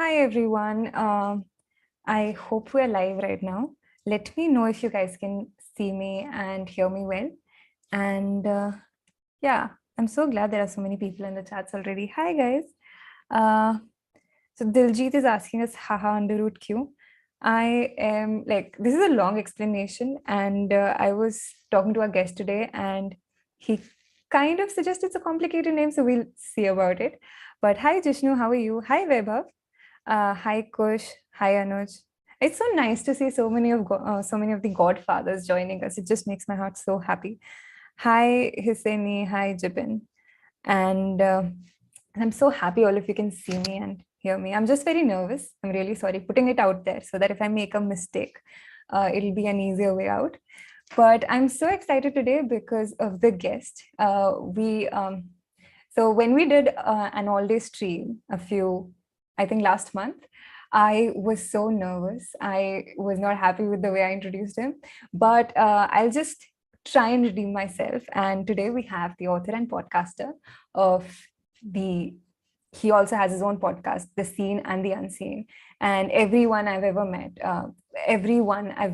Hi everyone. I hope we're live right now. Let me know if you guys can see me and hear me well. And yeah, I'm so glad there are so many people in the chats already. Hi guys. Uh, so Diljit is asking us, haha, under root Q. I am like, this is a long explanation, and I was talking to our guest today, and he kind of suggested it's a complicated name, so we'll see about it. But hi, Jishnu, how are you? Hi, Vaibhav. Hi Kush, hi Anuj. It's so nice to see so many of the godfathers joining us. It just makes my heart so happy. Hi Husseini, hi Jibin, and I'm so happy all of you can see me and hear me. I'm just very nervous. I'm really sorry putting it out there so that if I make a mistake, it'll be an easier way out. But I'm so excited today because of the guest. So when we did an all-day stream I think last month, I was so nervous. I was not happy with the way I introduced him, but I'll just try and redeem myself. And today we have the author and podcaster of the he also has his own podcast, The Seen and the Unseen. And everyone I've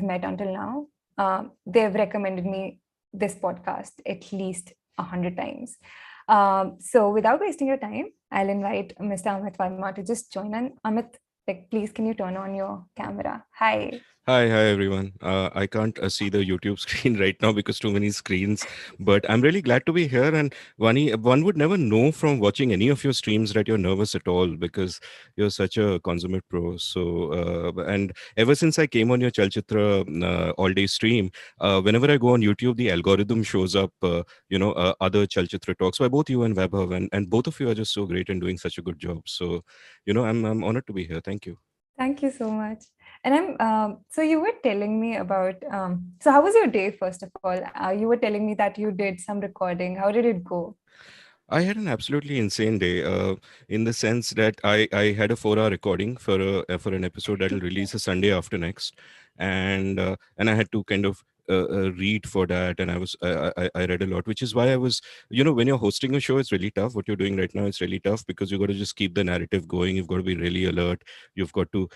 met until now, they've recommended me this podcast at least 100 times. So without wasting your time, I'll invite Mr. Amit Varma to just join. And Amit, like, please, can you turn on your camera? Hi. Hi, everyone. I can't see the YouTube screen right now because too many screens, but I'm really glad to be here. And one would never know from watching any of your streams that you're nervous at all because you're such a consummate pro. So, and ever since I came on your Chalchitra all day stream, whenever I go on YouTube, the algorithm shows up, other Chalchitra talks by both you and Vaibhav, and both of you are just so great and doing such a good job. So, I'm honored to be here. Thank you. Thank you so much. And so you were telling me about, so how was your day, first of all? You were telling me that you did some recording. How did it go? I had an absolutely insane day, in the sense that I had a 4 hour recording for an episode that will release a Sunday after next, and I had to kind of read for that, and I read a lot, which is why I was, when you're hosting a show, it's really tough. What you're doing right now is really tough because you've got to just keep the narrative going. You've got to be really alert. You've got to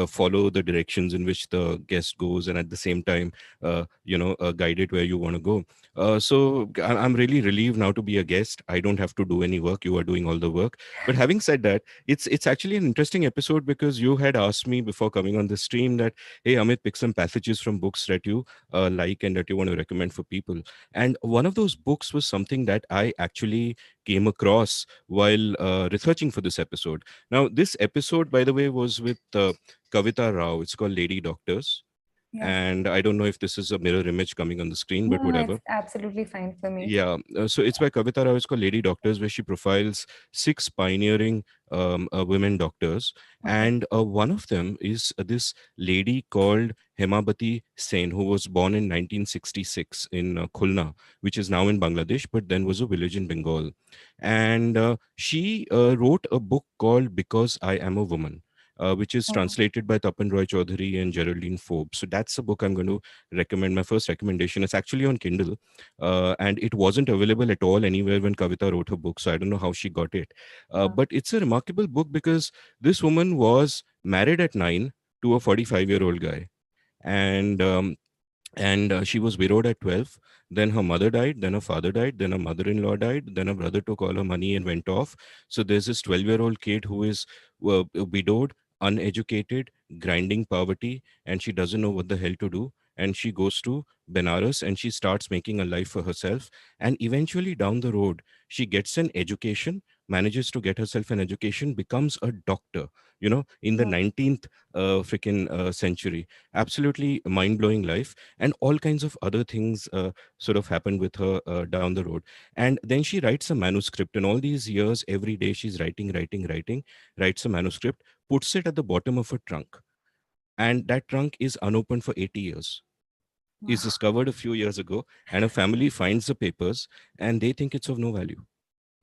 follow the directions in which the guest goes, and at the same time, guide it where you want to go. I'm really relieved now to be a guest. I don't have to do any work. You are doing all the work. But having said that, it's actually an interesting episode because you had asked me before coming on the stream that, hey, Amit, pick some passages from books that you like and that you want to recommend for people. And one of those books was something that I actually came across while researching for this episode. Now, this episode, by the way, was with Kavita Rao. It's called Lady Doctors. Yeah. And I don't know if this is a mirror image coming on the screen, No, but no, no, it's whatever. absolutely fine for me. Yeah, so it's by Kavita Rao. It's called Lady Doctors, where she profiles six pioneering women doctors, Okay. and one of them is this lady called Hemabati Sen, who was born in 1966 in Khulna, which is now in Bangladesh, but then was a village in Bengal, and she wrote a book called "Because I Am a Woman." Which is Oh, translated by Tapan Roy Chaudhary and Geraldine Forbes. So that's the book I'm going to recommend. My first recommendation. It's actually on Kindle, and it wasn't available at all anywhere when Kavita wrote her book. So I don't know how she got it. wow. But it's a remarkable book because this woman was married at 9 to a 45-year-old guy. And she was widowed at 12. Then her mother died, then her father died, then her mother-in-law died, then her brother took all her money and went off. So there's this 12-year-old kid who is widowed, uneducated, grinding poverty, and she doesn't know what the hell to do. And she goes to Benares and she starts making a life for herself. And eventually down the road, she gets an education, manages to get herself an education, becomes a doctor, in the Wow. 19th freaking century. Absolutely mind-blowing life, and all kinds of other things sort of happened with her down the road. And then she writes a manuscript, and all these years every day she's writing, writes a manuscript, puts it at the bottom of a trunk, and that trunk is unopened for 80 years. Is Wow. discovered a few years ago, and a family finds the papers and they think it's of no value.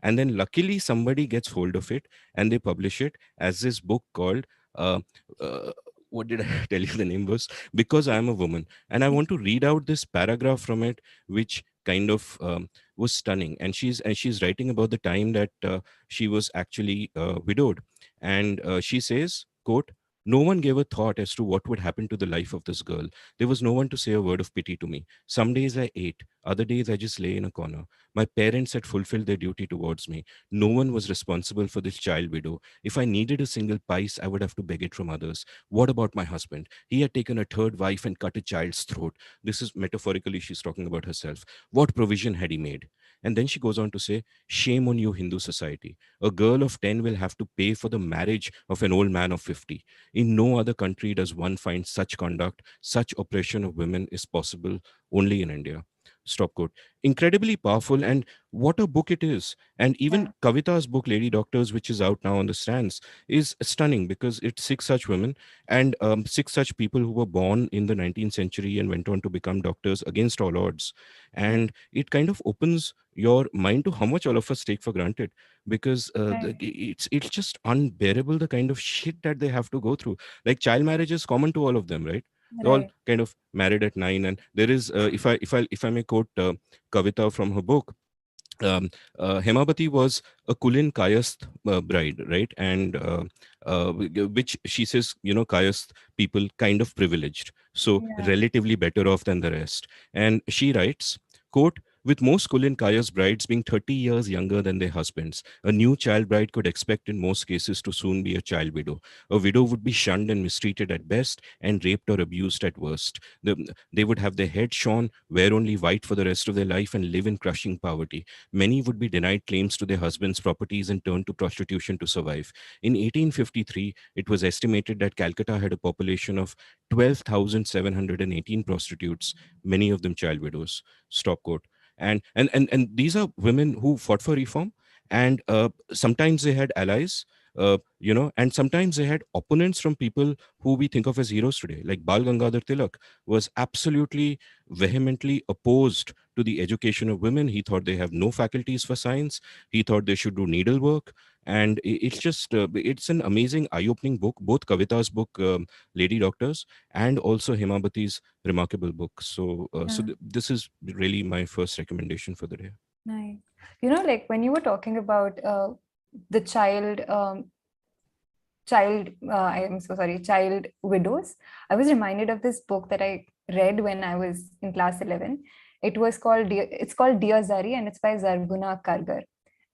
And then luckily somebody gets hold of it and they publish it as this book called uh, uh, what did I tell you the name was? Because I Am a Woman. And I want to read out this paragraph from it, which kind of was stunning. And she's writing about the time that she was actually widowed. And she says, quote, "No one gave a thought as to what would happen to the life of this girl. There was no one to say a word of pity to me. Some days I ate, other days I just lay in a corner. My parents had fulfilled their duty towards me. No one was responsible for this child widow. If I needed a single pice, I would have to beg it from others. What about my husband? He had taken a third wife and cut a child's throat." This is metaphorically, she's talking about herself. "What provision had he made?" And then she goes on to say, "Shame on you, Hindu society. A girl of 10 will have to pay for the marriage of an old man of 50. In no other country does one find such conduct, such oppression of women is possible, only in India." Stop quote. Incredibly powerful, and what a book it is. And even Yeah. Kavita's book, Lady Doctors, which is out now on the stands, is stunning because it's six such women and six such people who were born in the 19th century and went on to become doctors against all odds. Yeah. And it kind of opens your mind to how much all of us take for granted, because Right. it's just unbearable the kind of shit that they have to go through. Like child marriage is common to all of them, right? They're all Right. kind of married at 9, and there is if I may quote Kavita from her book, um, Hemabati was a Kulin Kayasth bride, right? And which she says, Kayasth people kind of privileged, so Yeah. relatively better off than the rest. And she writes, quote, "With most Kulin Kayas brides being 30 years younger than their husbands, a new child bride could expect in most cases to soon be a child widow. A widow would be shunned and mistreated at best and raped or abused at worst. They would have their head shorn, wear only white for the rest of their life, and live in crushing poverty. Many would be denied claims to their husbands' properties and turn to prostitution to survive. In 1853, it was estimated that Calcutta had a population of 12,718 prostitutes, many of them child widows." Stop quote. And these are women who fought for reform, and sometimes they had allies, and sometimes they had opponents from people who we think of as heroes today. Like Bal Gangadhar Tilak was absolutely vehemently opposed to the education of women. He thought they have no faculties for science. He thought they should do needlework. And it's just, it's an amazing, eye-opening book, both Kavita's book, Lady Doctors, and also Hemabati's remarkable book. So, Yeah. this is really my first recommendation for the day. Nice. Like when you were talking about the I'm so sorry, child widows, I was reminded of this book that I read when I was in class 11. It's called Dear Zari, and it's by Zarguna Kargar.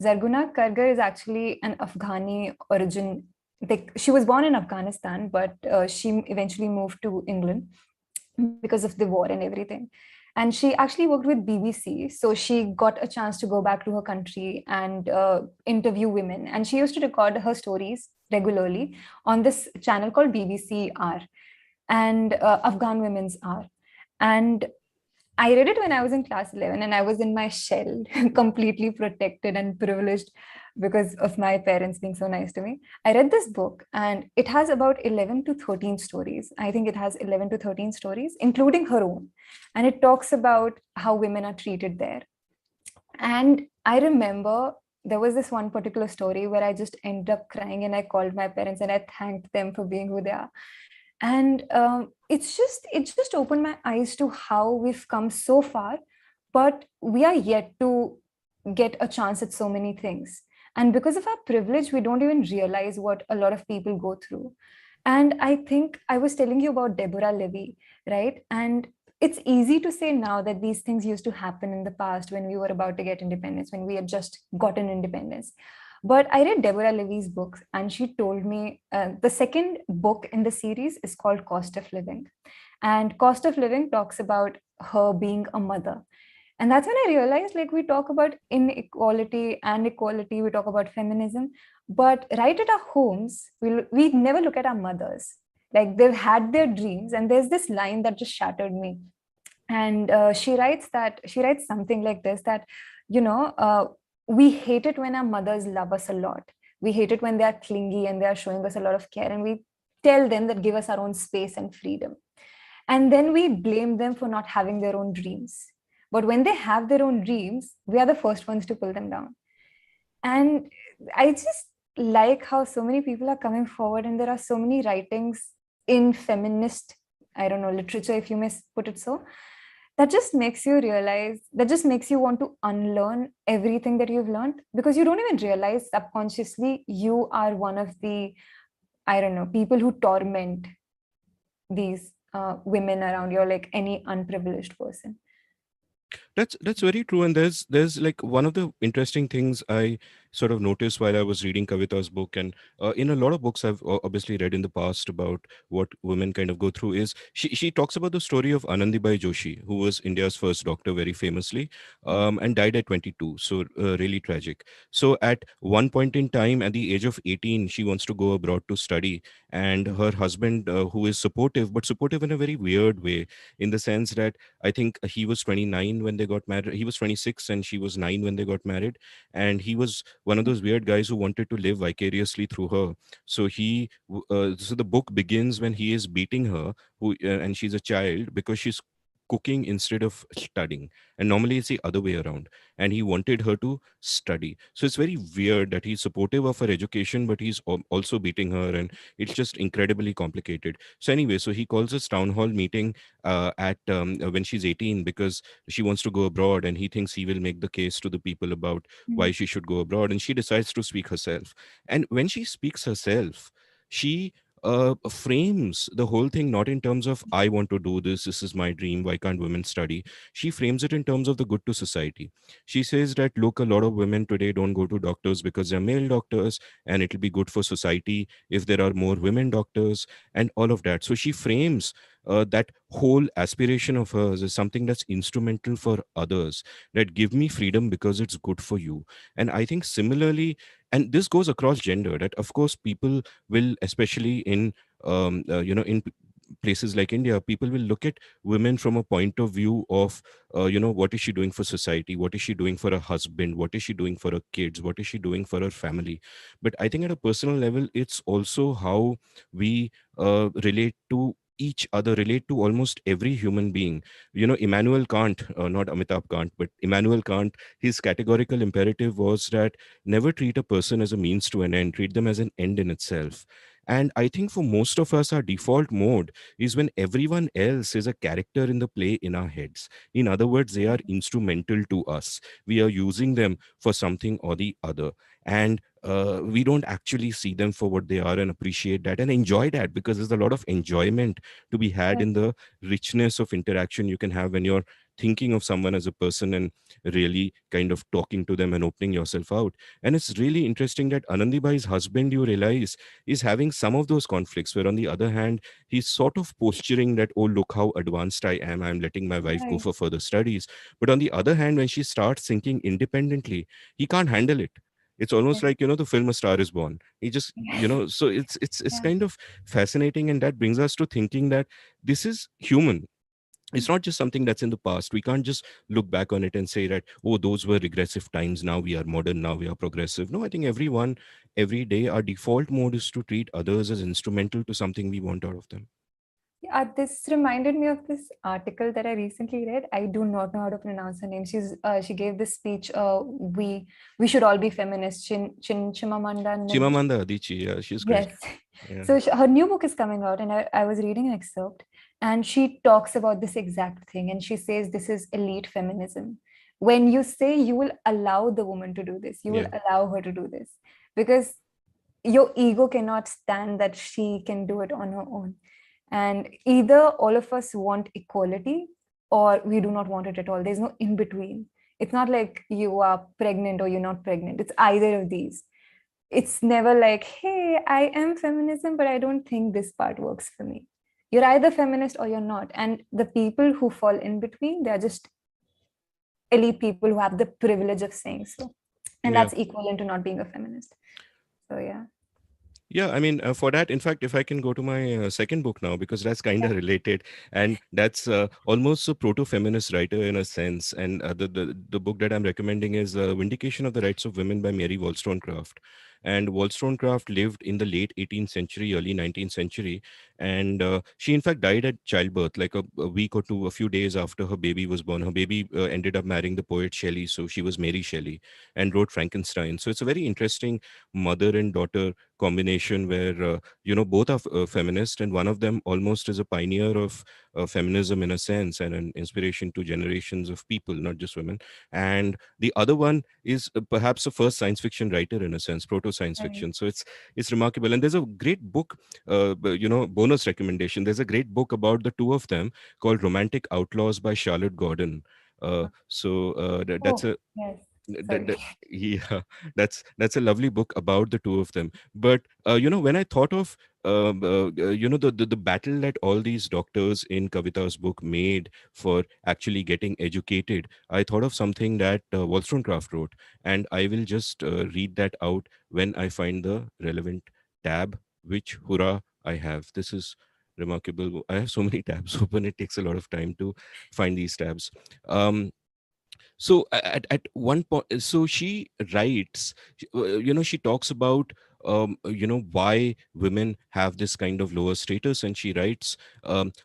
Zarguna Kargar is actually an Afghani origin. She was born in Afghanistan, but she eventually moved to England because of the war and everything. And she actually worked with BBC. So she got a chance to go back to her country and interview women. And she used to record her stories regularly on this channel called BBC R and Afghan Women's R. And I read it when I was in class 11 and I was in my shell, completely protected and privileged because of my parents being so nice to me. I read this book and it has about 11 to 13 stories. I think it has 11 to 13 stories, including her own. And it talks about how women are treated there. And I remember there was this one particular story where I just ended up crying and I called my parents and I thanked them for being who they are. And it just opened my eyes to how we've come so far, but we are yet to get a chance at so many things. And because of our privilege, we don't even realize what a lot of people go through. And I think I was telling you about Deborah Levy, right? And it's easy to say now that these things used to happen in the past when we were about to get independence, when we had just gotten independence. But I read Deborah Levy's books, and she told me the second book in the series is called Cost of Living. And Cost of Living talks about her being a mother. And that's when I realized, like, we talk about inequality and equality, we talk about feminism, but right at our homes, we never look at our mothers. Like, they've had their dreams. And there's this line that just shattered me. And she writes something like this, that, you know, we hate it when our mothers love us a lot. We hate it when they are clingy and they are showing us a lot of care. And we tell them that give us our own space and freedom. And then we blame them for not having their own dreams. But when they have their own dreams, we are the first ones to pull them down. And I just like how so many people are coming forward, and there are so many writings in feminist, I don't know, literature, if you may put it so, that just makes you realize, that just makes you want to unlearn everything that you've learned, because you don't even realize subconsciously you are one of the, I don't know, people who torment these women around you, or like any unprivileged person. That's very true, and there's like one of the interesting things I sort of noticed while I was reading Kavita's book, and in a lot of books I've obviously read in the past about what women kind of go through, is she talks about the story of Anandibai Joshi, who was India's first doctor very famously, Yeah. and died at 22, so really tragic. So at one point in time, at the age of 18, she wants to go abroad to study, and her husband, who is supportive, but supportive in a very weird way, in the sense that I think he was 29 when they got married. He was 26 and she was 9 when they got married. And he was one of those weird guys who wanted to live vicariously through her. So so the book begins when he is beating her, and she's a child, because she's cooking instead of studying. And normally it's the other way around. And he wanted her to study. So it's very weird that he's supportive of her education, but he's also beating her. And it's just incredibly complicated. So anyway, so he calls this town hall meeting at when she's 18, because she wants to go abroad, and he thinks he will make the case to the people about why Mm. she should go abroad, and she decides to speak herself. And when she speaks herself, she frames the whole thing not in terms of I want to do this is my dream, why can't women study. She frames it in terms of the good to society. She says that, look, a lot of women today don't go to doctors because they're male doctors, and it'll be good for society if there are more women doctors, and all of that. So she frames that whole aspiration of hers is something that's instrumental for others, that give me freedom because it's good for you. And I think similarly, and this goes across gender, that of course people will, especially in in places like India, people will look at women from a point of view of, what is she doing for society? What is she doing for her husband? What is she doing for her kids? What is she doing for her family? But I think at a personal level, it's also how we relate to each other, relate to almost every human being. Immanuel Kant, not Amitabh Kant, but Immanuel Kant, his categorical imperative was that never treat a person as a means to an end, treat them as an end in itself. And I think for most of us, our default mode is when everyone else is a character in the play in our heads. In other words, they are instrumental to us. We are using them for something or the other. And we don't actually see them for what they are, and appreciate that and enjoy that, because there's a lot of enjoyment to be had Yeah. in the richness of interaction you can have when you're thinking of someone as a person and really kind of talking to them and opening yourself out. And it's really interesting that Anandibai's husband, you realize, is having some of those conflicts, where on the other hand, he's sort of posturing that, oh, look how advanced I am, I'm letting my wife go Right. for further studies. But on the other hand, when she starts thinking independently, he can't handle it. It's almost Yeah. like, the film A Star Is Born. He just, so it's Yeah. kind of fascinating, and that brings us to thinking that this is human. It's not just something that's in the past. We can't just look back on it and say that, oh, those were regressive times, now we are modern, now we are progressive. No, I think everyone, every day, our default mode is to treat others as instrumental to something we want out of them. Yeah, this reminded me of this article that I recently read. I do not know how to pronounce her name. She gave this speech. We should all be feminists. Chimamanda Ngozi. Chimamanda Adichie, yeah, she's great. Yes. Yeah. So her new book is coming out, and I was reading an excerpt, and she talks about this exact thing. And she says this is elite feminism. When you say you will allow the woman to do this, you will Yeah. allow her to do this, because your ego cannot stand that she can do it on her own. And either all of us want equality, or we do not want it at all. There's no in between. It's not like you are pregnant or you're not pregnant. It's either of these. It's never like, hey, I am feminism, but I don't think this part works for me. You're either feminist or you're not. And the people who fall in between, they're just elite people who have the privilege of saying so. And Yeah. that's equivalent to not being a feminist. So, yeah. Yeah, I mean, for that, in fact, if I can go to my second book now, because that's kind of Yeah. related, and that's almost a proto-feminist writer in a sense. And the book that I'm recommending is Vindication of the Rights of Women by Mary Wollstonecraft. And Wollstonecraft lived in the late 18th century, early 19th century, and she in fact died at childbirth, like a week or two, a few days after her baby was born. Her baby ended up marrying the poet Shelley, so she was Mary Shelley, and wrote Frankenstein. So it's a very interesting mother and daughter combination where both are feminist, and one of them almost is a pioneer of feminism in a sense, and an inspiration to generations of people, not just women. And the other one is perhaps the first science fiction writer in a sense, proto science Right. fiction. So it's remarkable. And there's a great book, bonus recommendation. There's a great book about the two of them called Romantic Outlaws by Charlotte Gordon. That's Oh, a yes. that, Sorry. that yeah, that's a lovely book about the two of them. But when I thought of the battle that all these doctors in Kavita's book made for actually getting educated, I thought of something that Wollstonecraft wrote, and I will just read that out when I find the relevant tab, which hurrah I have. This is remarkable. I have so many tabs open, it takes a lot of time to find these tabs. So at one point, so she writes, she talks about why women have this kind of lower status, and she writes,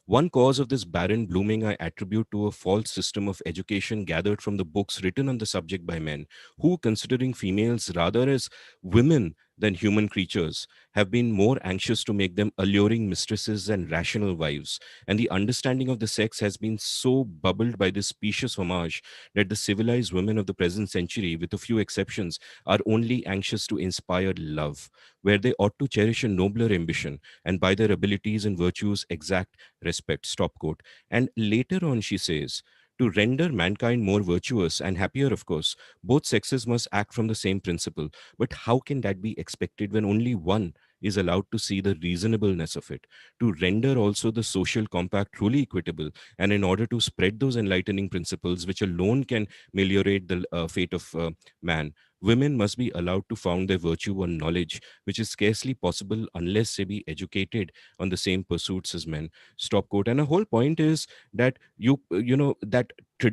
one cause of this barren blooming I attribute to a false system of education gathered from the books written on the subject by men, who, considering females rather as women than human creatures, have been more anxious to make them alluring mistresses and rational wives. And the understanding of the sex has been so bubbled by this specious homage that the civilized women of the present century, with a few exceptions, are only anxious to inspire love, where they ought to cherish a nobler ambition, and by their abilities and virtues exact respect. Stop quote. And later on, she says, to render mankind more virtuous and happier, of course, both sexes must act from the same principle. But how can that be expected when only one is allowed to see the reasonableness of it? To render also the social compact truly equitable, and in order to spread those enlightening principles which alone can meliorate the fate of man, women must be allowed to found their virtue on knowledge, which is scarcely possible unless they be educated on the same pursuits as men. Stop quote. And the whole point is that that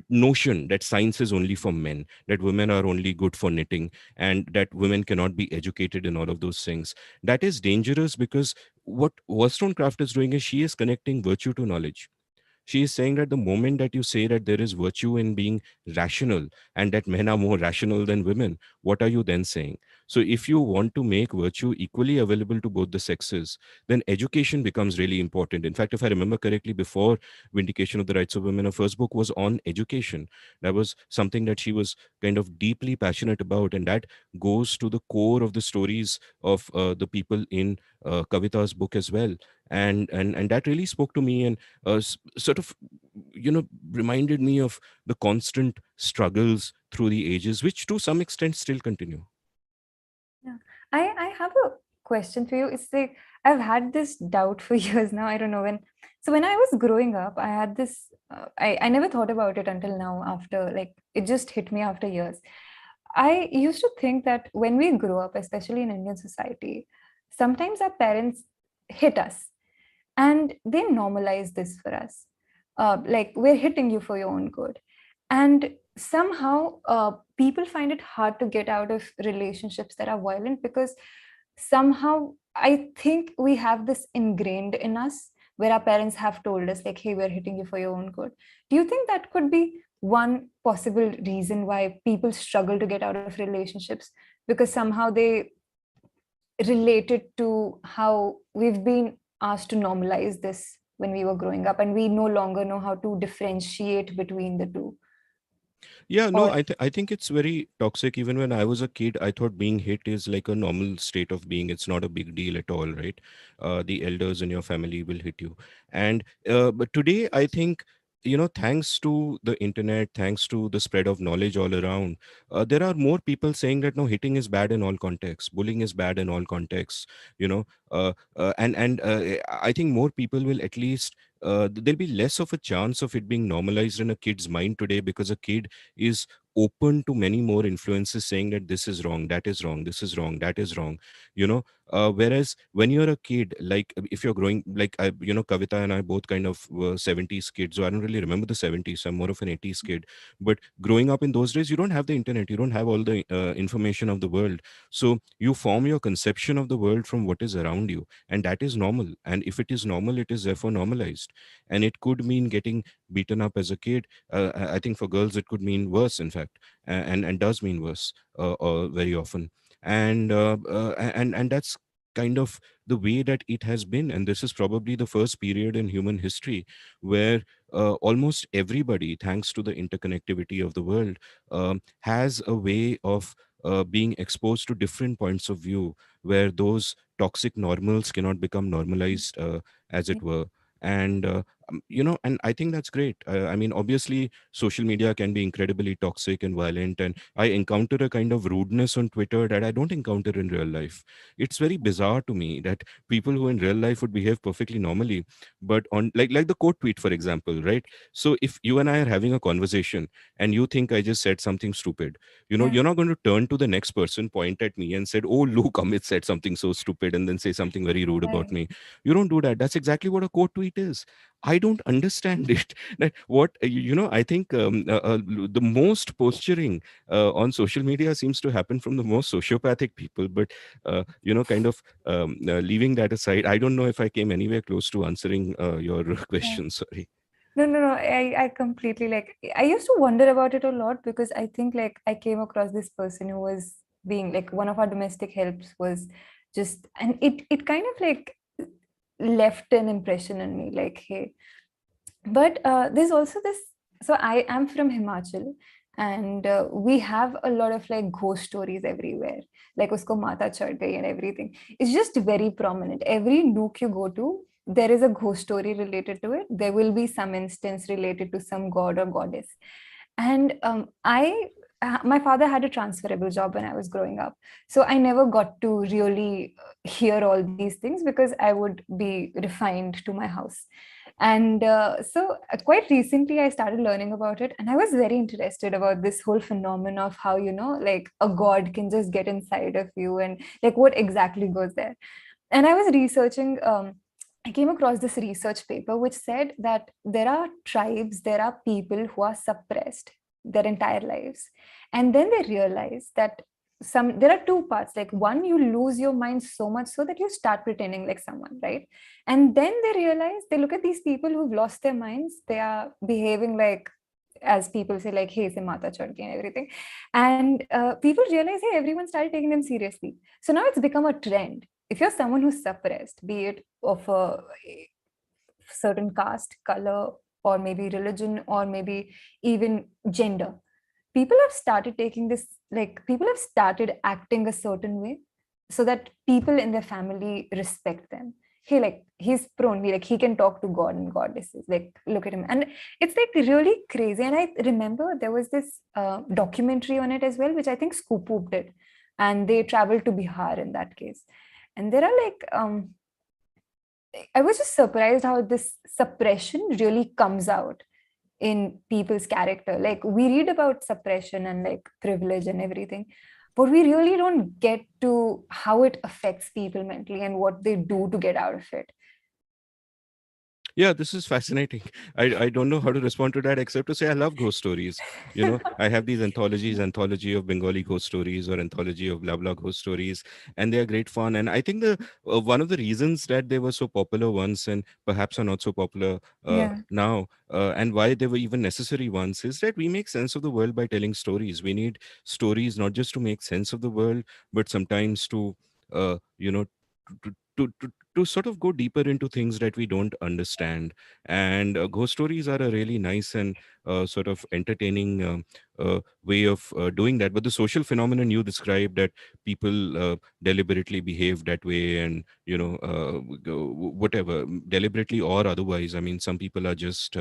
notion that science is only for men, that women are only good for knitting, and that women cannot be educated in all of those things, that is dangerous, because what Wollstonecraft is doing is she is connecting virtue to knowledge. She is saying that the moment that you say that there is virtue in being rational, and that men are more rational than women, what are you then saying? So if you want to make virtue equally available to both the sexes, then education becomes really important. In fact, if I remember correctly, before Vindication of the Rights of Women, her first book was on education. That was something that she was kind of deeply passionate about, and that goes to the core of the stories of the people in Kavita's book as well. And that really spoke to me, and sort of reminded me of the constant struggles through the ages, which to some extent still continue. Yeah. I have a question for you. It's like I've had this doubt for years now. I don't know when. So when I was growing up, I had this. I never thought about it until now. After like it just hit me after years. I used to think that when we grow up, especially in Indian society, sometimes our parents hit us and they normalize this for us. Like we're hitting you for your own good. And somehow people find it hard to get out of relationships that are violent because somehow I think we have this ingrained in us where our parents have told us, like, hey, we're hitting you for your own good. Do you think that could be one possible reason why people struggle to get out of relationships? Because somehow they related to how we've been asked to normalize this when we were growing up and we no longer know how to differentiate between the two. Yeah, no, Or I think it's very toxic. Even when I was a kid, I thought being hit is like a normal state of being. It's not a big deal at all, right? The elders in your family will hit you. And but today, I think, thanks to the internet, thanks to the spread of knowledge all around, there are more people saying that no, hitting is bad in all contexts, bullying is bad in all contexts. And I think more people will at least. There'll be less of a chance of it being normalized in a kid's mind today, because a kid is open to many more influences saying that this is wrong, that is wrong, this is wrong, that is wrong. Whereas when you're a kid, like if you're growing, like Kavita and I both kind of were 70s kids, so I don't really remember the 70s. I'm more of an 80s kid. But growing up in those days, you don't have the internet, you don't have all the information of the world. So you form your conception of the world from what is around you, and that is normal. And if it is normal, it is therefore normalized. And it could mean getting beaten up as a kid. I think for girls it could mean worse, in fact, and does mean worse very often. And that's kind of the way that it has been. And this is probably the first period in human history where almost everybody, thanks to the interconnectivity of the world, has a way of being exposed to different points of view, where those toxic normals cannot become normalized, as it were. And and I think that's great. I mean, obviously social media can be incredibly toxic and violent, and I encounter a kind of rudeness on Twitter that I don't encounter in real life. It's very bizarre to me that people who in real life would behave perfectly normally, but on, like the quote tweet, for example, right? So if you and I are having a conversation and you think I just said something stupid, Yeah. you're not going to turn to the next person, point at me and said, "Oh, look, Amit said something so stupid," and then say something very rude about Right. me. You don't do that. That's exactly what a quote tweet is. I don't understand it. That what I think the most posturing on social media seems to happen from the most sociopathic people. But kind of leaving that aside, I don't know if I came anywhere close to answering your Yeah. question. Sorry. No, no, no. I completely like, I used to wonder about it a lot because I think like I came across this person who was being like one of our domestic helps was just, and it kind of like left an impression on me like, hey, but there's also this. So I am from Himachal, and we have a lot of like ghost stories everywhere, like usko mata chad gayi and everything. It's just very prominent. Every nook you go to, there is a ghost story related to it. There will be some instance related to some god or goddess. And I my father had a transferable job when I was growing up, so I never got to really hear all these things because I would be refined to my house. And quite recently I started learning about it, and I was very interested about this whole phenomenon of how, like a god can just get inside of you, and like what exactly goes there. And I was researching. I came across this research paper which said that there are tribes, there are people who are suppressed their entire lives, and then they realize that there are two parts. Like one, you lose your mind so much so that you start pretending like someone, right? And then they realize, they look at these people who've lost their minds, they are behaving like, as people say, like, hey, se mata chad gayi and everything. And people realize, hey, everyone started taking them seriously. So now it's become a trend. If you're someone who's suppressed, be it of a certain caste, color, or maybe religion, or maybe even gender, people have started taking this, like, people have started acting a certain way so that people in their family respect them. He, like, he's prone, like he can talk to god and goddesses, like look at him. And it's like really crazy. And I remember there was this documentary on it as well, which I think Scoop Whoop did, and they traveled to Bihar in that case. And there are like I was just surprised how this suppression really comes out in people's character. Like we read about suppression and like privilege and everything, but we really don't get to how it affects people mentally and what they do to get out of it. Yeah, this is fascinating. I don't know how to respond to that except to say I love ghost stories. I have these anthologies, anthology of Bengali ghost stories or anthology of blah blah ghost stories, and they are great fun. And I think the one of the reasons that they were so popular once and perhaps are not so popular Yeah. now, and why they were even necessary once, is that we make sense of the world by telling stories. We need stories not just to make sense of the world, but sometimes to uh, you know to sort of go deeper into things that we don't understand. And ghost stories are a really nice and sort of entertaining way of doing that. But the social phenomenon you described, that people deliberately behave that way, and whatever, deliberately or otherwise. I mean, some people are just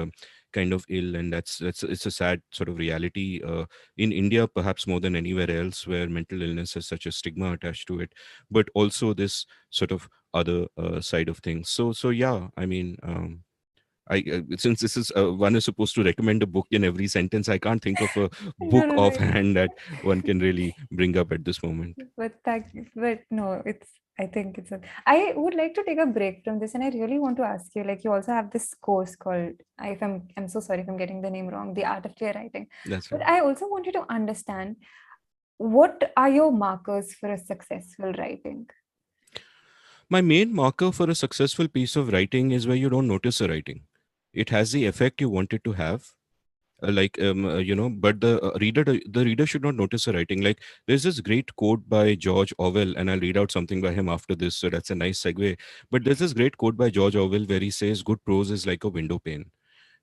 kind of ill, and that's it's a sad sort of reality in India, perhaps more than anywhere else, where mental illness has such a stigma attached to it. But also this sort of other side of things. So yeah, I mean, I since this is one is supposed to recommend a book in every sentence, I can't think of a No, book no, no. offhand that one can really bring up at this moment. But but no, it's. I think it's. I would like to take a break from this, and I really want to ask you. Like, you also have this course called. If I'm so sorry if I'm getting the name wrong. The Art of Clear Writing. That's But right. I also want you to understand, what are your markers for a successful writing? My main marker for a successful piece of writing is where you don't notice a writing. It has the effect you want it to have, but the reader should not notice the writing. Like, there's this great quote by George Orwell, and I'll read out something by him after this, so that's a nice segue. But there's this great quote by George Orwell where he says, good prose is like a window pane.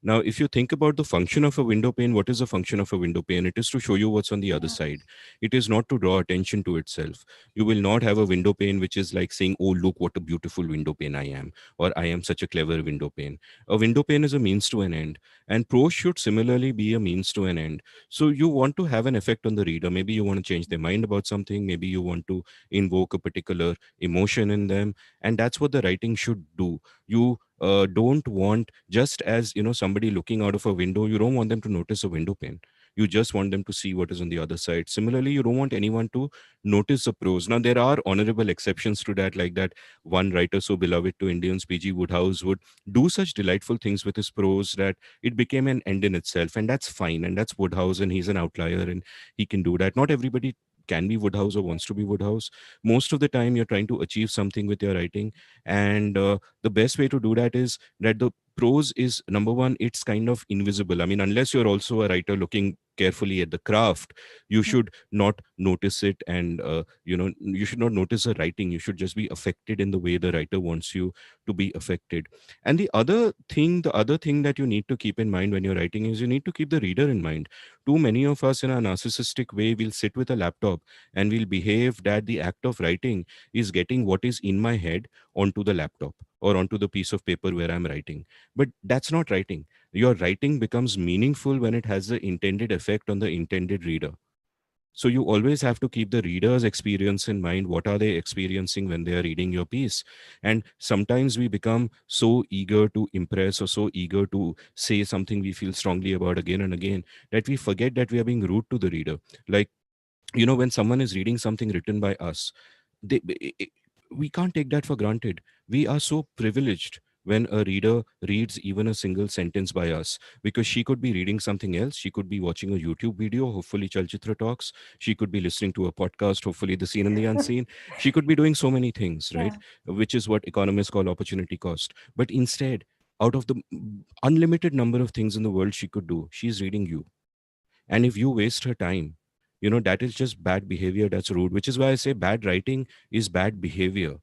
Now, if you think about the function of a window pane, what is the function of a window pane? It is to show you what's on the other Yeah. side. It is not to draw attention to itself. You will not have a window pane which is like saying, oh, look what a beautiful window pane I am, or I am such a clever window pane. A window pane is a means to an end, and prose should similarly be a means to an end. So you want to have an effect on the reader. Maybe you want to change their mind about something, maybe you want to invoke a particular emotion in them, and that's what the writing should do. You don't want, just as somebody looking out of a window, you don't want them to notice a window pane. You just want them to see what is on the other side. Similarly, you don't want anyone to notice the prose. Now, there are honorable exceptions to that, like that one writer so beloved to Indians, PG Woodhouse, would do such delightful things with his prose that it became an end in itself, and that's fine, and that's Woodhouse, and he's an outlier, and he can do that. Not everybody can be Woodhouse or wants to be Woodhouse. Most of the time you're trying to achieve something with your writing, and the best way to do that is that the prose is, number one, it's kind of invisible. I mean, unless you're also a writer looking carefully at the craft, you Mm. should not notice it. And you should not notice the writing. You should just be affected in the way the writer wants you to be affected. And the other thing that you need to keep in mind when you're writing is you need to keep the reader in mind. Too many of us, in a narcissistic way, will sit with a laptop and we'll behave that the act of writing is getting what is in my head onto the laptop or onto the piece of paper where I'm writing. But that's not writing. Your writing becomes meaningful when it has the intended effect on the intended reader. So you always have to keep the reader's experience in mind. What are they experiencing when they are reading your piece? And sometimes we become so eager to impress or so eager to say something we feel strongly about again and again that we forget that we are being rude to the reader. Like, when someone is reading something written by us, they, we can't take that for granted. We are so privileged when a reader reads even a single sentence by us, because she could be reading something else. She could be watching a YouTube video, hopefully Chalchitra Talks. She could be listening to a podcast, hopefully The Seen and the Unseen. She could be doing so many things, right? Yeah. Which is what economists call opportunity cost. But instead, out of the unlimited number of things in the world she could do, she's reading you. And if you waste her time, that is just bad behavior. That's rude, which is why I say bad writing is bad behavior.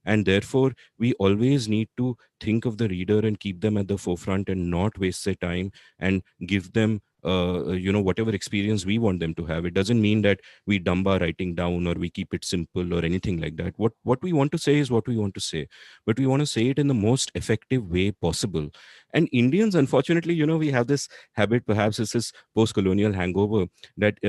And therefore, we always need to think of the reader and keep them at the forefront and not waste their time, and give them whatever experience we want them to have. It doesn't mean that we dumb our writing down or we keep it simple or anything like that. What we want to say is what we want to say, but we want to say it in the most effective way possible. And Indians, unfortunately, we have this habit. Perhaps it's this post-colonial hangover that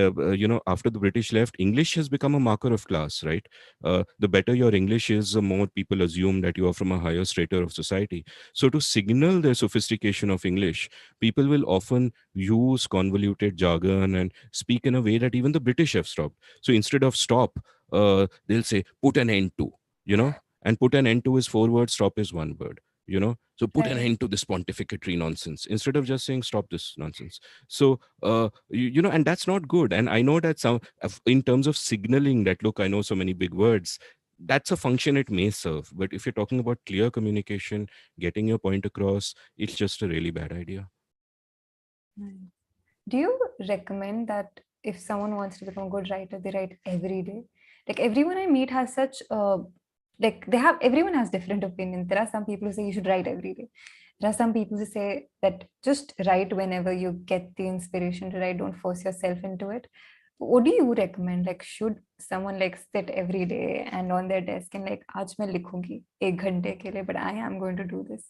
after the British left, English has become a marker of class, right? The better your English is, the more people assume that you are from a higher strata of society. So to signal their sophistication of English, people will often use convoluted jargon and speak in a way that even the British have stopped. So instead of stop, they'll say put an end to, and put an end to is 4 words, stop is 1 word. So put an Right. end to this pontificatory nonsense instead of just saying stop this nonsense. So and that's not good. And I know that some, in terms of signaling that, look, I know so many big words, that's a function it may serve. But if you're talking about clear communication, getting your point across, it's just a really bad idea. Right. Do you recommend that if someone wants to become a good writer, they write every day? Like everyone I meet has such like they have everyone has different opinions. There are some people who say you should write every day. There are some people who say that just write whenever you get the inspiration to write. Don't force yourself into it. What do you recommend? Like, should someone like sit every day and on their desk and like, आज मैं लिखूंगी 1 घंटे के लिए, but I am going to do this.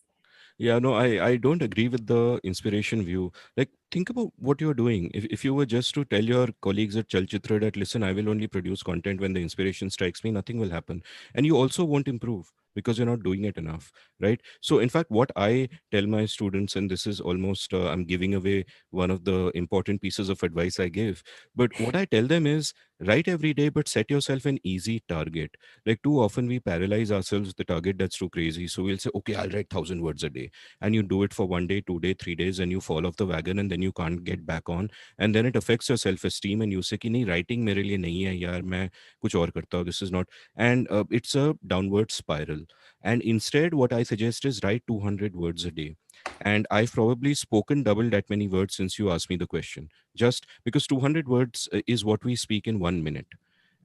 Yeah, no, I don't agree with the inspiration view. Like, think about what you're doing. If you were just to tell your colleagues at Chalchitra that, listen, I will only produce content when the inspiration strikes me, nothing will happen. And you also won't improve because you're not doing it enough, right? So, in fact, what I tell my students, and this is almost, I'm giving away one of the important pieces of advice I give, but what I tell them is write every day, but set yourself an easy target. Like, too often we paralyze ourselves with the target that's too crazy. So we'll say, okay, I'll write 1,000 words a day, and you do it for 1 day, 2 day, 3 days, and you fall off the wagon, and then you can't get back on, and then it affects your self-esteem, and you say कि नहीं, writing मेरे लिए नहीं है यार, मैं कुछ और करता हूँ, this is not. And it's a downward spiral. And instead what I suggest is write 200 words a day. And I've probably spoken double that many words since you asked me the question, just because 200 words is what we speak in 1 minute.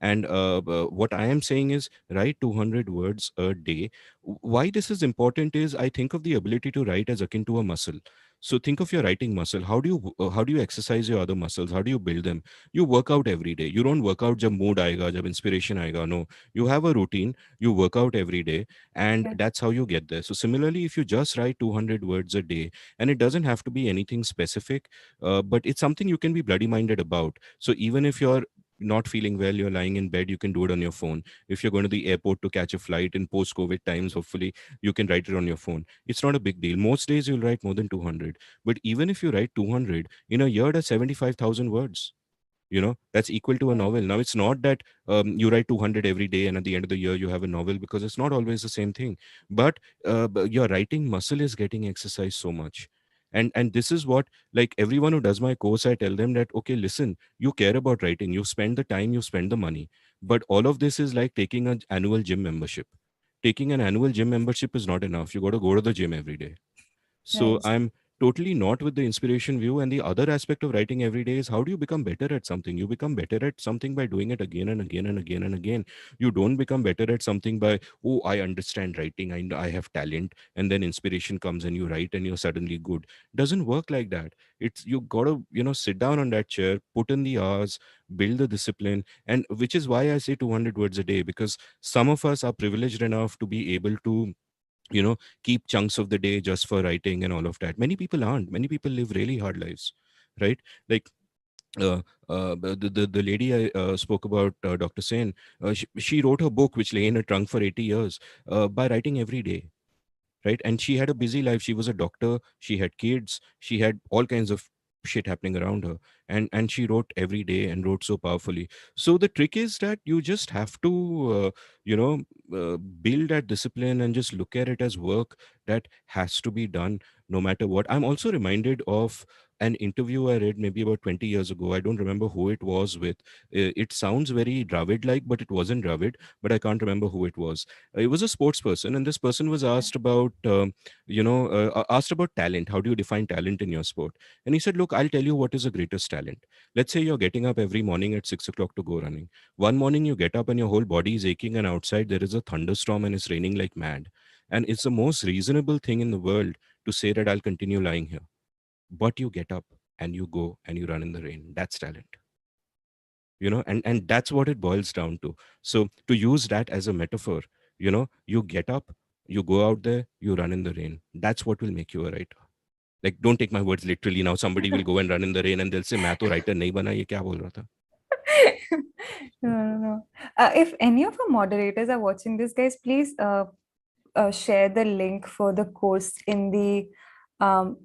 And what I am saying is write 200 words a day. Why this is important is I think of the ability to write as akin to a muscle. So think of your writing muscle. How do you exercise your other muscles? How do you build them? You work out every day. You don't work out jab mood aayega, jab inspiration aayega. No, you have a routine. You work out every day, and Yeah. that's how you get there. So similarly, if you just write 200 words a day, and it doesn't have to be anything specific, but it's something you can be bloody minded about. So even if you're not feeling well, you're lying in bed, you can do it on your phone. If you're going to the airport to catch a flight in post COVID times, hopefully you can write it on your phone. It's not a big deal. Most days you'll write more than 200. But even if you write 200 in a year, that's 75,000 words. That's equal to a Yeah. novel. Now it's not that you write 200 every day and at the end of the year you have a novel, because it's not always the same thing. But your writing muscle is getting exercised so much. And this is what, like, everyone who does my course, I tell them that, okay, listen, you care about writing, you spend the time, you spend the money, but all of this is like taking an annual gym membership. Taking an annual gym membership is not enough. You got to go to the gym every day. So Right. I'm totally not with the inspiration view. And the other aspect of writing every day is, how do you become better at something? You become better at something by doing it again and again and again and again. You don't become better at something by, oh, I understand writing, I have talent, and then inspiration comes and you write and you're suddenly good. Doesn't work like that. It's, you gotta, sit down on that chair, put in the hours, build the discipline. And which is why I say 200 words a day, because some of us are privileged enough to be able to keep chunks of the day just for writing and all of that. Many people aren't. Many people live really hard lives, right? Like, uh, the lady I spoke about, Dr. Sen, she wrote her book which lay in a trunk for 80 years by writing every day, right? And she had a busy life. She was a doctor, she had kids, she had all kinds of shit happening around her, and she wrote every day and wrote so powerfully. So the trick is that you just have to you know build that discipline and just look at it as work that has to be done no matter what. I'm also reminded of an interview I read maybe about 20 years ago. I don't remember who it was with. It sounds very Dravid like, but it wasn't Dravid, but I can't remember who it was. It was a sports person, and this person was Yeah. asked about asked about talent. How do you define talent in your sport? And he said, look, I'll tell you what is the greatest talent. Let's say you're getting up every morning at 6 o'clock to go running. One morning you get up and your whole body is aching, and outside there is a thunderstorm and it's raining like mad, and it's the most reasonable thing in the world to say that I'll continue lying here. But you get up and you go and you run in the rain. That's talent. And that's what it boils down to. So to use that as a metaphor, you get up, you go out there, you run in the rain. That's what will make you a writer. Like, don't take my words literally. Now somebody will go and run in the rain and they'll say, मैं तो writer नहीं बना, ये क्या बोल रहा था? No, no, no. If any of our moderators are watching this, guys, please share the link for the course in the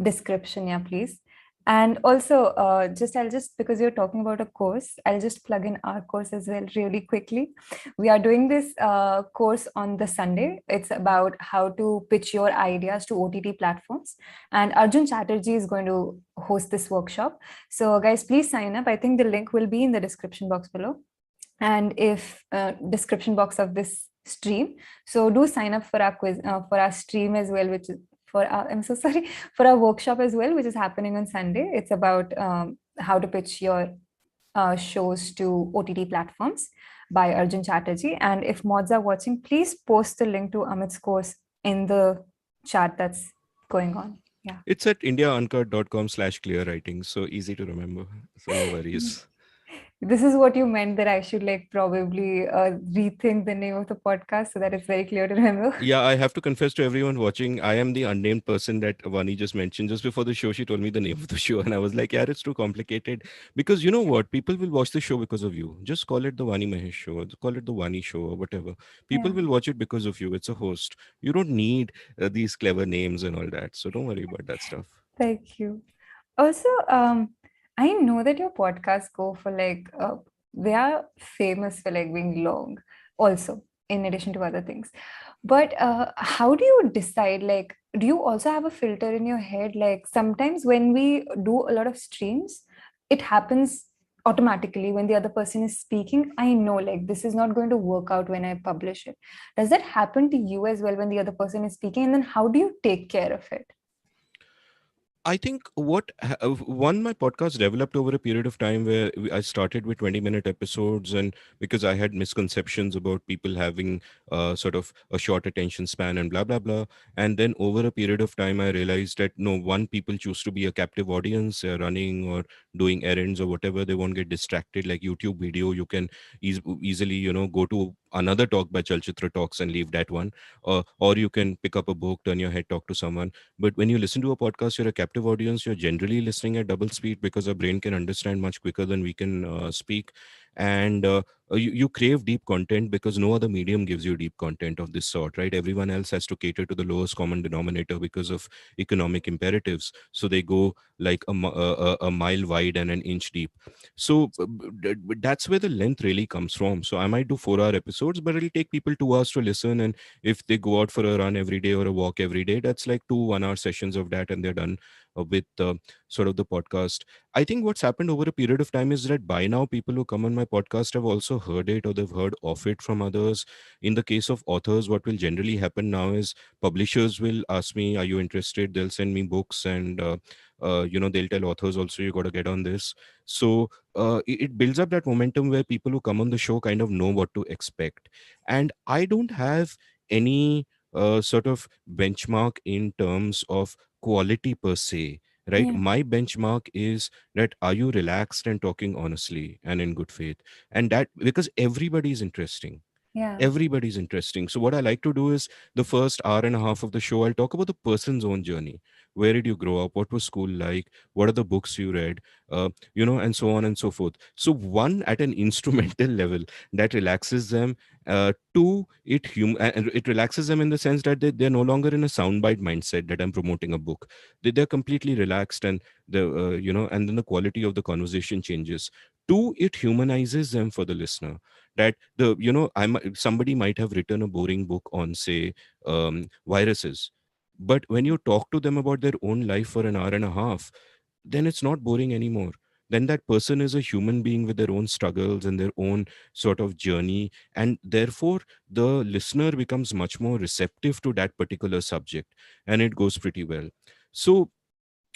description, yeah, please. And also, I'll just, because you're talking about a course, I'll just plug in our course as well really quickly. We are doing this course on the Sunday. It's about how to pitch your ideas to OTT platforms. And Arjun Chatterjee is going to host this workshop. So guys, please sign up. I think the link will be in the description box below. And if description box of this stream, so do sign up for our quiz, for our stream as well, which is for our, I'm so sorry, for our workshop as well, which is happening on Sunday. It's about how to pitch your shows to OTT platforms by Arjun Chatterjee. And if mods are watching, please post the link to Amit's course in the chat that's going on. Yeah. It's at indiauncut.com/clear writing. So easy to remember. So no worries. This is what you meant, that I should like probably rethink the name of the podcast so that it's very clear to remember. Yeah, I have to confess to everyone watching, I am the unnamed person that Vani just mentioned. Just before the show, she told me the name of the show, and I was like, yeah, it's too complicated. Because you know what? People will watch the show because of you. Just call it the Vani Mahesh show, or call it the Vani show, or whatever. People Yeah. will watch it because of you. It's a host. You don't need these clever names and all that. So don't worry about that stuff. Thank you. Also, I know that your podcasts go for like they are famous for like being long, also in addition to other things. But how do you decide? Like, do you also have a filter in your head? Like sometimes when we do a lot of streams, it happens automatically when the other person is speaking. I know like this is not going to work out when I publish it. Does that happen to you as well when the other person is speaking? And then how do you take care of it? I think one, my podcast developed over a period of time where I started with 20-minute episodes, and because I had misconceptions about people having sort of a short attention span and blah blah blah. And then over a period of time, I realized that no, one, people choose to be a captive audience, running or doing errands or whatever. They won't get distracted. Like YouTube video, you can easily, go to another talk by Chalchitra Talks and leave that one, or you can pick up a book, turn your head, talk to someone. But when you listen to a podcast, you're a captive audience. You're generally listening at double speed because our brain can understand much quicker than we can speak. And you crave deep content because no other medium gives you deep content of this sort, right? Everyone else has to cater to the lowest common denominator because of economic imperatives. So they go like a mile wide and an inch deep. So that's where the length really comes from. So I might do 4-hour episodes, but it'll take people 2 hours to listen. And if they go out for a run every day or a walk every day, that's like 2 1-hour sessions of that, and they're done with sort of the podcast. I think what's happened over a period of time is that by now people who come on my podcast have also heard it, or they've heard of it from others. In the case of authors, what will generally happen now is publishers will ask me, are you interested? They'll send me books, and they'll tell authors also, you got to get on this. So it builds up that momentum where people who come on the show kind of know what to expect. And I don't have any sort of benchmark in terms of quality per se, right? Yeah. My benchmark is that, are you relaxed and talking honestly and in good faith? And that, because everybody is interesting, Yeah. everybody's interesting. So what I like to do is, the first hour and a half of the show, I'll talk about the person's own journey. Where did you grow up? What was school like? What are the books you read? And so on and so forth. So one, at an instrumental level, that relaxes them. Two, and it relaxes them in the sense that they're no longer in a soundbite mindset that I'm promoting a book. They're completely relaxed, and and then the quality of the conversation changes. Two, it humanizes them for the listener. That somebody might have written a boring book on, say, viruses, but when you talk to them about their own life for an hour and a half, then it's not boring anymore. Then that person is a human being with their own struggles and their own sort of journey, and therefore the listener becomes much more receptive to that particular subject, and it goes pretty well. So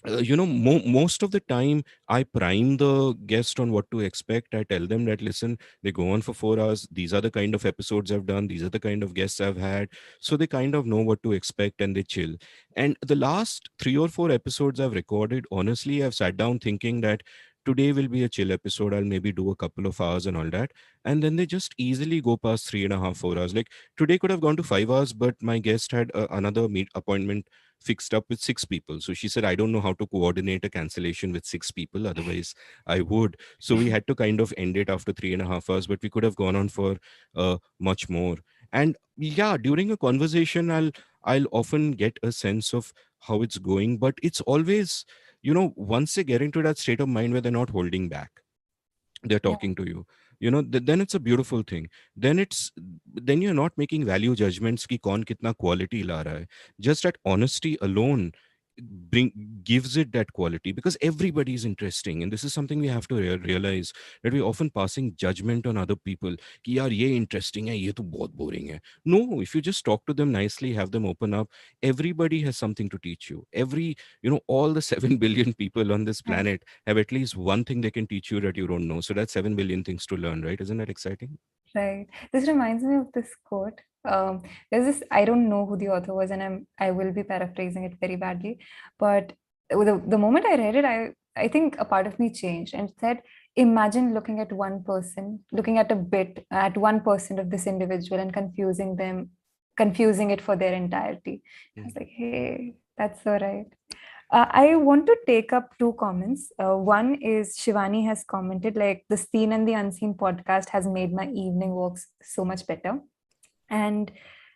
most of the time I prime the guest on what to expect. I tell them that, listen, they go on for 4 hours, these are the kind of episodes I've done, these are the kind of guests I've had. So they kind of know what to expect, and they chill. And the last 3 or 4 episodes I've recorded, honestly, I've sat down thinking that today will be a chill episode, I'll maybe do a couple of hours and all that, and then they just easily go past 3.5 4 hours. Like, today could have gone to 5 hours, but my guest had another meet appointment fixed up with 6 people. So she said, I don't know how to coordinate a cancellation with 6 people. Otherwise, I would. So we had to kind of end it after 3.5 hours, but we could have gone on for much more. And yeah, during a conversation, I'll often get a sense of how it's going, but it's always, once they get into that state of mind where they're not holding back, they're Yeah. talking to you, then it's a beautiful thing. Then you're not making value judgments ki kaun kitna quality la raha hai. Just that honesty alone bring gives it that quality, because everybody is interesting. And this is something we have to realize, that we're often passing judgment on other people कि यार ये interesting है, ये तो बहुत boring है. No, if you just talk to them nicely, have them open up, everybody has something to teach you. All the 7 billion people on this Right. planet have at least one thing they can teach you that you don't know. So that's 7 billion things to learn, right? Isn't that exciting? Right. This reminds me of this quote. There's this, I don't know who the author was, and I will be paraphrasing it very badly. But the moment I read it, I think a part of me changed, and it said, imagine looking at one person, looking at a bit at 1% of this individual and confusing it for their entirety. I was Mm. like, hey, that's so right. I want to take up two comments. One is Shivani has commented, like, the Seen and the Unseen podcast has made my evening walks so much better. And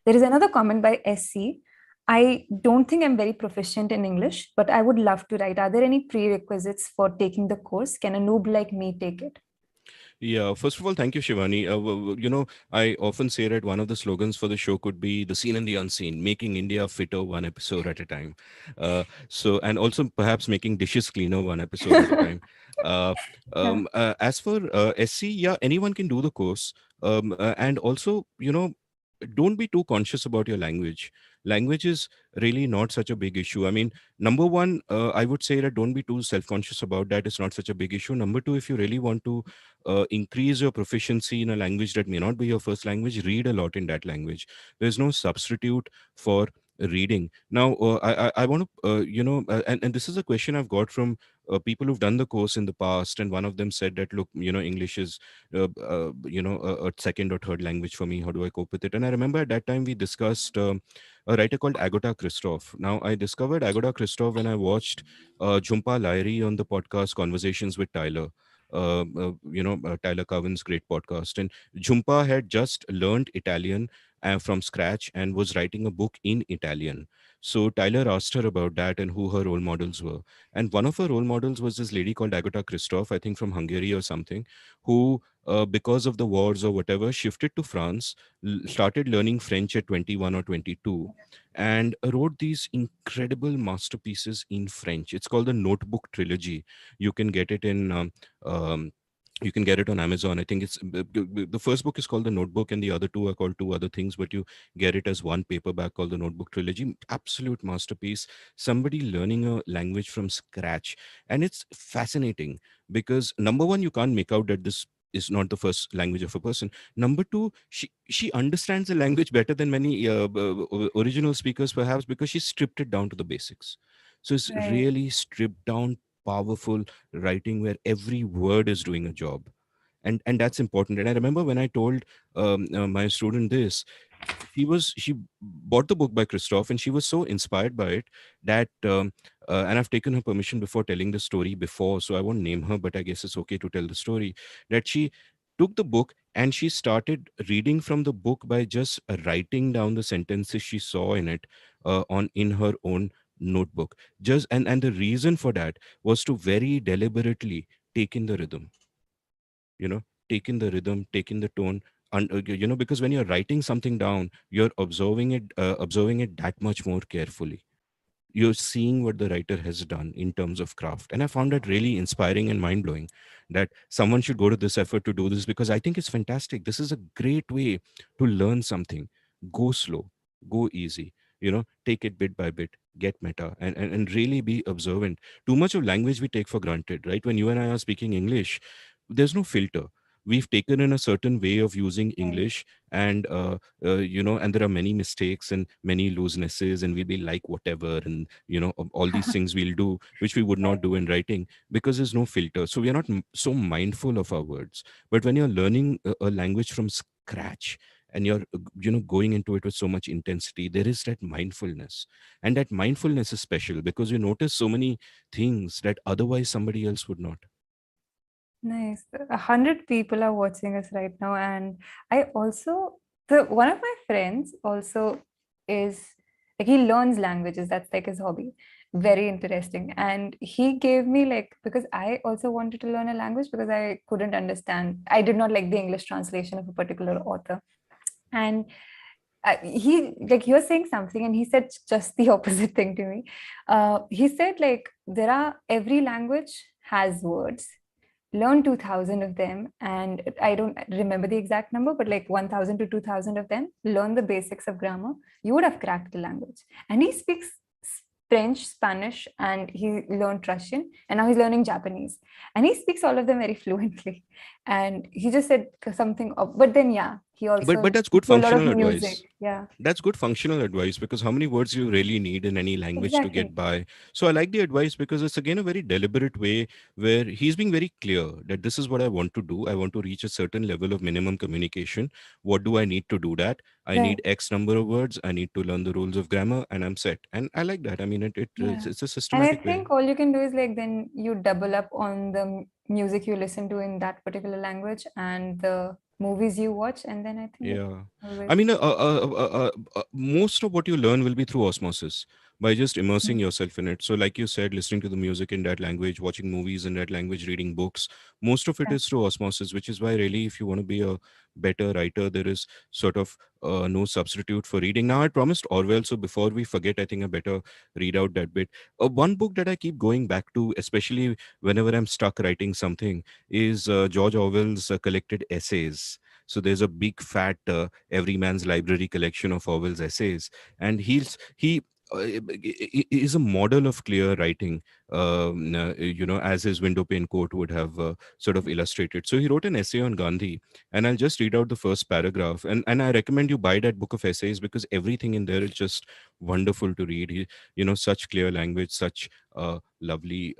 there is another comment by SC. I don't think I'm very proficient in English, but I would love to write. Are there any prerequisites for taking the course? Can a noob like me take it? Yeah, first of all, thank you, Shivani. I often say that one of the slogans for the show could be the seen and the unseen, making India fitter one episode at a time. And also perhaps making dishes cleaner one episode at a time. Uh, Yeah. as for SC, yeah, anyone can do the course. And also, don't be too conscious about your language. Language is really not such a big issue. I mean, number one, I would say that don't be too self-conscious about that. It's not such a big issue. Number two, if you really want to increase your proficiency in a language that may not be your first language, read a lot in that language. There's no substitute for reading. Now, I want to, and this is a question I've got from people who've done the course in the past, and one of them said that, look, English is a second or third language for me. How do I cope with it? And I remember at that time we discussed a writer called Agota Christoph. Now, I discovered Agota Christoph when I watched Jhumpa Lahiri on the podcast Conversations with Tyler. Tyler Cowen's great podcast. And Jhumpa had just learned Italian from scratch and was writing a book in Italian. So Tyler asked her about that and who her role models were. And one of her role models was this lady called Agota Christoph, I think from Hungary or something, who, because of the wars or whatever, shifted to France, started learning French at 21 or 22, and wrote these incredible masterpieces in French. It's called the Notebook Trilogy. You can get it in. Um, you can get it on Amazon. I think it's the first book is called The Notebook, and the other two are called two other things, but you get it as one paperback called The Notebook Trilogy. Absolute masterpiece. Somebody learning a language from scratch. And it's fascinating because number one, you can't make out that this is not the first language of a person. Number two, she understands the language better than many original speakers, perhaps because she stripped it down to the basics. So it's Right. really stripped down, powerful writing where every word is doing a job. And that's important. And I remember when I told my student this, she bought the book by Christoph, and she was so inspired by it that and I've taken her permission before telling the story before, so I won't name her, but I guess it's okay to tell the story, that she took the book and she started reading from the book by just writing down the sentences she saw in it on in her own notebook. Just and the reason for that was to very deliberately take in the rhythm, you know take in the rhythm, take in the tone. And because when you're writing something down, you're observing it that much more carefully. You're seeing what the writer has done in terms of craft. And I found that really inspiring and mind-blowing, that someone should go to this effort to do this, because I think it's fantastic. This is a great way to learn something. Go slow, go easy, take it bit by bit, get meta, and really be observant. Too much of language we take for granted, right? When you and I are speaking English, there's no filter. We've taken in a certain way of using Right. English, and and there are many mistakes and many loosenesses, and we'll be like whatever, and all these things we'll do which we would not Right. do in writing, because there's no filter. So we are not so mindful of our words. But when you're learning a language from scratch, and you're going into it with so much intensity, there is that mindfulness. And that mindfulness is special because you notice so many things that otherwise somebody else would not. Nice. 100 people are watching us right now, and I also the one of my friends also is like he learns languages. That's like his hobby. Very interesting. And he gave me like because I also wanted to learn a language because I couldn't understand. I did not like the English translation of a particular author, and he was saying something, and he said just the opposite thing to me. He said like there are every language has words, learn 2000 of them, and I don't remember the exact number, but like 1000 to 2000 of them, learn the basics of grammar, you would have cracked the language. And he speaks French, Spanish, and he learned Russian, and now he's learning Japanese, and he speaks all of them very fluently. And he just said something but then yeah, he But also that's good do a lot of functional music. advice. Yeah, That's good functional advice, because how many words you really need in any language to exactly. get by? So I like the advice because it's again a very deliberate way where he's being very clear that this is what I want to do. I want to reach a certain level of minimum communication. What do I need to do that? I Right. need X number of words. I need to learn the rules of grammar, and I'm set. And I like that. I mean, Yeah. it's a And I systematic way. think all you can do is like then you double up on the music you listen to in that particular language and the movies you watch, and then I think it Yeah. I always. mean, most of what you learn will be through osmosis by just immersing Mm. yourself in it. So, like you said, listening to the music in that language, watching movies in that language, reading books, most of it Yeah. is through osmosis, which is why, really, if you want to be a better writer, there is sort of no substitute for reading. Now, I promised Orwell, so before we forget, I think I better read out that bit. One book that I keep going back to, especially whenever I'm stuck writing something, is George Orwell's collected essays. So there's a big fat every man's library collection of Orwell's essays, and he is a model of clear writing, as his window pane quote would have sort of illustrated. So he wrote an essay on Gandhi, and I'll just read out the first paragraph. And I recommend you buy that book of essays because everything in there is just wonderful to read. Such clear language, such lovely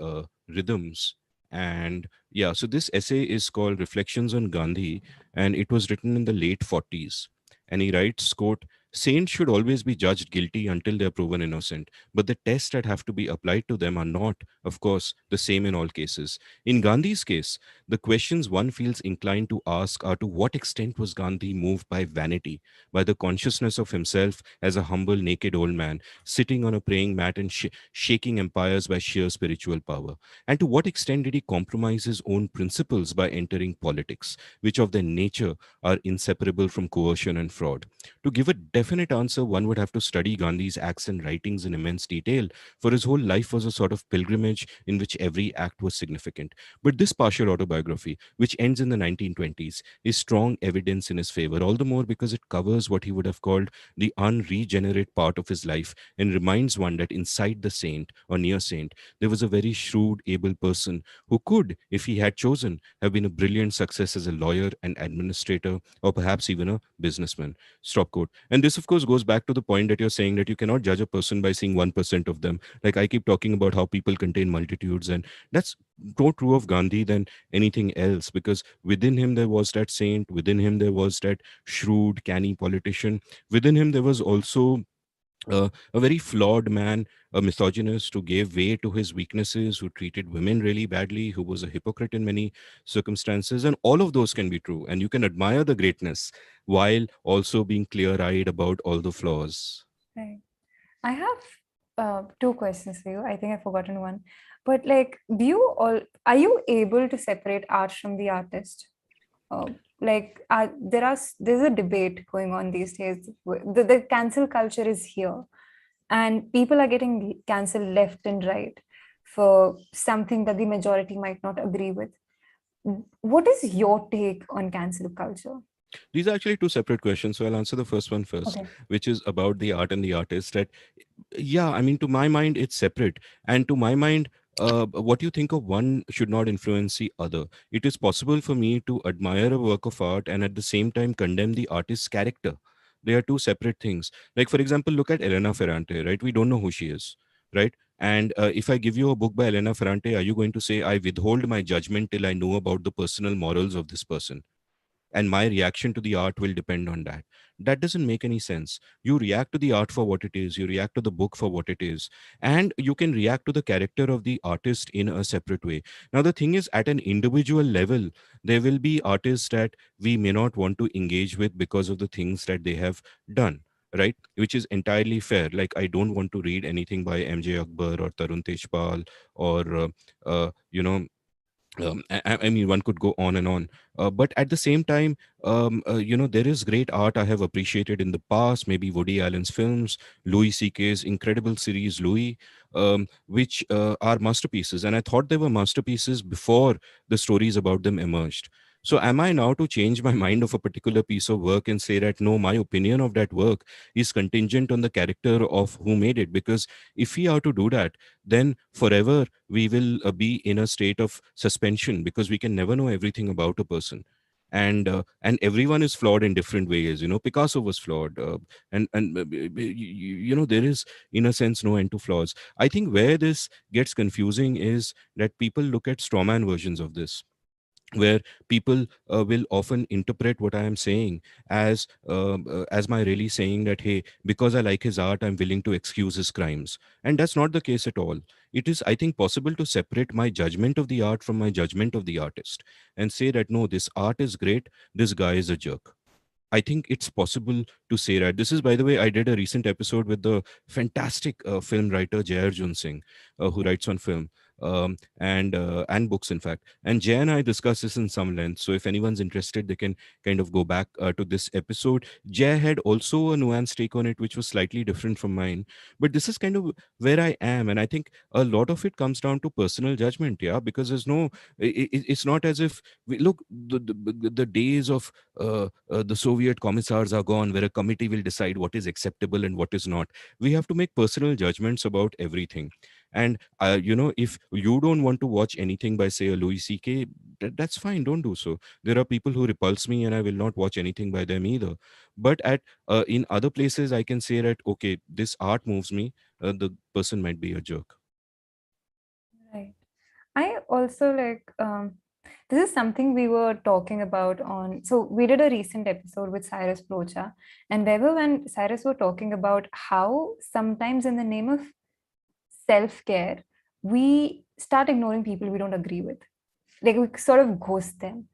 rhythms. And yeah, so this essay is called Reflections on Gandhi, and it was written in the late 40s. And he writes, quote, "Saints should always be judged guilty until they are proven innocent, but the tests that have to be applied to them are not, of course, the same in all cases. In Gandhi's case, the questions one feels inclined to ask are, to what extent was Gandhi moved by vanity, by the consciousness of himself as a humble, naked old man, sitting on a praying mat and shaking empires by sheer spiritual power? And to what extent did he compromise his own principles by entering politics, which of their nature are inseparable from coercion and fraud? To give a definite answer, one would have to study Gandhi's acts and writings in immense detail, for his whole life was a sort of pilgrimage in which every act was significant. But this partial autobiography, which ends in the 1920s, is strong evidence in his favor, all the more because it covers what he would have called the unregenerate part of his life and reminds one that inside the saint or near saint, there was a very shrewd, able person who could, if he had chosen, have been a brilliant success as a lawyer, an administrator, or perhaps even a businessman. Stop quote. And this, of course, goes back to the point that you're saying that you cannot judge a person by seeing 1% of them. Like I keep talking about how people contain multitudes, and that's more true of Gandhi than anything else, because within him there was that saint, within him there was that shrewd, canny politician, within him there was also a very flawed man, a misogynist who gave way to his weaknesses, who treated women really badly, who was a hypocrite in many circumstances. And all of those can be true. And you can admire the greatness while also being clear eyed about all the flaws. Right. I have two questions for you. I think I've forgotten one. But like, do you all are you able to separate art from the artist? There's a debate going on these days. The cancel culture is here, and people are getting cancelled left and right for something that the majority might not agree with. What is your take on cancel culture? These are actually two separate questions. So I'll answer the first one first, Okay. which is about the art and the artist. That, yeah, I mean, to my mind, it's separate. And to my mind, what you think of one should not influence the other. It is possible for me to admire a work of art and at the same time condemn the artist's character. They are two separate things. Like, for example, look at Elena Ferrante, right? We don't know who she is, right? And if I give you a book by Elena Ferrante, are you going to say, I withhold my judgment till I know about the personal morals of this person? And my reaction to the art will depend on that. That doesn't make any sense. You react to the art for what it is, you react to the book for what it is, and you can react to the character of the artist in a separate way. Now the thing is, at an individual level, there will be artists that we may not want to engage with because of the things that they have done, right? Which is entirely fair. Like, I don't want to read anything by MJ Akbar or Tarun Tejpal or uh, you know I mean, one could go on and on. But at the same time, there is great art I have appreciated in the past, maybe Woody Allen's films, Louis C.K.'s incredible series, Louis, which are masterpieces. And I thought they were masterpieces before the stories about them emerged. So am I now to change my mind of a particular piece of work and say that, no, my opinion of that work is contingent on the character of who made it? Because if we are to do that, then forever we will be in a state of suspension, because we can never know everything about a person. And everyone is flawed in different ways. Picasso was flawed, and there is, in a sense, no end to flaws. I think where this gets confusing is that people look at strawman versions of this, where people will often interpret what I am saying as my really saying that, hey, because I like his art, I'm willing to excuse his crimes. And that's not the case at all. It is, I think, possible to separate my judgment of the art from my judgment of the artist and say that, no, this art is great, this guy is a jerk. I think it's possible to say that. This is, by the way, I did a recent episode with the fantastic film writer Jai Arjun Singh, who writes on film. and books, in fact. And Jay and I discussed this in some length. So if anyone's interested, they can kind of go back to this episode. Jay had also a nuanced take on it, which was slightly different from mine. But this is kind of where I am, and I think a lot of it comes down to personal judgment. Yeah, because there's no, it's not as if we look the days of the Soviet commissars are gone, where a committee will decide what is acceptable and what is not. We have to make personal judgments about everything. And if you don't want to watch anything by, say, a Louis C.K., that's fine. Don't do so. There are people who repulse me, and I will not watch anything by them either. But at in other places, I can say that okay, this art moves me. The person might be a jerk. Right. I also this is something we were talking about on. So we did a recent episode with Cyrus Brocha, and Weber and Cyrus were talking about how sometimes in the name of self-care, we start ignoring people we don't agree with. Like we sort of ghost them.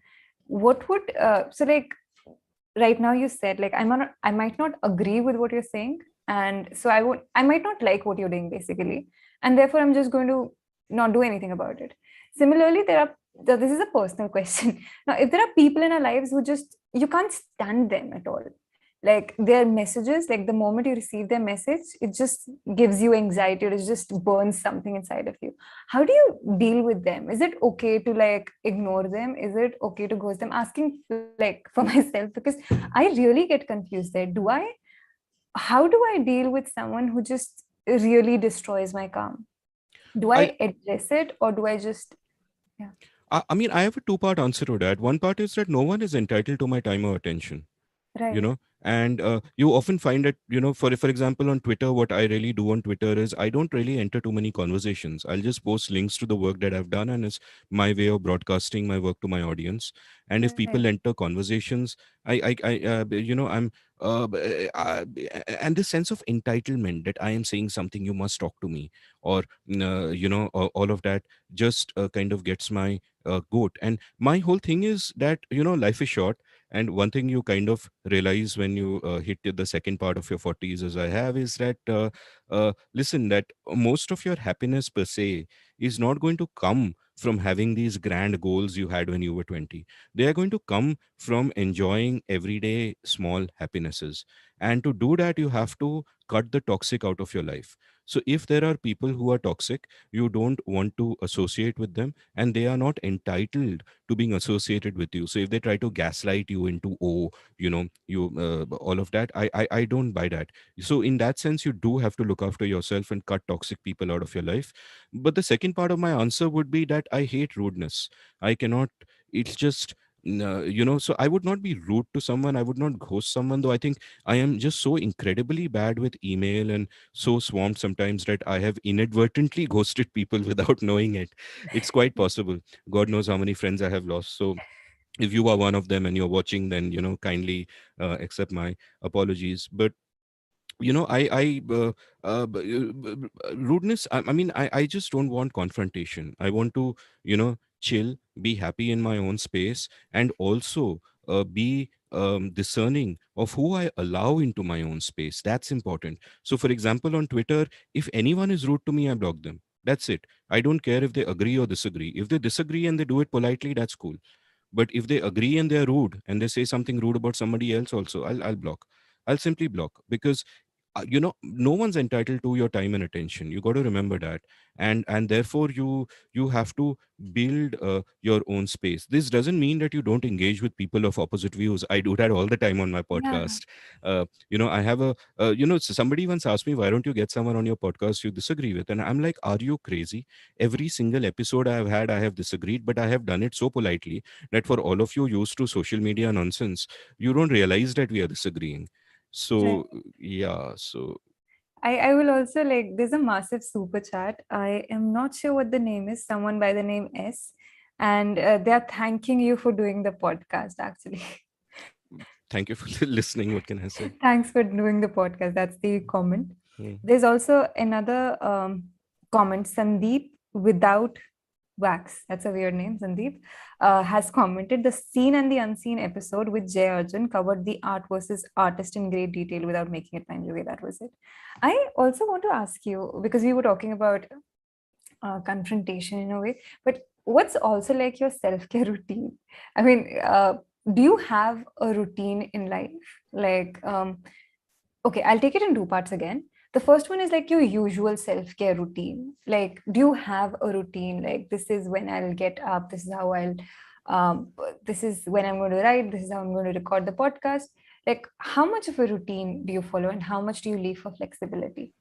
What would right now you said like I might not agree with what you're saying, and so I might not like what you're doing basically, and therefore I'm just going to not do anything about it. Similarly, this is a personal question. Now if there are people in our lives who just you can't stand them at all, like their messages, like the moment you receive their message, it just gives you anxiety, or it just burns something inside of you. How do you deal with them? Is it okay to like ignore them? Is it okay to ghost them? Asking like for myself, because I really get confused there. How do I deal with someone who just really destroys my calm? Do I I address it, or do I just, yeah, I mean, I have a two-part answer to that. One part is that no one is entitled to my time or attention. you right, know and you often find that, for example, on Twitter, what I really do on Twitter is I don't really enter too many conversations. I'll just post links to the work that I've done, and it's my way of broadcasting my work to my audience. And if right, people enter conversations, I'm and this sense of entitlement that I am saying something, you must talk to me, or all of that just kind of gets my goat. And my whole thing is that life is short. And one thing you kind of realize when you hit the second part of your 40s, as I have, is that listen, that most of your happiness per se is not going to come from having these grand goals you had when you were 20. They are going to come from enjoying everyday small happinesses. And to do that, you have to cut the toxic out of your life. So if there are people who are toxic, you don't want to associate with them, and they are not entitled to being associated with you. So if they try to gaslight you into, oh, you all of that, I don't buy that. So in that sense, you do have to look after yourself and cut toxic people out of your life. But the second part of my answer would be that I hate rudeness. I cannot. It's just so I would not be rude to someone. I would not ghost someone, though I think I am just so incredibly bad with email and so swamped sometimes that I have inadvertently ghosted people without knowing it. It's quite possible. God knows how many friends I have lost. So if you are one of them and you're watching, then kindly accept my apologies. But rudeness, I mean, I just don't want confrontation. I want to chill, be happy in my own space, and also be discerning of who I allow into my own space. That's important. So for example, on Twitter, if anyone is rude to me, I block them. That's it. I don't care if they agree or disagree. If they disagree and they do it politely, that's cool. But if they agree and they're rude and they say something rude about somebody else also, I'll block. I'll simply block, because no one's entitled to your time and attention. You got to remember that. And therefore you have to build your own space. This doesn't mean that you don't engage with people of opposite views. I do that all the time on my yeah, podcast. I have a somebody once asked me, why don't you get someone on your podcast you disagree with? And I'm like, are you crazy? Every single episode I have had, I have disagreed, but I have done it so politely that for all of you used to social media nonsense, you don't realize that we are disagreeing. right. So yeah, so I will also like, there's a massive super chat. I am not sure what the name is, someone by the name S. And they are thanking you for doing the podcast, actually. thank you for listening. What can I say? Thanks for doing the podcast. That's the comment. Mm. There's also another comment, Sandeep without wax. That's a weird name. Sandeep has commented the seen and the unseen episode with Jay Arjun covered the art versus artist in great detail without making it mind your way. That was it. I also want to ask you, because we were talking about confrontation in a way. But what's also like your self-care routine? I mean, do you have a routine in life? Like, okay, I'll take it in two parts again. The first one is like your usual self-care routine. Like, do you have a routine? Like, this is when I'll get up, this is how I'll this is when I'm going to write, this is how I'm going to record the podcast. Like, how much of a routine do you follow and how much do you leave for flexibility?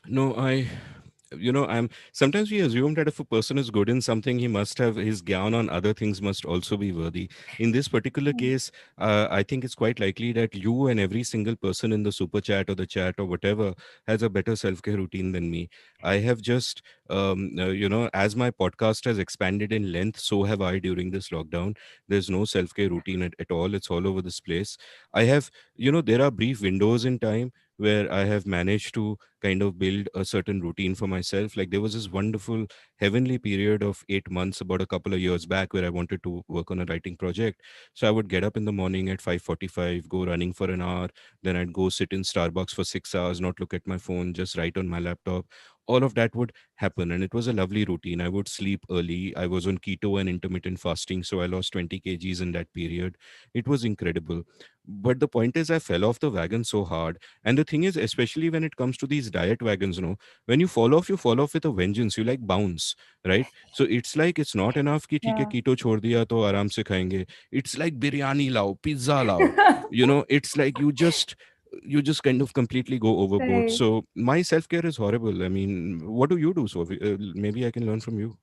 No, I'm sometimes we assume that if a person is good in something, he must have his gown on other things must also be worthy. In this particular case, I think it's quite likely that you and every single person in the super chat or the chat or whatever has a better self-care routine than me. I have just, as my podcast has expanded in length, so have I during this lockdown. There's no self-care routine at all. It's all over this place. I have, there are brief windows in time where I have managed to kind of build a certain routine for myself. Like there was this wonderful heavenly period of 8 months about a couple of years back where I wanted to work on a writing project. So I would get up in the morning at 5:45, go running for an hour, then I'd go sit in Starbucks for 6 hours, not look at my phone, just write on my laptop. All of that would happen, and it was a lovely routine. I would sleep early. I was on keto and intermittent fasting, so I lost 20 kgs in that period. It was incredible. But the point is, I fell off the wagon so hard. And the thing is, especially when it comes to these diet wagons, when you fall off with a vengeance. You like bounce, right? So it's like it's not enough कि ठीक है Yeah. keto छोड़ दिया तो आराम से खाएंगे. It's like biryani lao, pizza lao. It's like you just kind of completely go overboard. Right. So my self care is horrible. I mean, what do you do, Sophie? Maybe I can learn from you.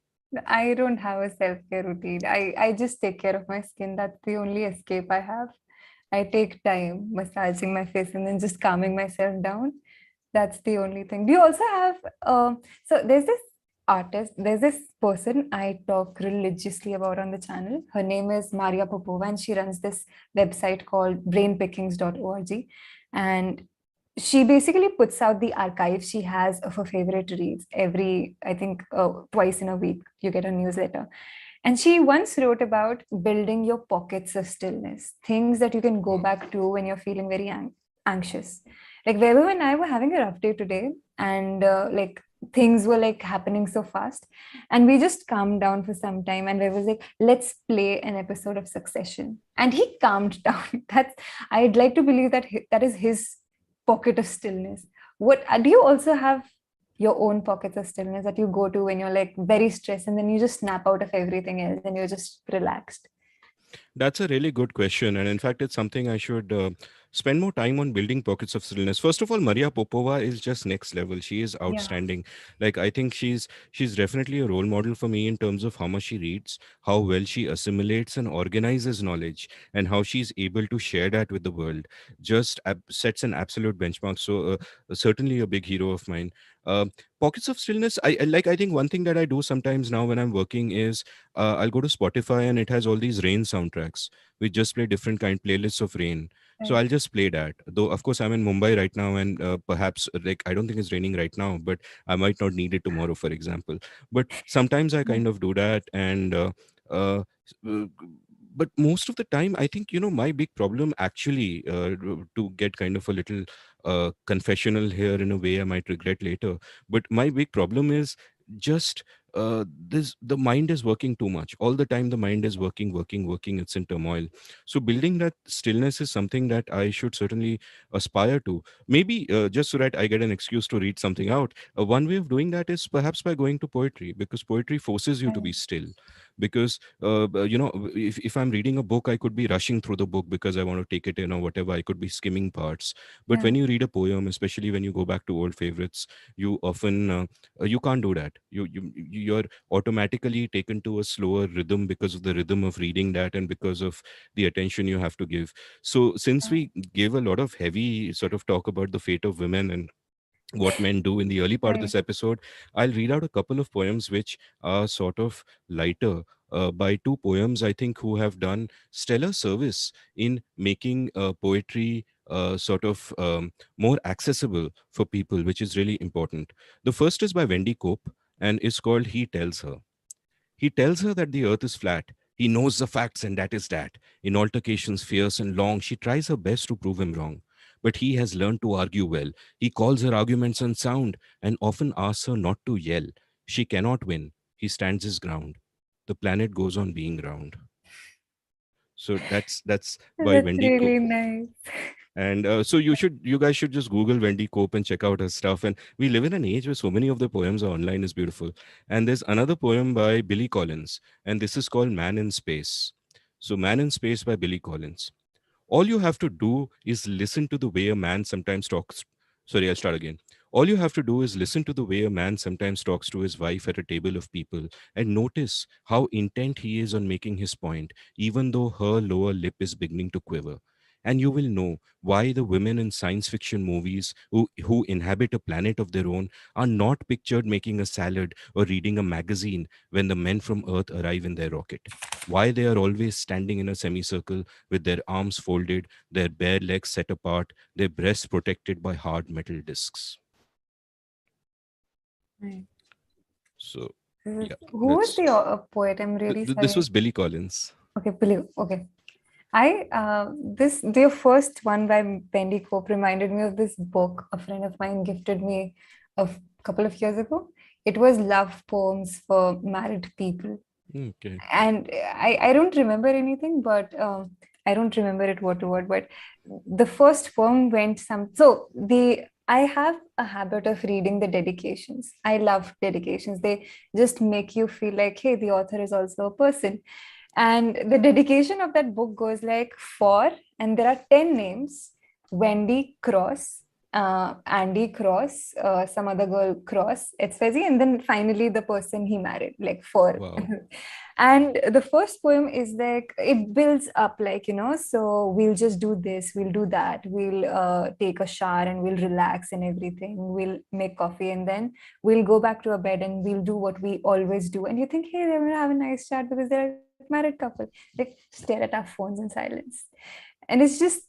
I don't have a self-care routine. I just take care of my skin. That's the only escape I have. I take time massaging my face and then just calming myself down. That's the only thing. Do you also have so there's this artist, there's this person I talk religiously about on the channel. Her name is Maria Popova, and she runs this website called brainpickings.org. And she basically puts out the archive she has of her favorite reads every, I think, twice in a week. You get a newsletter. And she once wrote about building your pockets of stillness, things that you can go back to when you're feeling very anxious. Like Vaibhav and I were having a rough day today, and like things were like happening so fast, and we just calmed down for some time. And Vaibhav was like, "Let's play an episode of Succession," and he calmed down. That's I'd like to believe that that is his pocket of stillness. What do you also have your own pockets of stillness that you go to when you're like very stressed and then you just snap out of everything else and you're just relaxed? That's a really good question. And in fact, it's something I should spend more time on building pockets of stillness. First of all, Maria Popova is just next level. She is Yeah. outstanding. Like I think she's definitely a role model for me in terms of how much she reads, how well she assimilates and organizes knowledge, and how she's able to share that with the world. Just sets an absolute benchmark. So certainly a big hero of mine. Pockets of stillness. I think one thing that I do sometimes now when I'm working is I'll go to Spotify and it has all these rain soundtracks. We just play different kind playlists of rain. So Right. I'll just play that. Though of course I'm in Mumbai right now, and perhaps like I don't think it's raining right now, but I might not need it tomorrow, for example. But sometimes I Yeah. kind of do that, and uh, uh, but most of the time, I think my big problem actually to get kind of a little confessional here in a way I might regret later. But my big problem is just this the mind is working too much all the time. The mind is working, it's in turmoil. So building that stillness is something that I should certainly aspire to. Maybe just so that I get an excuse to read something out. One way of doing that is perhaps by going to poetry, because poetry forces you to be Right. still. Because if I'm reading a book, I could be rushing through the book because I want to take it in or whatever. I could be skimming parts. But Yeah. when you read a poem, especially when you go back to old favorites, you often you can't do that. You're automatically taken to a slower rhythm because of the rhythm of reading that and because of the attention you have to give. So since we gave a lot of heavy sort of talk about the fate of women and what men do in the early part of Right. this episode, I'll read out a couple of poems which are sort of lighter, by two poems I think who have done stellar service in making poetry sort of more accessible for people, which is really important. The first is by Wendy Cope and is called He Tells Her. He tells her that the earth is flat. He knows the facts, and that is that. In altercations fierce and long, she tries her best to prove him wrong. But he has learned to argue well. He calls her arguments unsound and often asks her not to yell. She cannot win. He stands his ground. The planet goes on being round. So that's by That's Wendy really nice. and so you guys should just Google Wendy Cope and check out her stuff. And we live in an age where so many of the poems are online is beautiful. And there's another poem by Billy Collins, and this is called Man in Space. So Man in Space by Billy Collins. All you have to do is listen to the way a man sometimes talks. Sorry, I'll start again. All you have to do is listen to the way a man sometimes talks to his wife at a table of people and notice how intent he is on making his point, even though her lower lip is beginning to quiver. And you will know why the women in science fiction movies who inhabit a planet of their own are not pictured making a salad or reading a magazine when the men from Earth arrive in their rocket. Why they are always standing in a semicircle with their arms folded, their bare legs set apart, their breasts protected by hard metal discs. Right. So, This is, yeah, who was that's the poet? I'm really this sorry. was Billy Collins. Okay, believe. Okay. I this their first one by Bendy Cope reminded me of this book a friend of mine gifted me couple of years ago. It was love poems for married people, Okay. and I don't remember anything, but I don't remember it word to word. But the first poem went some. So the I have a habit of reading the dedications. I love dedications. They just make you feel like, hey, the author is also a person. And the dedication of that book goes like for, and there are 10 names: Wendy Cross, Andy Cross, some other girl Cross, XYZ, and then finally the person he married, like for. Wow. And the first poem is like, it builds up, like, so we'll just do this, we'll do that, we'll take a shower and we'll relax and everything, we'll make coffee, and then we'll go back to our bed and we'll do what we always do. And you think, hey, they're gonna have a nice chat because they're a married couple. Like, stare at our phones in silence. And it's just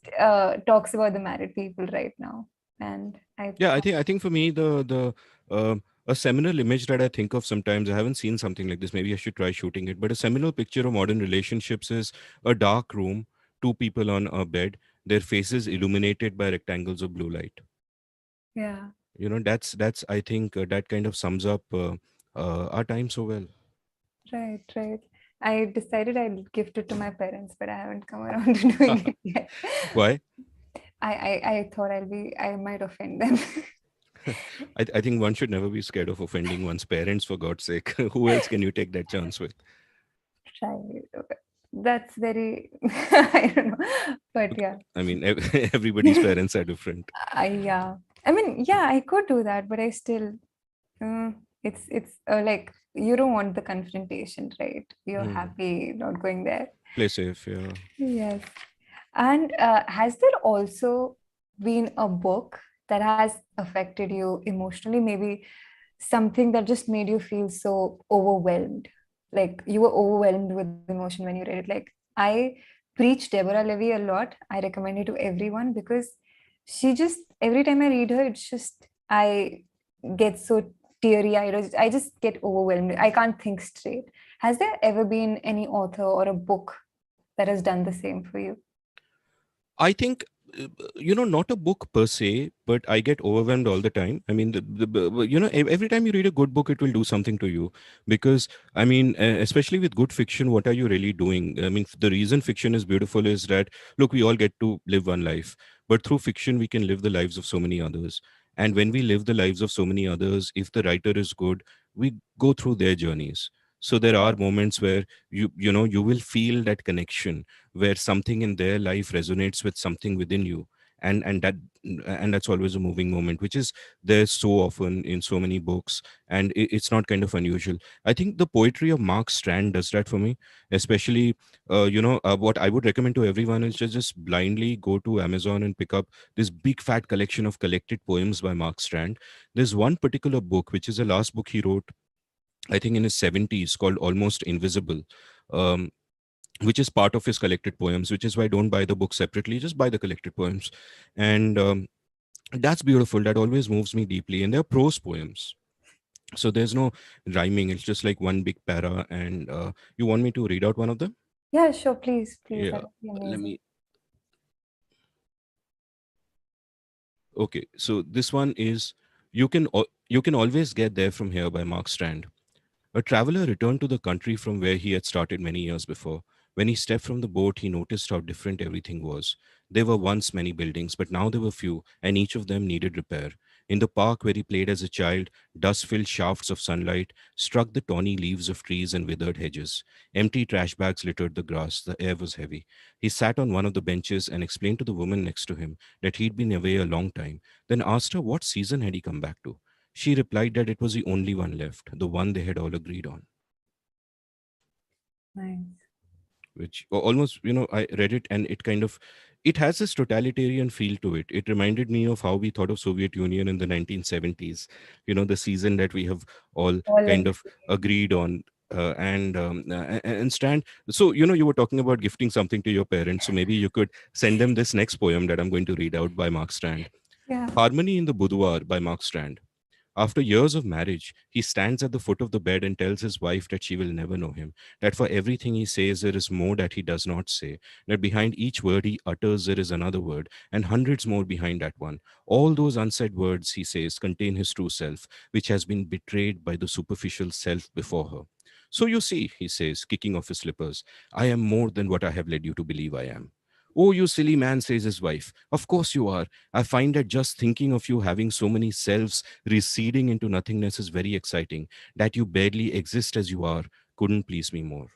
talks about the married people right now. And I Yeah, thought, I think for me the a seminal image that I think of sometimes, I haven't seen something like this. Maybe I should try shooting it. But a seminal picture of modern relationships is a dark room, two people on a bed, their faces illuminated by rectangles of blue light. yeah, That's I think that kind of sums up our time so well. right, right. I decided I'd gift it to my parents, but I haven't come around to doing it yet. Why? I thought I might offend them. I think one should never be scared of offending one's parents, for God's sake. Who else can you take that chance with? Try it. Okay. That's very, I don't know. But yeah. I mean, everybody's parents are different. Yeah. I mean, yeah, I could do that, but I still, it's like you don't want the confrontation, right? You're Hmm. happy not going there. Play safe, yeah. Yes. And has there also been a book that has affected you emotionally? Maybe something that just made you feel so overwhelmed. Like you were overwhelmed with emotion when you read it. Like I preach Deborah Levy a lot. I recommend it to everyone because she just, every time I read her, it's just, I get so teary eyed. I just get overwhelmed. I can't think straight. Has there ever been any author or a book that has done the same for you? I think not a book per se, but I get overwhelmed all the time. I mean, every time you read a good book, it will do something to you. Because I mean, especially with good fiction, what are you really doing? I mean, the reason fiction is beautiful is that, look, we all get to live one life, but through fiction we can live the lives of so many others. And when we live the lives of so many others, if the writer is good, we go through their journeys. So there are Right. moments where you will feel that connection, where something in their life resonates with something within you. And that's always a moving moment, which is there so often in so many books. And it's not kind of unusual. I think the poetry of Mark Strand does that for me, especially what I would recommend to everyone is just blindly go to Amazon and pick up this big fat collection of collected poems by Mark Strand. There's one particular book which is the last book he wrote, I think in his 70s, called Almost Invisible, um, which is part of his collected poems, which is why don't buy the book separately, just buy the collected poems. And that's beautiful. That always moves me deeply. And they're prose poems. So there's no rhyming. It's just like one big para. And you want me to read out one of them? Yeah, sure. Please, please. Yeah. That would be Let amazing. me. Okay. So this one is, you can You Can Always Get There From Here by Mark Strand. A traveler returned to the country from where he had started many years before. When he stepped from the boat, he noticed how different everything was. There were once many buildings, but now there were few, and each of them needed repair. In the park where he played as a child, dust filled shafts of sunlight struck the tawny leaves of trees and withered hedges. Empty trash bags littered the grass. The air was heavy. He sat on one of the benches and explained to the woman next to him that he'd been away a long time, then asked her what season had he come back to. She replied that it was the only one left, the one they had all agreed on. Nice. Which almost, I read it and it kind of, it has this totalitarian feel to it. It reminded me of how we thought of Soviet Union in the 1970s, the season that we have all All kind of agree. agreed on. And Stan, so you were talking about gifting something to your parents, so maybe you could send them this next poem that I'm going to read out by Mark Strand. Yeah. Harmony in the Boudoir by Mark Strand. After years of marriage, he stands at the foot of the bed and tells his wife that she will never know him, that for everything he says, there is more that he does not say, that behind each word he utters, there is another word, and hundreds more behind that one. All those unsaid words, he says, contain his true self, which has been betrayed by the superficial self before her. So you see, he says, kicking off his slippers, I am more than what I have led you to believe I am. Oh, you silly man, says his wife. Of course you are. I find that just thinking of you having so many selves receding into nothingness is very exciting. That you barely exist as you are couldn't please me more.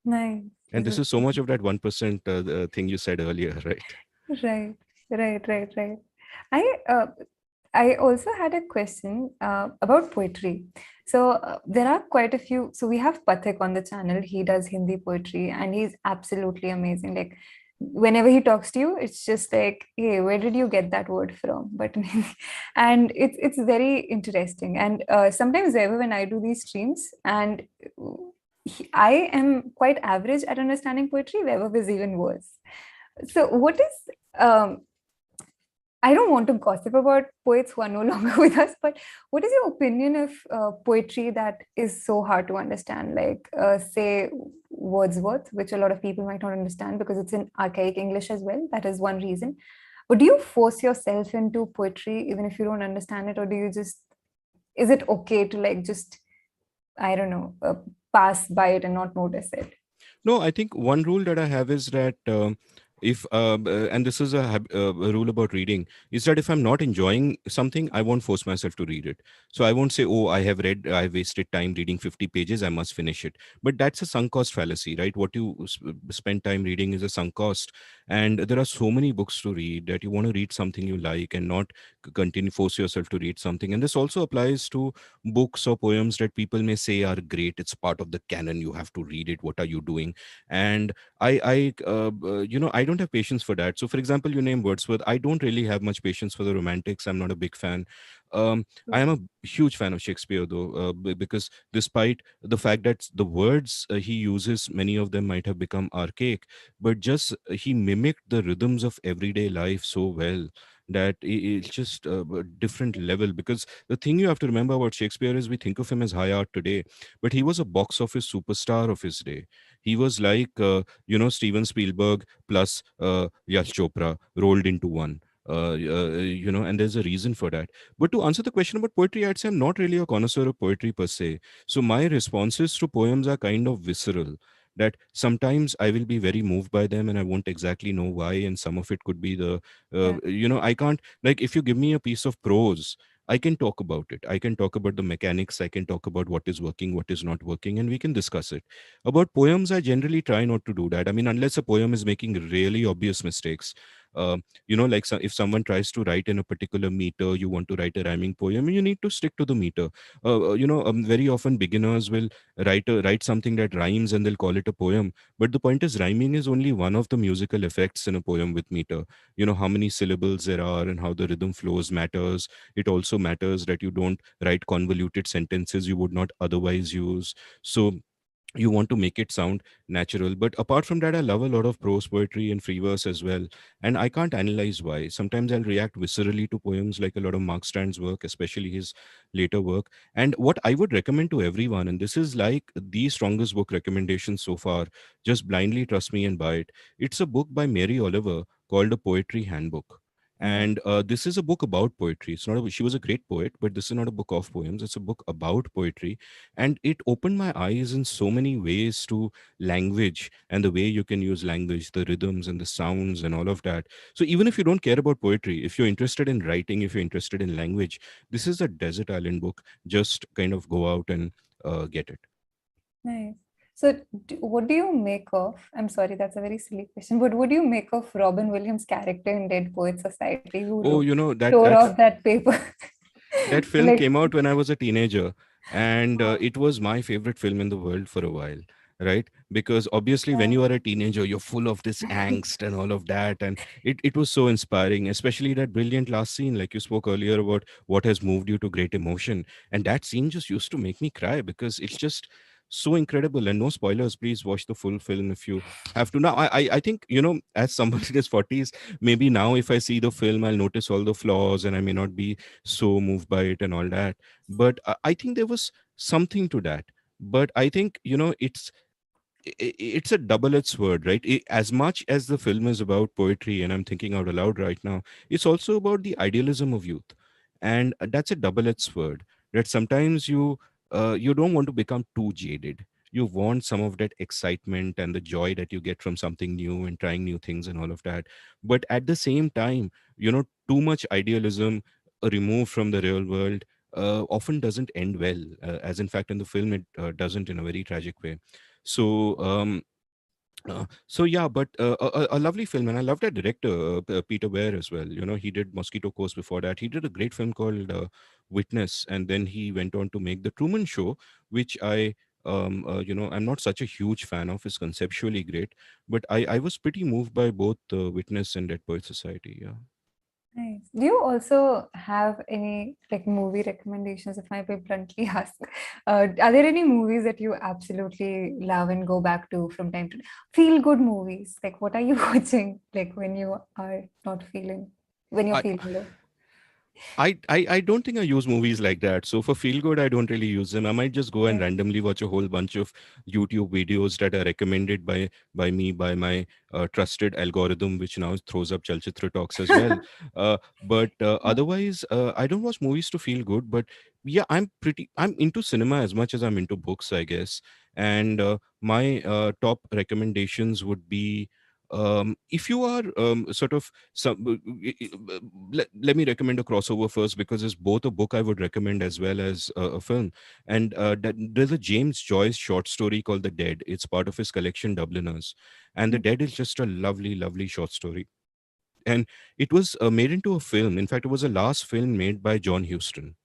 Nice. And this is so much of that 1% thing you said earlier, right? Right, right. I uh, I also had a question about poetry. So there are quite a few. So we have Pathik on the channel. He does Hindi poetry, and he's absolutely amazing. Like whenever he talks to you, it's just like, hey, where did you get that word from? But and it's very interesting. And sometimes ever when I do these streams, and I am quite average at understanding poetry. Weber is even worse. So what is I don't want to gossip about poets who are no longer with us, but what is your opinion of poetry that is so hard to understand? Like, say, Wordsworth, which a lot of people might not understand because it's in archaic English as well. That is one reason. But do you force yourself into poetry even if you don't understand it, or do you just, is it okay to like just, I don't know, pass by it and not notice it? No, I think one rule that I have is that if and this is a rule about reading, is that if I'm not enjoying something, I won't force myself to read it. So I won't say, oh, I've wasted time reading 50 pages, I must finish it. But that's a sunk cost fallacy, right? What you spend time reading is a sunk cost. And there are so many books to read that you want to read something you like and not continue force yourself to read something. And this also applies to books or poems that people may say are great. It's part of the canon, you have to read it, what are you doing? And I don't have patience for that. So for example, you name Wordsworth, I don't really have much patience for the romantics. I'm not a big fan. I am a huge fan of Shakespeare though, because despite the fact that the words he uses, many of them might have become archaic, but just he mimicked the rhythms of everyday life so well that it's just a different level. Because the thing you have to remember about Shakespeare is we think of him as high art today, but he was a box office superstar of his day. He was like, Steven Spielberg plus Yash Chopra rolled into one. And there's a reason for that. But to answer the question about poetry, I'd say I'm not really a connoisseur of poetry per se. So my responses to poems are kind of visceral. That sometimes I will be very moved by them and I won't exactly know why. And some of it could be Yeah. I can't, like, if you give me a piece of prose, I can talk about it. I can talk about the mechanics. I can talk about what is working, what is not working, and we can discuss it. About poems, I generally try not to do that. I mean, unless a poem is making really obvious mistakes. Like if someone tries to write in a particular meter, you want to write a rhyming poem, you need to stick to the meter. Very often beginners will write something that rhymes and they'll call it a poem. But the point is, rhyming is only one of the musical effects in a poem with meter. How many syllables there are and how the rhythm flows matters. It also matters that you don't write convoluted sentences you would not otherwise use. So you want to make it sound natural. But apart from that, I love a lot of prose poetry and free verse as well. And I can't analyze why. Sometimes I'll react viscerally to poems, like a lot of Mark Strand's work, especially his later work. And what I would recommend to everyone, and this is like the strongest book recommendation so far, just blindly trust me and buy it. It's a book by Mary Oliver called A Poetry Handbook. Right. And this is a book about poetry. It's not a, she was a great poet, but this is not a book of poems. It's a book about poetry. And it opened my eyes in so many ways to language and the way you can use language, the rhythms and the sounds and all of that. So even if you don't care about poetry, if you're interested in writing, if you're interested in language, this is a desert island book. Just kind of go out and get it. Nice. So, what do you make of? I'm sorry, that's a very silly question, but what do you make of Robin Williams' character in Dead Poets Society who Oh, you know, that tore that off that paper? that film Like, came out when I was a teenager, and oh, it was my favorite film in the world for a while. Right, because obviously when yeah. you are a teenager you're full of this angst and all of that, and it was so inspiring, especially that brilliant last scene, like you spoke earlier about what has moved you to great emotion. And that scene just used to make me cry because it's just so incredible. And no spoilers, please watch the full film if you have to. Now I think, you know, as somebody in his 40s, maybe now if I see the film I'll notice all the flaws and I may not be so moved by it and all that. But I think there was something to that. But I think, you know, it's a double-edged sword, right? As much as the film is about poetry, and I'm thinking out aloud right now, it's also about the idealism of youth. And that's a double-edged sword, that sometimes you don't want to become too jaded. You want some of that excitement and the joy that you get from something new and trying new things and all of that. But at the same time, you know, too much idealism removed from the real world often doesn't end well, as in fact in the film it doesn't, in a very tragic way. So yeah, but a lovely film, and I love that director, Peter Weir as well. You know, he did Mosquito Coast before that. He did a great film called Witness, and then he went on to make The Truman Show, which you know, I'm not such a huge fan of. It's conceptually great, but I was pretty moved by both Witness and Dead Poet Society. Yeah. Nice. Do you also have any like movie recommendations, if I may bluntly ask? Are there any movies that you absolutely love and go back to from time to time? Feel good movies. Like what are you watching like when you are not feeling when you're I, feeling low? I don't think I use movies like that. So for feel good, I don't really use them. I might just go and Yeah. randomly watch a whole bunch of YouTube videos that are recommended by me, by my trusted algorithm, which now throws up Chalchitra Talks as well. But otherwise, I don't watch movies to feel good. But yeah, I'm into cinema as much as I'm into books, I guess. And my top recommendations would be, if you are sort of some let me recommend a crossover first, because it's both a book I would recommend as well as a film. And there's a James Joyce short story called The Dead. It's part of his collection Dubliners, and The Dead is just a lovely, lovely short story. And it was made into a film. In fact, it was the last film made by John Huston,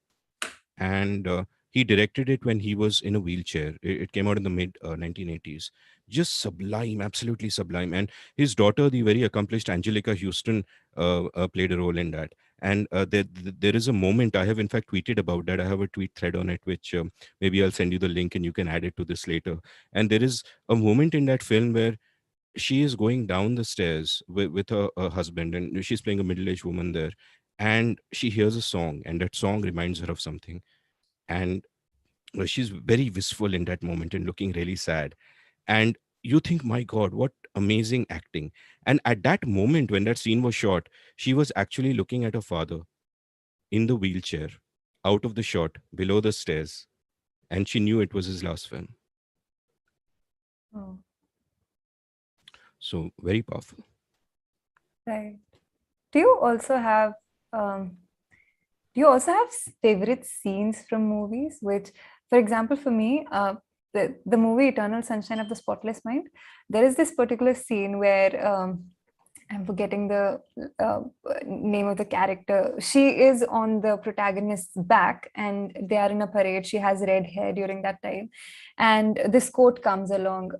and he directed it when he was in a wheelchair. It came out in the mid 1980s. Just sublime, absolutely sublime. And his daughter, the very accomplished Angelica Houston, played a role in that. And there is a moment, I have in fact tweeted about that. I have a tweet thread on it, which maybe I'll send you the link and you can add it to this later. And there is a moment in that film where she is going down the stairs with her husband, and she's playing a middle-aged woman there, and she hears a song, and that song reminds her of something. And she's very wistful in that moment and looking really sad. And you think, my God, what amazing acting. And at that moment when that scene was shot, she was actually looking at her father in the wheelchair, out of the shot, below the stairs, and she knew it was his last film. Oh, So very powerful. right. Do you also have um, do you also have favorite scenes from movies? Which, for example, for me, the movie Eternal Sunshine of the Spotless Mind, there is this particular scene where I'm forgetting the uh, name of the character. She is on the protagonist's back and they are in a parade. She has red hair during that time. And this quote comes along,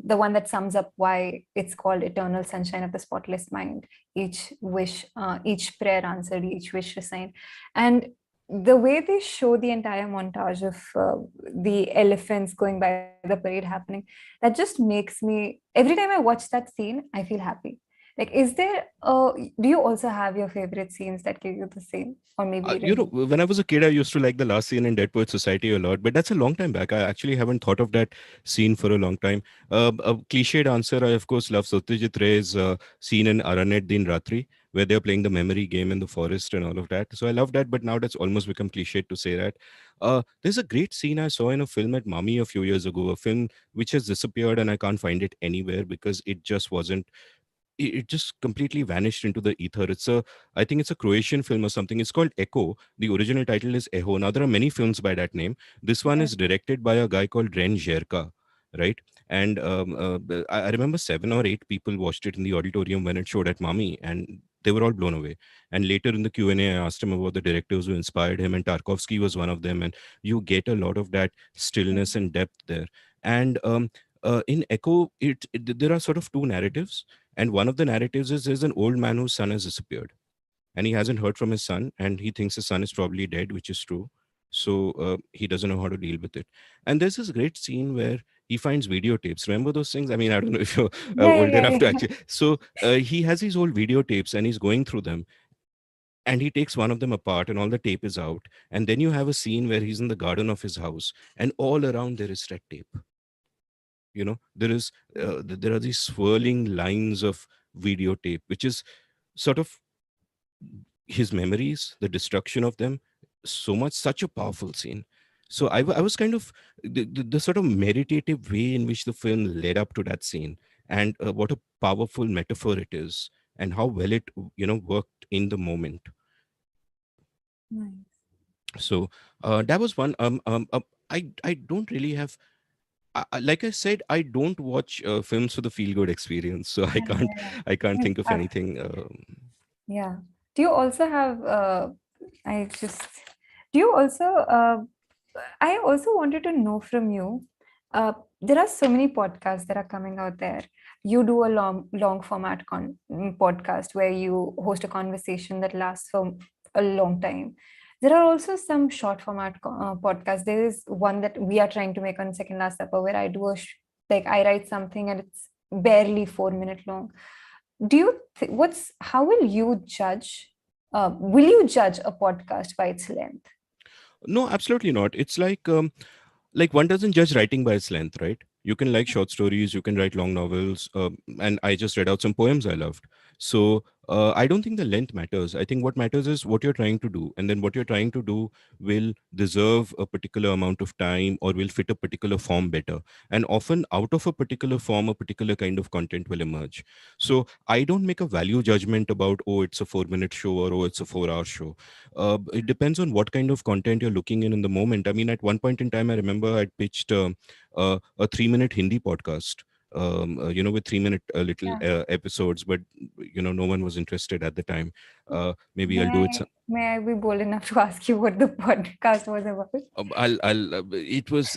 the one that sums up why it's called Eternal Sunshine of the Spotless Mind. Each wish, each prayer answered, each wish resigned. And the way they show the entire montage of the elephants going by the parade happening, that just makes me, every time I watch that scene, I feel happy. Like, is there, do you also have your favorite scenes that give you the same? Or maybe You know, like, when I was a kid, I used to like the last scene in Dead Poet Society a lot, but that's a long time back. I actually haven't thought of that scene for a long time. A cliched answer, I of course love Satyajit Ray's scene in Aranet Din Ratri, where they're playing the memory game in the forest and all of that. So I love that, but now that's almost become cliched to say that. There's a great scene I saw in a film at Mummy a few years ago, a film which has disappeared and I can't find it anywhere because it just wasn't, it just completely vanished into the ether. I think it's a Croatian film or something. It's called Echo. The original title is Echo. Now there are many films by that name. This one Yeah. is directed by a guy called Ren Jerka, right? And I remember 7 or 8 people watched it in the auditorium when it showed at Mami, and they were all blown away. And later in the Q&A, I asked him about the directors who inspired him, and Tarkovsky was one of them. And you get a lot of that stillness and depth there. And in Echo, there are sort of two narratives, and one of the narratives is there's an old man whose son has disappeared, and he hasn't heard from his son, and he thinks his son is probably dead, which is true. So he doesn't know how to deal with it. And there's this great scene where he finds videotapes. Remember those things? I mean, I don't know if you're Yeah, old yeah, enough yeah, to yeah. actually. So he has these old videotapes, and he's going through them, and he takes one of them apart, and all the tape is out. And then you have a scene where he's in the garden of his house, and all around there is red tape. There is there are these swirling lines of videotape, which is sort of his memories, the destruction of them. So much, such a powerful scene. So I was kind of the sort of meditative way in which the film led up to that scene, and what a powerful metaphor it is, and how well it worked in the moment. Nice. So that was one. I don't really have. Like I said, I don't watch films for the feel good experience, so I Yeah, can't yeah, yeah. I can't Yes, think of anything. yeah. Do you also have I just do you also I also wanted to know from you. Uh, there are so many podcasts that are coming out there. You do a long format podcast where you host a conversation that lasts for a long time. There are also some short format podcasts. There is one that we are trying to make on Second Last Supper where I do like I write something and it's barely 4 minute long. Do you what's how will you judge? Will you judge a podcast by its length? No, absolutely not. It's like one doesn't judge writing by its length, right? You can like short stories, you can write long novels, and I just read out some poems I loved. So I don't think the length matters. I think what matters is what you're trying to do, and then what you're trying to do will deserve a particular amount of time or will fit a particular form better. And often out of a particular form, a particular kind of content will emerge. So I don't make a value judgment about, oh, it's a 4 minute show, or oh, it's a 4 hour show. It depends on what kind of content you're looking in the moment. I mean, at one point in time, I remember I'd pitched a 3 minute Hindi podcast. With 3 minute little Yeah. episodes, but no one was interested at the time. Maybe I'll do it. May I be bold enough to ask you what the podcast was about? It was,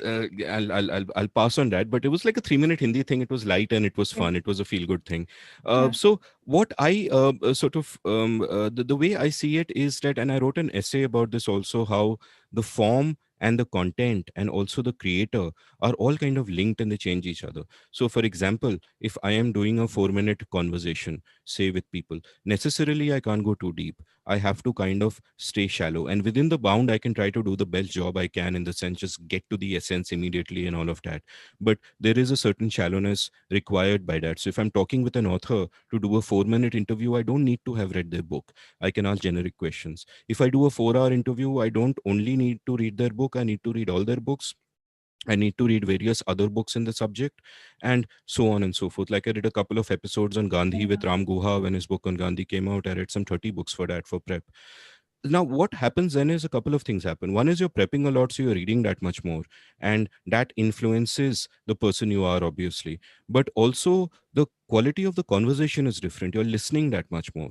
I'll pass on that, but it was like a 3 minute Hindi thing. It was light and it was Yeah. fun. It was a feel good thing. Yeah. So what I sort of, the way I see it is that, and I wrote an essay about this also, how the form and the content and also the creator are all kind of linked and they change each other. So for example, if I am doing a 4 minute conversation, say with people, necessarily I can't go too deep. I have to kind of stay shallow. And within the bound, I can try to do the best job I can, in the sense, just get to the essence immediately and all of that. But there is a certain shallowness required by that. So if I'm talking with an author to do a 4 minute interview, I don't need to have read their book. I can ask generic questions. If I do a 4 hour interview, I don't only need to read their book, I need to read all their books. I need to read various other books in the subject, and so on and so forth. Like I did a couple of episodes on Gandhi with Ram Guha when his book on Gandhi came out. I read some 30 books for that for prep. Now, what happens then is a couple of things happen. One is you're prepping a lot, so you're reading that much more, and that influences the person you are, obviously. But also, the quality of the conversation is different. You're listening that much more.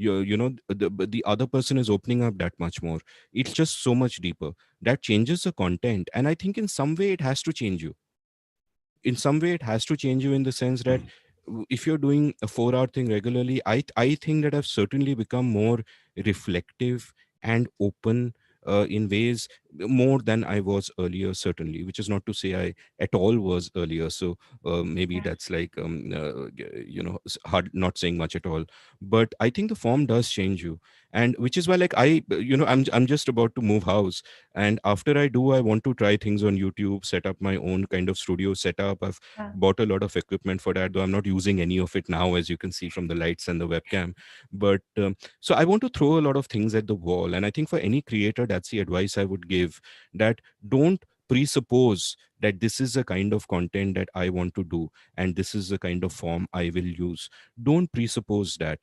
The other person is opening up that much more. It's just so much deeper. That changes the content, and I think in some way it has to change you. In some way it has to change you, in the sense that if you're doing a 4 hour thing regularly, I think that I've certainly become more reflective and open in ways. more than I was earlier, certainly, which is not to say I at all was earlier. So maybe Yeah. that's like, hard, not saying much at all. But I think the form does change you. And which is why, like, I'm just about to move house. And after I do, I want to try things on YouTube, set up my own kind of studio setup. I've Yeah. bought a lot of equipment for that, though I'm not using any of it now, as you can see from the lights and the webcam. But so I want to throw a lot of things at the wall. And I think for any creator, that's the advice I would give, that don't presuppose that this is the kind of content that I want to do and this is the kind of form I will use. Don't presuppose that.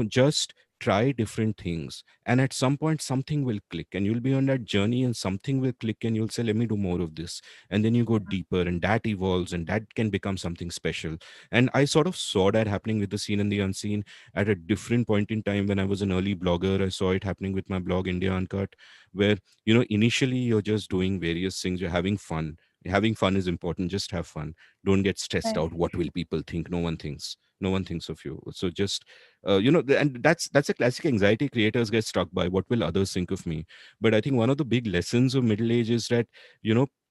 Just try different things, and at some point something will click, and you'll be on that journey and something will click and you'll say, let me do more of this. And then you go deeper and that evolves and that can become something special. And I sort of saw that happening with the Seen and the Unseen at a different point in time. When I was an early blogger, I saw it happening with my blog India Uncut, where initially you're just doing various things, you're having fun. Having fun is important. Just have fun. Don't get stressed Right. out. What will people think? No one thinks of you. So just and that's a classic anxiety creators get struck by. What will others think of me? But I think one of the big lessons of middle age is that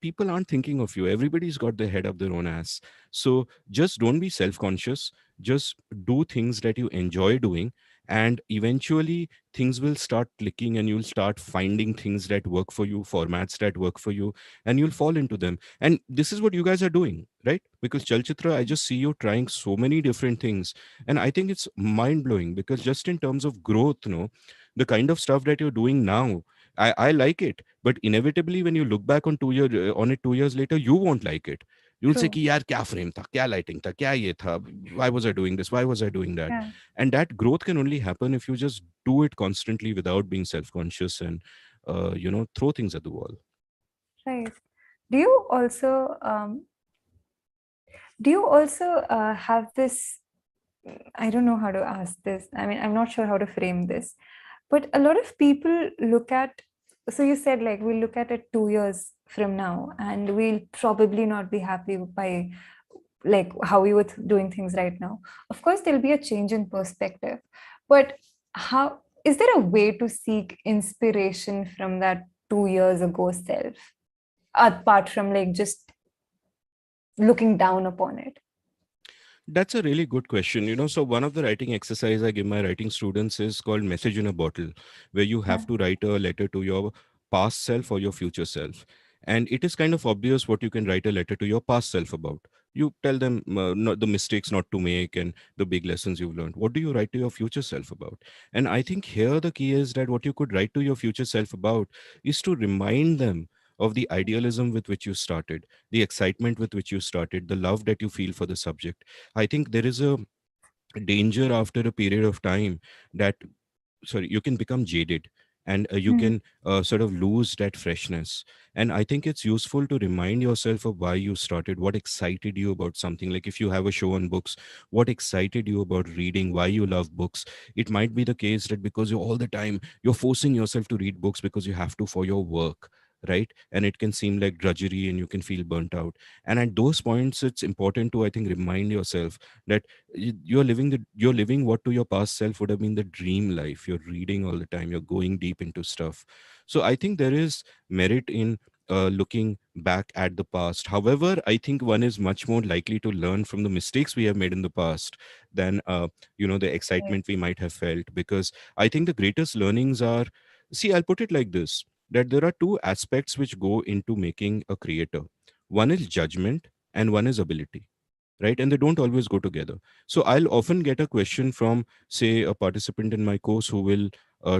people aren't thinking of you. Everybody's got their head up their own ass. So just don't be self-conscious. Just do things that you enjoy doing, and eventually things will start clicking and you'll start finding things that work for you, formats that work for you, and you'll fall into them. And this is what you guys are doing, right? Because Chalchitra, I just see you trying so many different things, and I think it's mind blowing, because just in terms of growth, the kind of stuff that you're doing now, I like it, but inevitably when you look back on it 2 years later, you won't like it. You'll say True. कि यार क्या frame था, क्या lighting था, क्या ये था, why was I doing this, why was I doing that? Yeah. And that growth can only happen if you just do it constantly without being self-conscious, and throw things at the wall. Right. Do you also have this? I don't know how to ask this. I mean, I'm not sure how to frame this, but a lot of people look at. So you said like we'll look at it 2 years from now, and we'll probably not be happy by like how we were doing things right now. Of course, there'll be a change in perspective, but how is there a way to seek inspiration from that 2 years ago self, apart from like just looking down upon it? That's a really good question. So one of the writing exercise I give my writing students is called message in a bottle, where you Yeah. have to write a letter to your past self or your future self. And it is kind of obvious what you can write a letter to your past self about. You tell them not the mistakes not to make and the big lessons you've learned. What do you write to your future self about? And I think here the key is that what you could write to your future self about is to remind them of the idealism with which you started, the excitement with which you started, the love that you feel for the subject. I think there is a danger after a period of time that, sorry, you can become jaded, and you Mhm. can sort of lose that freshness. And I think it's useful to remind yourself of why you started, what excited you about something. Like if you have a show on books, what excited you about reading, why you love books. It might be the case that because you're all the time you're forcing yourself to read books because you have to for your work, right? And it can seem like drudgery and you can feel burnt out. And at those points it's important to, I think, remind yourself that you're living what to your past self would have been the dream life. You're reading all the time, you're going deep into stuff. So I think there is merit in looking back at the past. However, I think one is much more likely to learn from the mistakes we have made in the past than the Right. excitement we might have felt. Because I think the greatest learnings are, see, I'll put it like this, that there are two aspects which go into making a creator. One is judgment and one is ability, right? And they don't always go together. So I'll often get a question from, say, a participant in my course who will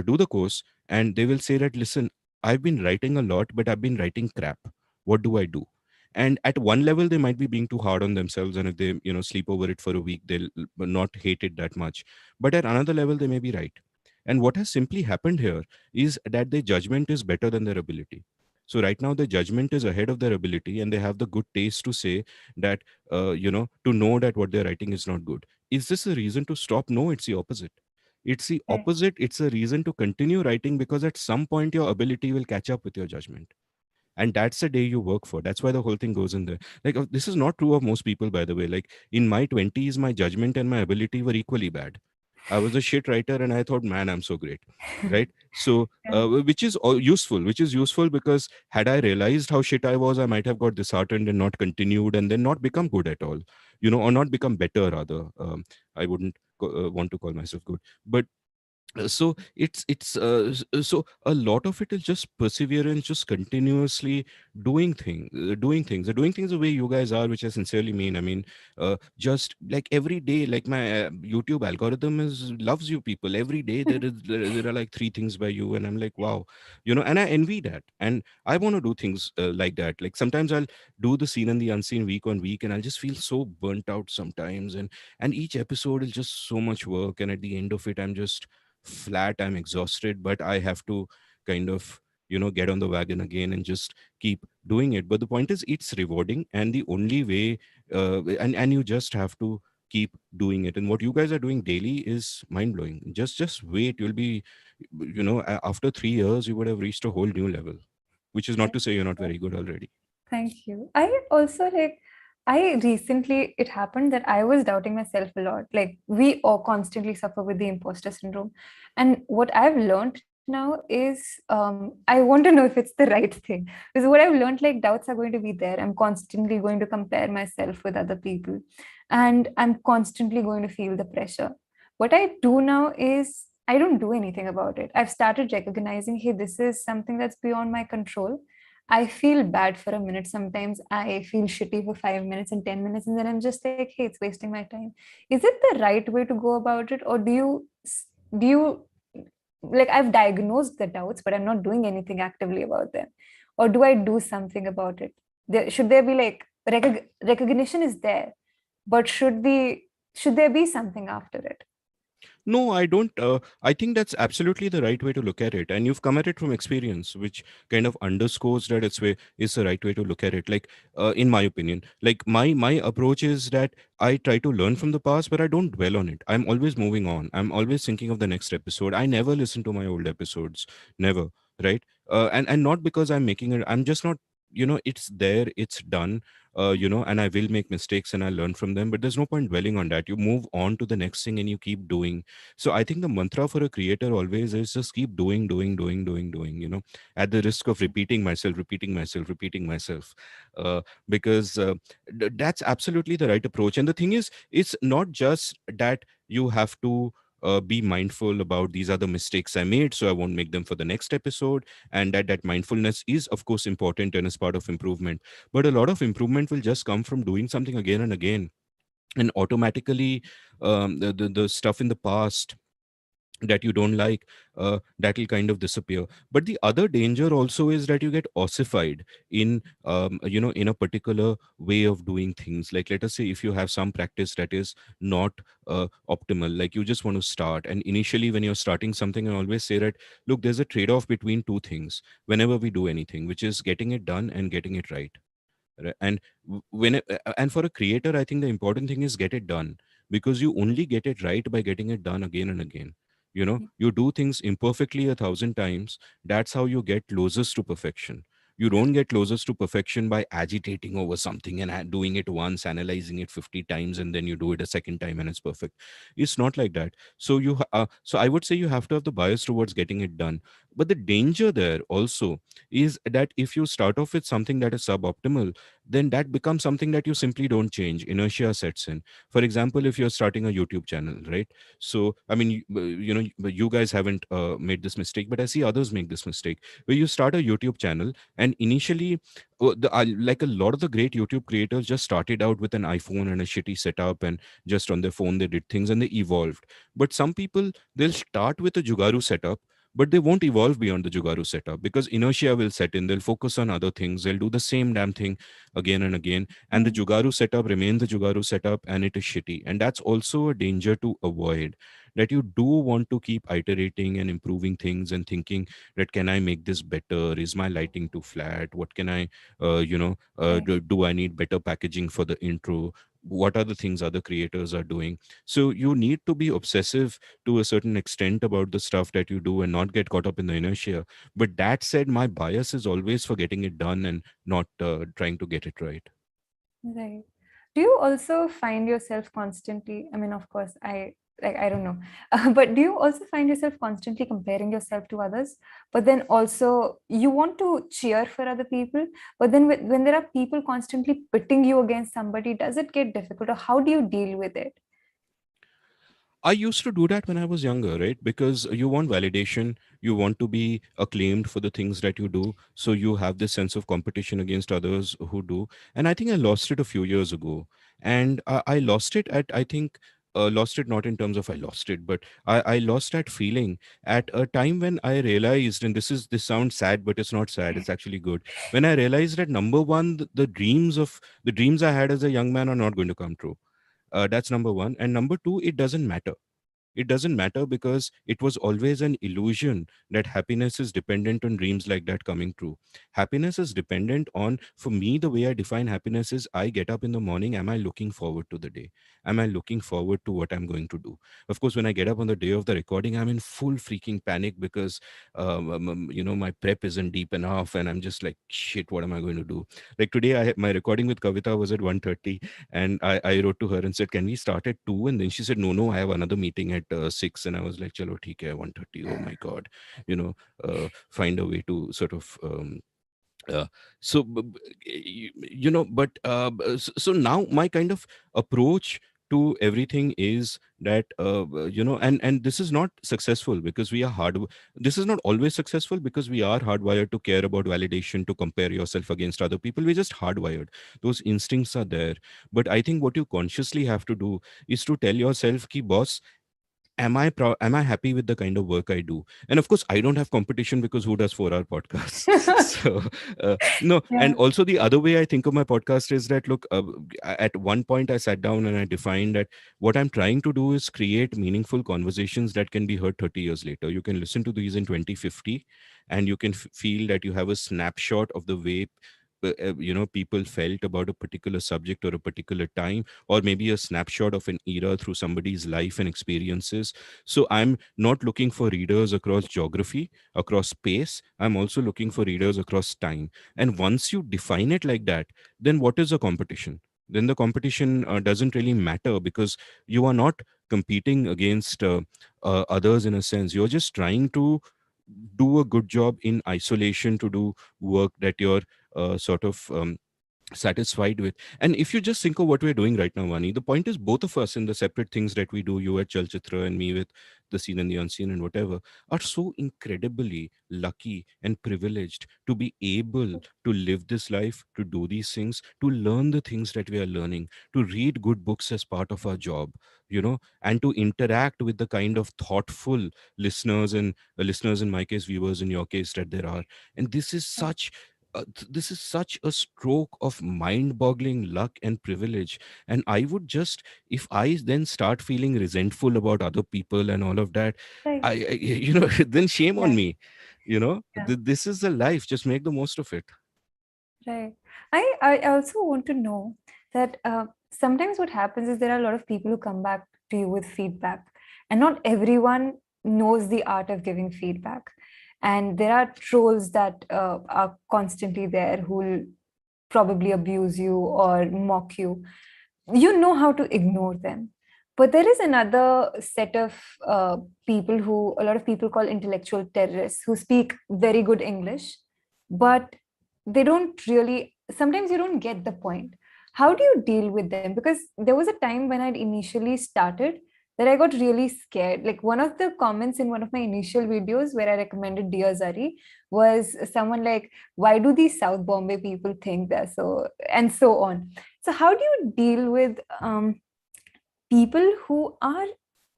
do the course, and they will say that, listen, I've been writing a lot, but I've been writing crap. What do I do? And at one level, they might be being too hard on themselves, and if they sleep over it for a week, they'll not hate it that much. But at another level, they may be right. And what has simply happened here is that their judgment is better than their ability. So right now, their judgment is ahead of their ability, and they have the good taste to say that, to know that what they're writing is not good. Is this a reason to stop? No, it's the opposite. It's the Right. opposite. It's a reason to continue writing, because at some point your ability will catch up with your judgment. And that's the day you work for. That's why the whole thing goes in there. Like, this is not true of most people, by the way. Like in my 20s, my judgment and my ability were equally bad. I was a shit writer, and I thought, man, I'm so great, right? So, Yeah. which is useful, because had I realized how shit I was, I might have got disheartened and not continued, and then not become good at all, or not become better rather. I wouldn't want to call myself good, but so so a lot of it is just perseverance, just continuously doing things the way you guys are, which I sincerely mean. I mean, just like every day, like my YouTube algorithm is loves you people. Every day there are like three things by you, and I'm like, wow, and I envy that, and I want to do things like that. Like sometimes I'll do the seen and the unseen week on week, and I'll just feel so burnt out sometimes, and each episode is just so much work, and at the end of it I'm just flat, I'm exhausted, but I have to kind of get on the wagon again and just keep doing it. But the point is, it's rewarding, and the only way and you just have to keep doing it. And what you guys are doing daily is mind blowing. Just wait, you'll be, after 3 years you would have reached a whole new level, which is not Thank to say you're not you. very good already. Thank you. I also like, I recently, it happened that I was doubting myself a lot. Like, we all constantly suffer with the imposter syndrome. And what I've learned now is, I want to know if it's the right thing. Because what I've learned, like, doubts are going to be there. I'm constantly going to compare myself with other people. And I'm constantly going to feel the pressure. What I do now is, I don't do anything about it. I've started recognizing, hey, this is something that's beyond my control. I feel bad for a minute. Sometimes I feel shitty for 5 minutes and 10 minutes, and then I'm just like, hey, it's wasting my time. Is it the right way to go about it? Or do you, like, I've diagnosed the doubts, but I'm not doing anything actively about them? Or do I do something about it? Should there be like recognition is there, but should there be something after it? No, I don't. I think that's absolutely the right way to look at it, and you've come at it from experience, which kind of underscores that is the right way to look at it. Like, in my opinion, like my approach is that I try to learn from the past, but I don't dwell on it. I'm always moving on. I'm always thinking of the next episode. I never listen to my old episodes, never. Right? And not because I'm making it. I'm just not. It's there. It's done. And I will make mistakes and I learn from them. But there's no point dwelling on that. You move on to the next thing and you keep doing. So I think the mantra for a creator always is just keep doing, at the risk of repeating myself, repeating myself. Because that's absolutely the right approach. And the thing is, it's not just that you have to be mindful about these are the mistakes I made, so I won't make them for the next episode. And that mindfulness is, of course, important and is part of improvement. But a lot of improvement will just come from doing something again and again, and automatically the stuff in the past that you don't like, that will kind of disappear. But the other danger also is that you get ossified in in a particular way of doing things. Like, let us say if you have some practice that is not optimal, like you just want to start, and initially when you're starting something, I always say that, look, there's a trade-off between two things whenever we do anything, which is getting it done and getting it right. And and for a creator, I think the important thing is get it done, because you only get it right by getting it done again and again. You do things imperfectly 1,000 times. That's how you get closest to perfection. You don't get closest to perfection by agitating over something and doing it once, analyzing it 50 times, and then you do it a second time and it's perfect. It's not like that. So I would say you have to have the bias towards getting it done. But the danger there also is that if you start off with something that is suboptimal, then that becomes something that you simply don't change. Inertia sets in. For example, if you're starting a YouTube channel, right? So I mean, you guys haven't made this mistake, but I see others make this mistake, where you start a YouTube channel, and initially like a lot of the great YouTube creators just started out with an iPhone and a shitty setup, and just on their phone they did things and they evolved. But some people, they'll start with a jugaru setup, but they won't evolve beyond the jugaru setup, because inertia will set in. They'll focus on other things, they'll do the same damn thing again and again, and the Mm. jugaru setup remains the jugaru setup, and it is shitty. And that's also a danger to avoid, that you do want to keep iterating and improving things and thinking that, can I make this better? Is my lighting too flat? What can I Right. do I need better packaging for the intro? What are the things other creators are doing? So you need to be obsessive to a certain extent about the stuff that you do and not get caught up in the inertia. But that said, my bias is always for getting it done and not trying to get it right. Right. Do you also find yourself constantly? I mean, of course, I like I don't know. But do you also find yourself constantly comparing yourself to others, but then also you want to cheer for other people, but then when there are people constantly pitting you against somebody, does it get difficult, or how do you deal with it? I used to do that when I was younger, right? Because you want validation, you want to be acclaimed for the things that you do. So you have this sense of competition against others who do. And I think I lost it a few years ago. And I lost it at, I think, lost it not in terms of I lost it, but I lost that feeling at a time when I realized, and this sounds sad, but it's not sad, it's actually good. When I realized that number one, the dreams I had as a young man are not going to come true. That's number one. And number two, it doesn't matter. It doesn't matter because it was always an illusion that happiness is dependent on dreams like that coming true. Happiness is dependent on, for me, the way I define happiness is I get up in the morning. Am I looking forward to the day? Am I looking forward to what I'm going to do? Of course, when I get up on the day of the recording, I'm in full freaking panic because, my prep isn't deep enough. And I'm just like, shit, what am I going to do? Like today, my recording with Kavita was at 1:30, and I wrote to her and said, can we start at 2? And then she said, no, I have another meeting at 6. And I was like, chalo, theek hai, 1:30. Oh my God. You know, find a way to sort of uh, so but so now my kind of approach to everything is that and this is not successful because we are hard this is not always successful because we are hardwired to care about validation, to compare yourself against other people. We're just hardwired. Those instincts are there. But I think what you consciously have to do is to tell yourself ki boss, am I happy with the kind of work I do? And of course I don't have competition because who does 4-hour podcasts? So no. And Yeah. also the other way I think of my podcast is that, look, at one point I sat down and I defined that what I'm trying to do is create meaningful conversations that can be heard 30 years later. You can listen to these in 2050 and you can feel that you have a snapshot of the way people felt about a particular subject or a particular time, or maybe a snapshot of an era through somebody's life and experiences. So I'm not looking for readers across geography, across space. I'm also looking for readers across time. And once you define it like that, then what is a competition? Then the competition doesn't really matter because you are not competing against others in a sense. You're just trying to do a good job in isolation, to do work that you're sort of satisfied with. And if you just think of what we're doing right now, Vani, the point is both of us in the separate things that we do, you at Chalchitra and me with the seen and the unseen and whatever, are so incredibly lucky and privileged to be able to live this life, to do these things, to learn the things that we are learning, to read good books as part of our job, and to interact with the kind of thoughtful listeners, in my case, viewers in your case, that there are. And this is such a stroke of mind-boggling luck and privilege. And I would just, if I then start feeling resentful about other people and all of that, Right. then shame on Yeah. me. Yeah. This is the life. Just make the most of it. Right. I also want to know that sometimes what happens is there are a lot of people who come back to you with feedback, and not everyone knows the art of giving feedback. And there are trolls that are constantly there who will probably abuse you or mock you. You know how to ignore them. But there is another set of people who a lot of people call intellectual terrorists, who speak very good English, but they don't really, sometimes you don't get the point. How do you deal with them? Because there was a time when I'd initially started that I got really scared. Like one of the comments in one of my initial videos where I recommended Dear Zari was someone like, why do these South Bombay people think they're so, and so on. So how do you deal with people who are,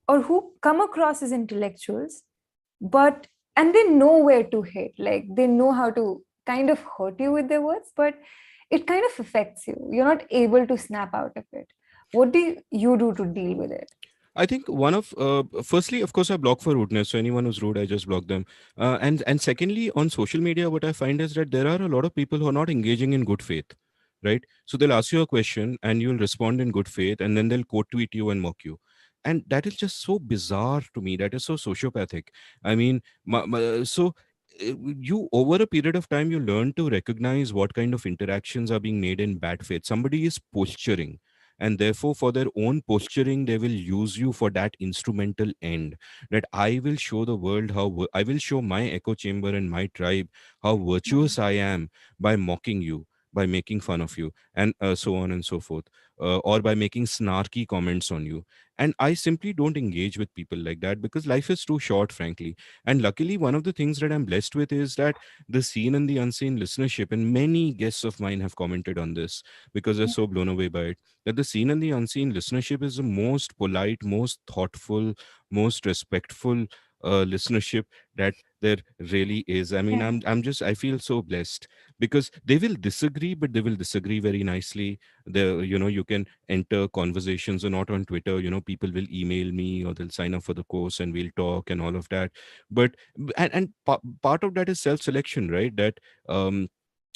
or who come across as intellectuals, but and they know where to hit, like they know how to kind of hurt you with their words, but it kind of affects you. You're not able to snap out of it. What do you do to deal with it? I think firstly, of course, I block for rudeness. So anyone who's rude, I just block them. And secondly, on social media, what I find is that there are a lot of people who are not engaging in good faith, right? So they'll ask you a question and you'll respond in good faith, and then they'll quote tweet you and mock you. And that is just so bizarre to me. That is so sociopathic. I mean, you, over a period of time, you learn to recognize what kind of interactions are being made in bad faith. Somebody is posturing. and therefore for their own posturing they will use you for that instrumental end, that I will show the world I will show my echo chamber and my tribe how virtuous I am by mocking you, by making fun of you, and so on and so forth, or by making snarky comments on you. And I simply don't engage with people like that because life is too short, frankly. And luckily, one of the things that I'm blessed with is that the seen and the unseen listenership, and many guests of mine have commented on this because they're so blown away by it, that the seen and the unseen listenership is the most polite, most thoughtful, most respectful listenership that there really is. I mean, Yeah. I feel so blessed because they will disagree, but they will disagree very nicely. You can enter conversations, or not on Twitter. People will email me or they'll sign up for the course and we'll talk and all of that. But part of that is self-selection, right? That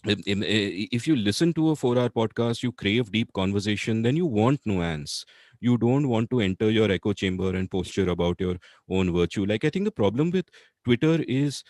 if you listen to a 4-hour podcast, you crave deep conversation, then you want nuance. You don't want to enter your echo chamber and posture about your own virtue. Like, I think the problem with Twitter is,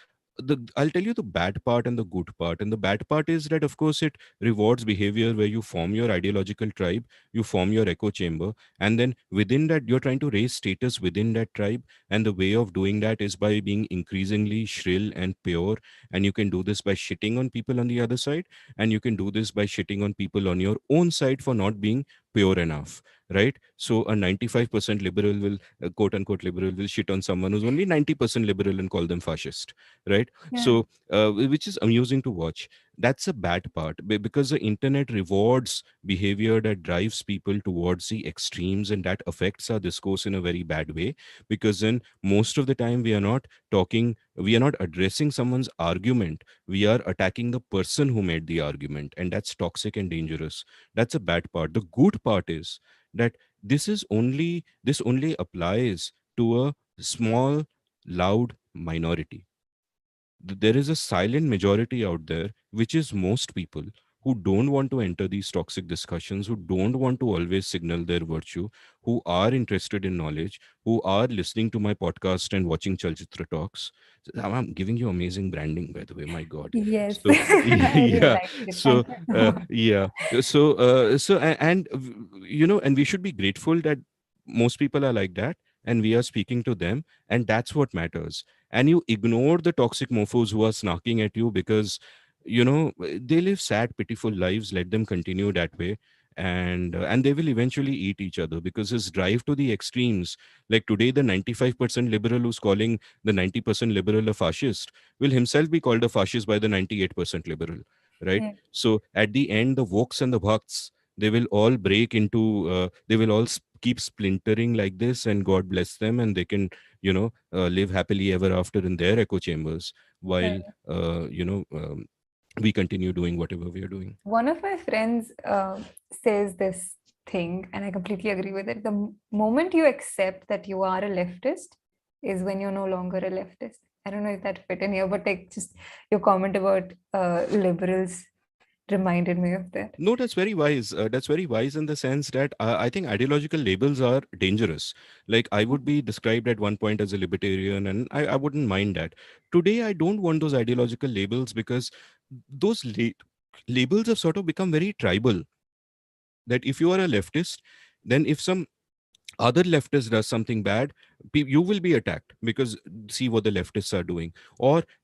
I'll tell you the bad part and the good part. And the bad part is that, of course, it rewards behavior where you form your ideological tribe, you form your echo chamber, and then within that, you're trying to raise status within that tribe. And the way of doing that is by being increasingly shrill and pure. And you can do this by shitting on people on the other side, and you can do this by shitting on people on your own side for not being pure enough, right? So a 95% liberal will, quote unquote liberal, will shit on someone who's only 90% liberal and call them fascist, right? Yeah. So which is amusing to watch. That's a bad part, because the internet rewards behavior that drives people towards the extremes, and that affects our discourse in a very bad way, because then most of the time we are not addressing someone's argument, we are attacking the person who made the argument, and that's toxic and dangerous. That's a bad part. The good part is that this only applies to a small, loud minority. There is a silent majority out there, which is most people, who don't want to enter these toxic discussions, who don't want to always signal their virtue, who are interested in knowledge, who are listening to my podcast and watching Chalchitra Talks. I'm giving you amazing branding, by the way. My God. Yes. So I really yeah. like it. So Thank you so much. yeah. And we should be grateful that most people are like that, and we are speaking to them, and that's what matters. And you ignore the toxic mofos who are snarking at you, because they live sad, pitiful lives. Let them continue that way, and they will eventually eat each other, because his drive to the extremes, like today, the 95% liberal who's calling the 90% liberal a fascist will himself be called a fascist by the 98% liberal, right? Yeah. So at the end, the wokes and the bhakts, they will all break into they will all keep splintering like this, and God bless them, and they can live happily ever after in their echo chambers, while Right. we continue doing whatever we are doing. One of my friends says this thing, and I completely agree with it. The moment you accept that you are a leftist is when you're no longer a leftist. I don't know if that fit in here, but like just your comment about liberals reminded me of that. No, that's very wise. That's very wise in the sense that I think ideological labels are dangerous. Like, I would be described at one point as a libertarian, and I wouldn't mind that. Today, I don't want those ideological labels, because those labels have sort of become very tribal. That if you are a leftist, then if some other leftist does something bad, you will be attacked, because see what the leftists are doing.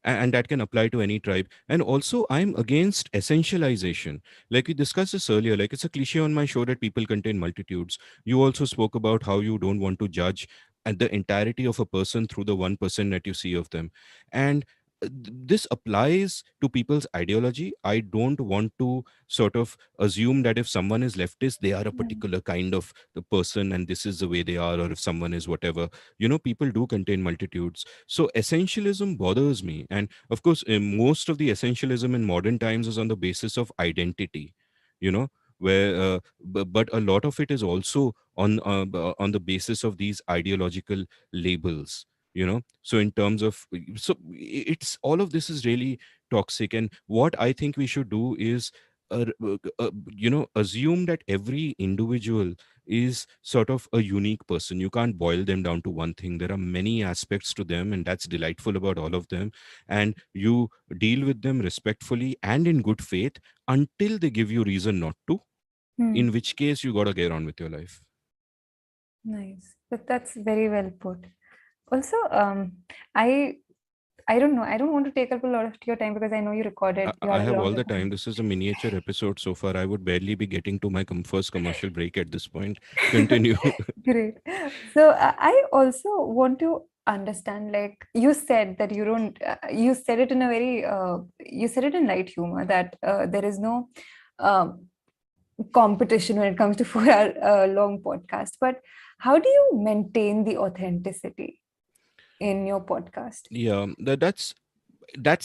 And that can apply to any tribe. And also, I'm against essentialization. Like we discussed this earlier, like it's a cliche on my show that people contain multitudes. You also spoke about how you don't want to judge and the entirety of a person through the 1% that you see of them. And this applies to people's ideology. I don't want to sort of assume that if someone is leftist, they are a Mm. particular kind of the person and this is the way they are, or if someone is whatever. People do contain multitudes. So essentialism bothers me. And of course, most of the essentialism in modern times is on the basis of identity, you know where but a lot of it is also on the basis of these ideological labels. So in terms of, so it's all of this is really toxic. And what I think we should do is assume that every individual is sort of a unique person. You can't boil them down to one thing. There are many aspects to them, and that's delightful about all of them. And you deal with them respectfully and in good faith until they give you reason not to. Hmm. in which case you got to get on with your life. Nice. But that's very well put. Also, I I don't know. I don't want to take up a lot of your time because I know you recorded. You I had a have long all the time. recording. This is a miniature episode so far. I would barely be getting to my first commercial break at this point. Continue. Great. So I also want to understand. Like you said that you don't. You said it in a very. You said it in light humor that there is no um, competition when it comes to 4 hour long podcast. But how do you maintain the authenticity in your podcast? Yeah, that's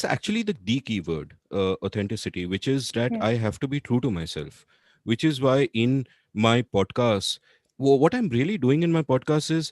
actually the key word, authenticity, which is that Yeah. I have to be true to myself, which is why in my podcast, what I'm really doing in my podcast is,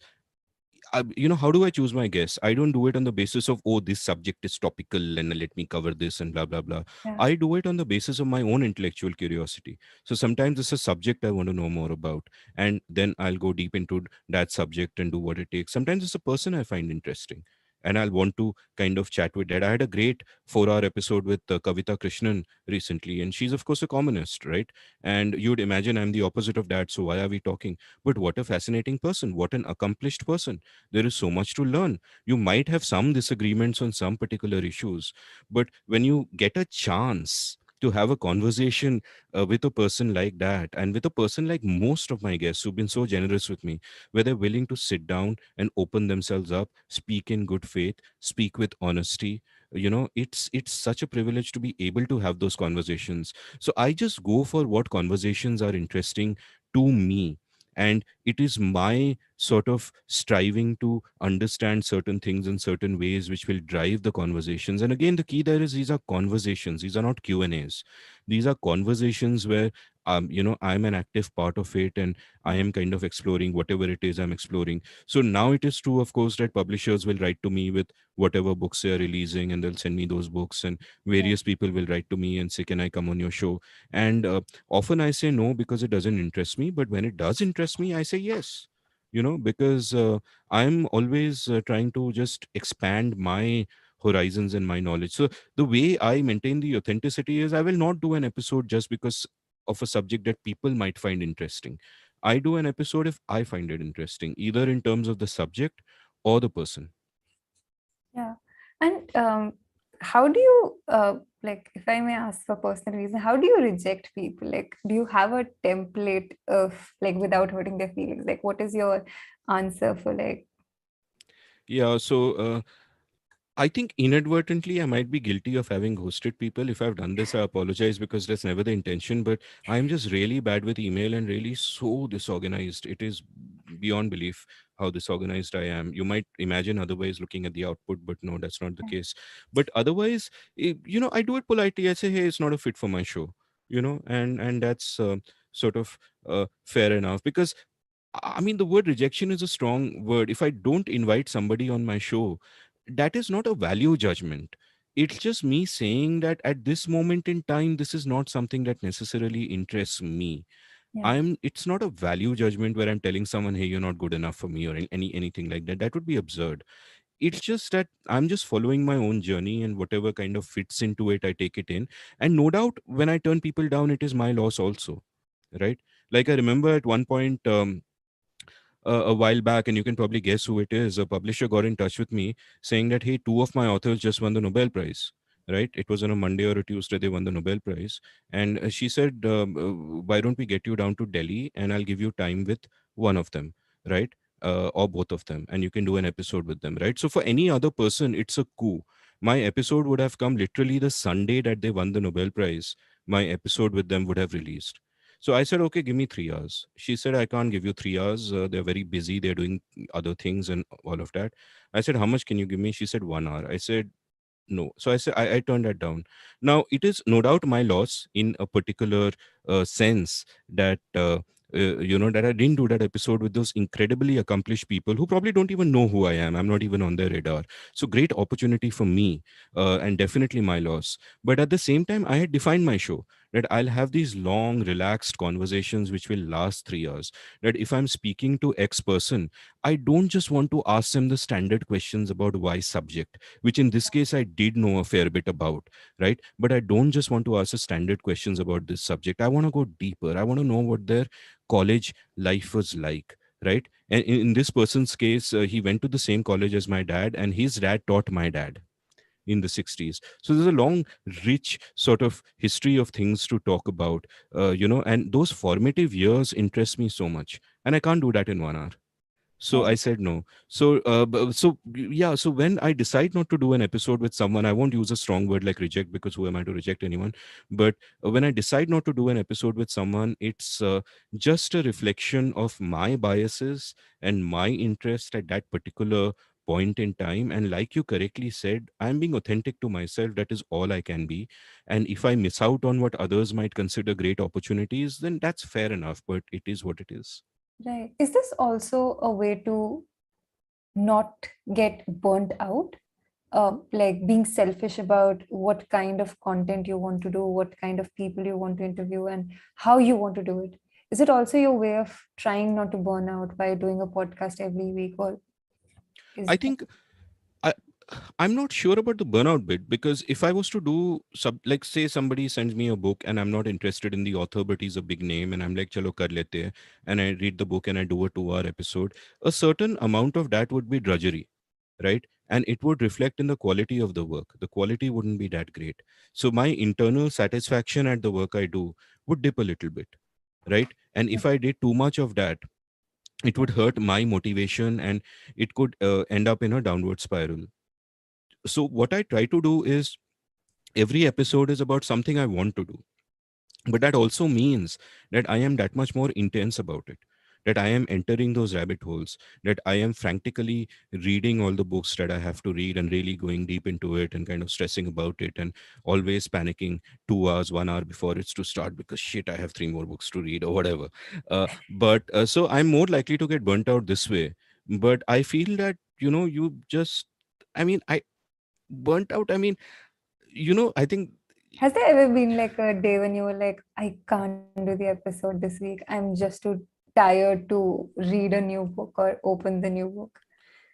how do I choose my guests? I don't do it on the basis of, oh, this subject is topical and let me cover this and blah blah blah. Yeah. I do it on the basis of my own intellectual curiosity. So sometimes it's a subject I want to know more about, and then I'll go deep into that subject and do what it takes. Sometimes it's a person I find interesting, and I'll want to kind of chat with that. I had a great 4 hour episode with Kavita Krishnan recently, and she's of course a communist, right? And you'd imagine I'm the opposite of that. So why are we talking? But what a fascinating person! What an accomplished person! There is so much to learn. You might have some disagreements on some particular issues, but when you get a chance to have a conversation with a person like that, and with a person like most of my guests who've been so generous with me, where they're willing to sit down and open themselves up, speak in good faith, speak with honesty, it's such a privilege to be able to have those conversations. So I just go for what conversations are interesting to me, and it is my sort of striving to understand certain things in certain ways which will drive the conversations. And again, the key there is, these are conversations, these are not Q and A's. These are conversations where I'm an active part of it, and I Yeah. am kind of exploring whatever it is I'm exploring. So now it is true, of course, that publishers will write to me with whatever books they are releasing, and they'll send me those books, and Yeah. various people will write to me and say, can I come on your show? And often I say no because it doesn't interest me, but when it does interest me, I say yes. Because I'm always trying to just expand my horizons and my knowledge. So the way I maintain the authenticity is, I will not do an episode just because of a subject that people might find interesting. I do an episode if I find it interesting, either in terms of the subject or the person. Yeah. And how do you, like, if I may ask for personal reason, how do you reject people? Like, do you have a template of, like, without hurting their feelings? Like, what is your answer for, like, Yeah, so I think inadvertently I might be guilty of having ghosted people. If I've done this, I apologize, because that's never the intention. But I'm just really bad with email and really so disorganized. It is beyond belief how disorganized I am. You might imagine otherwise looking at the output, but no, that's not the case. But otherwise, I do it politely. I say, hey, it's not a fit for my show, and that's sort of fair enough, because I mean, the word rejection is a strong word. If I don't invite somebody on my show, that is not a value judgment. It's just me saying that at this moment in time, this is not something that necessarily interests me. yeah, It's not a value judgment where I'm telling someone, hey, you're not good enough for me, or anything like that. That would be absurd. It's just that I'm just following my own journey, and whatever kind of fits into it, I take it in. And no doubt, when I turn people down, it is my loss also, right? Like, I remember at one point, a while back, and you can probably guess who it is. A publisher got in touch with me saying that, hey, two of my authors just won the Nobel Prize. Right? It was on a Monday or a Tuesday, they won the Nobel Prize. And she said, why don't we get you down to Delhi, and I'll give you time with one of them, right? Or both of them, and you can do an episode with them, right? So for any other person, it's a coup. My episode would have come literally the Sunday that they won the Nobel Prize. My episode with them would have released. So I said, okay, give me 3 hours. She said, I can't give you 3 hours. They're very busy. They're doing other things and all of that. I said, how much can you give me? She said, 1 hour. I said, no. So I said, I turned that down. Now, it is no doubt my loss in a particular sense that, that I didn't do that episode with those incredibly accomplished people who probably don't even know who I am. I'm not even on their radar. So great opportunity for me, and definitely my loss. But at the same time, I had defined my show, that I'll have these long relaxed conversations which will last 3 hours. That if I'm speaking to X person, I don't just want to ask them the standard questions about Y subject, which in this case I did know a fair bit about, right? But I don't just want to ask the standard questions about this subject. I want to go deeper. I want to know what their college life was like, right? And in this person's case, he went to the same college as my dad, and his dad taught my dad in the 60s. So there's a long, rich sort of history of things to talk about, and those formative years interest me so much. And I can't do that in 1 hour. So I Right. said no. So when I decide not to do an episode with someone, I won't use a strong word like reject, because who am I to reject anyone? But when I decide not to do an episode with someone, it's just a reflection of my biases and my interest at that particular point in time. And like you correctly said, I'm being authentic to myself. That is all I can be. And if I miss out on what others might consider great opportunities, then that's fair enough, but it is what it is. Right. Is this also a way to not get burnt out? Like being selfish about what kind of content you want to do, what kind of people you want to interview, and how you want to do it. Is it also your way of trying not to burn out by doing a podcast every week, or is I think I, I'm not sure about the burnout bit, because if I was to do like say somebody sends me a book and I'm not interested in the author but he's a big name and I'm like chalo kar lete hain, and I read the book and I do a 2 hour episode, a certain amount of that would be drudgery, right? And it would reflect in the quality of the work. The quality wouldn't be that great. So my internal satisfaction at the work I do would dip a little bit, right? And if I did too much of that, it would hurt my motivation, and it could end up in a downward spiral. So what I try to do is every episode is about something I want to do, but that also means that I am that much more intense about it, that I am entering those rabbit holes, that I am frantically reading all the books that I have to read and really going deep into it and kind of stressing about it and always panicking 2 hours 1 hour before it's to start because shit, I have 3 more books to read or whatever. But so I'm more likely to get burnt out this way. But I feel that you just, I mean, I burnt out, I mean, I think. has there ever been like a day when you were like, I can't do the episode this week, I'm just too tired to read a new book or open the new book?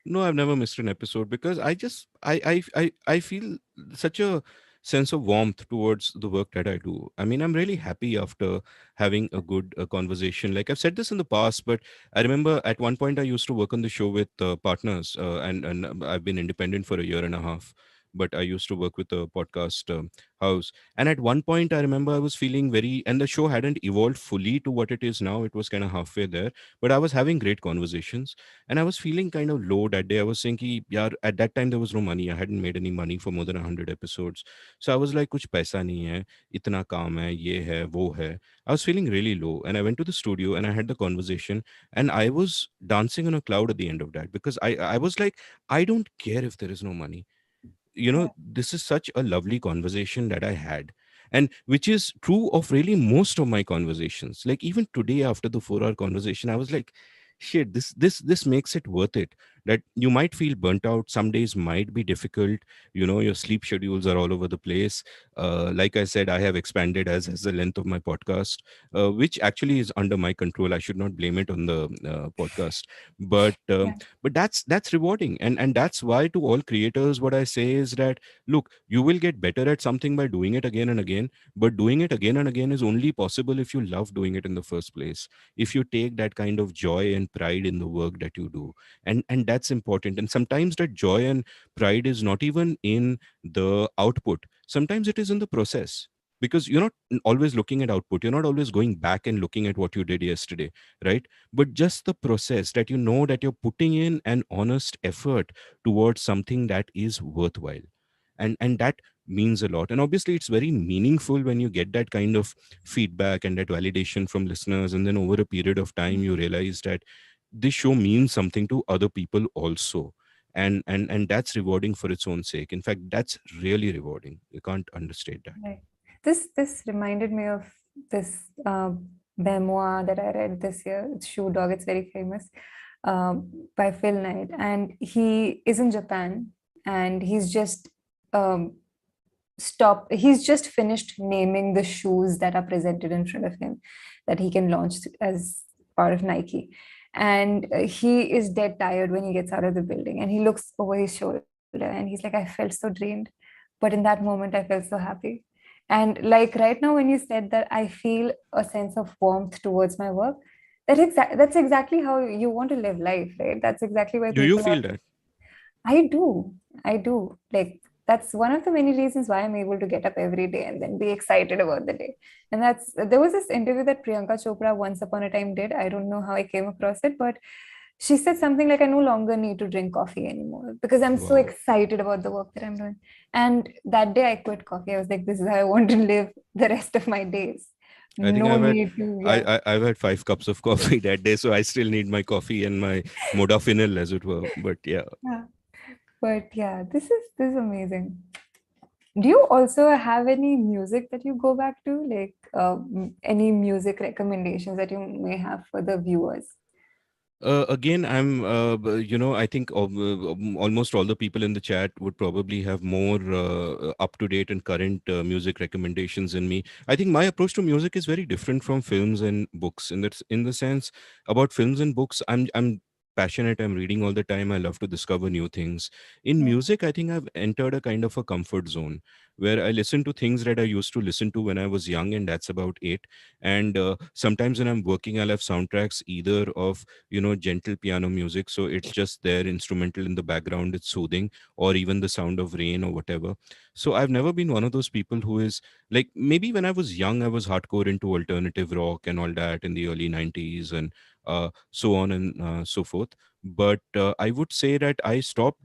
No, I've never missed an episode, because I just I feel such a sense of warmth towards the work that I do. I mean, I'm really happy after having a good conversation. Like I've said this in the past, but I remember at one point I used to work on the show with partners, and I've been independent for a year and a half. But I used to work with a podcast house, and at one point I remember I was feeling very, and the show hadn't evolved fully to what it is now. It was kind of halfway there, but I was having great conversations and I was feeling kind of low that day. I was thinking, yeah, at that time there was no money. I hadn't made any money for more than 100 episodes. So I was like, kuch paisa nahi hai, itna kaam hai, ye hai, wo hai. I was feeling really low. And I went to the studio and I had the conversation and I was dancing on a cloud at the end of that, because I was like, I don't care if there is no money. This is such a lovely conversation that I had, and which is true of really most of my conversations. Like even today after the 4 hour conversation, I was like, shit, this makes it worth it. That you might feel burnt out, some days might be difficult, your sleep schedules are all over the place. Like I said, I have expanded as the length of my podcast, which actually is under my control. I should not blame it on the podcast, but Yeah. that's rewarding. And that's why, to all creators, what I say is that, look, you will get better at something by doing it again and again, but doing it again and again is only possible if you love doing it in the first place, if you take that kind of joy and pride in the work that you do. And that's important. And sometimes that joy and pride is not even in the output, sometimes it is in the process, because you're not always looking at output, you're not always going back and looking at what you did yesterday, right? But just the process, that that you're putting in an honest effort towards something that is worthwhile. And that means a lot. And obviously it's very meaningful when you get that kind of feedback and that validation from listeners, and then over a period of time you realize that this show means something to other people also. And that's rewarding for its own sake. In fact, that's really rewarding. You can't understate that. Right. This reminded me of this memoir that I read this year. It's Shoe Dog. It's very famous, by Phil Knight, and he is in Japan, and he's just um, he's just finished naming the shoes that are presented in front of him that he can launch as part of Nike. And he is dead tired when he gets out of the building, and he looks over his shoulder and he's like, I felt so drained, but in that moment I felt so happy. And like right now, when you said that, I feel a sense of warmth towards my work. That's exactly how you want to live life, right? That's exactly why Do you people are. feel that? I do. I do. Like, that's one of the many reasons why I'm able to get up every day and then be excited about the day. And there was this interview that Priyanka Chopra once upon a time did. I don't know how I came across it, but she said something like, I no longer need to drink coffee anymore because I'm so Wow. excited about the work that I'm doing. And that day I quit coffee. I was like, this is how I want to live the rest of my days. I think No need to, yeah. I've had 5 cups of coffee that day, so I still need my coffee and my modafinil, as it were. But yeah. Yeah. But yeah, this is amazing. Do you also have any music that you go back to, like any music recommendations that you may have for the viewers? Again, I think almost all the people in the chat would probably have more up to date and current music recommendations than me. I think my approach to music is very different from films and books. In the sense, about films and books, I'm passionate. I'm reading all the time. I love to discover new things. In Yeah. music, I think I've entered a kind of a comfort zone where I listen to things that I used to listen to when I was young, and that's about it. And sometimes when I'm working, I'll have soundtracks either of gentle piano music, so it's just there instrumental in the background, it's soothing, or even the sound of rain or whatever. So I've never been one of those people who is like, maybe when I was young I was hardcore into alternative rock and all that in the early 90s, and so on and so forth. But I would say that I stopped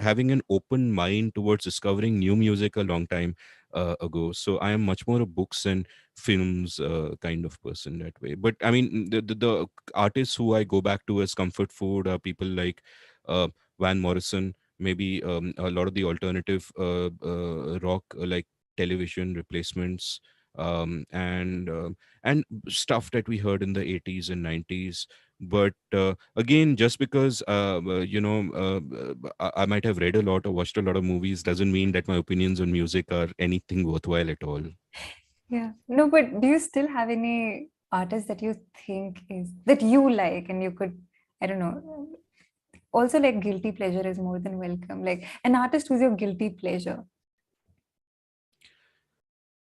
having an open mind towards discovering new music a long time ago. So I am much more a books and films kind of person that way. But I mean, the artists who I go back to as comfort food are people like uh, Van Morrison, maybe a lot of the alternative rock, like Television, Replacements, and stuff that we heard in the 80s and 90s. But again, just because I might have read a lot or watched a lot of movies doesn't mean that my opinions on music are anything worthwhile at all. Yeah. No, but do you still have any artist that you think is that you like and you could, I don't know, also like guilty pleasure is more than welcome. Like an artist who's your guilty pleasure.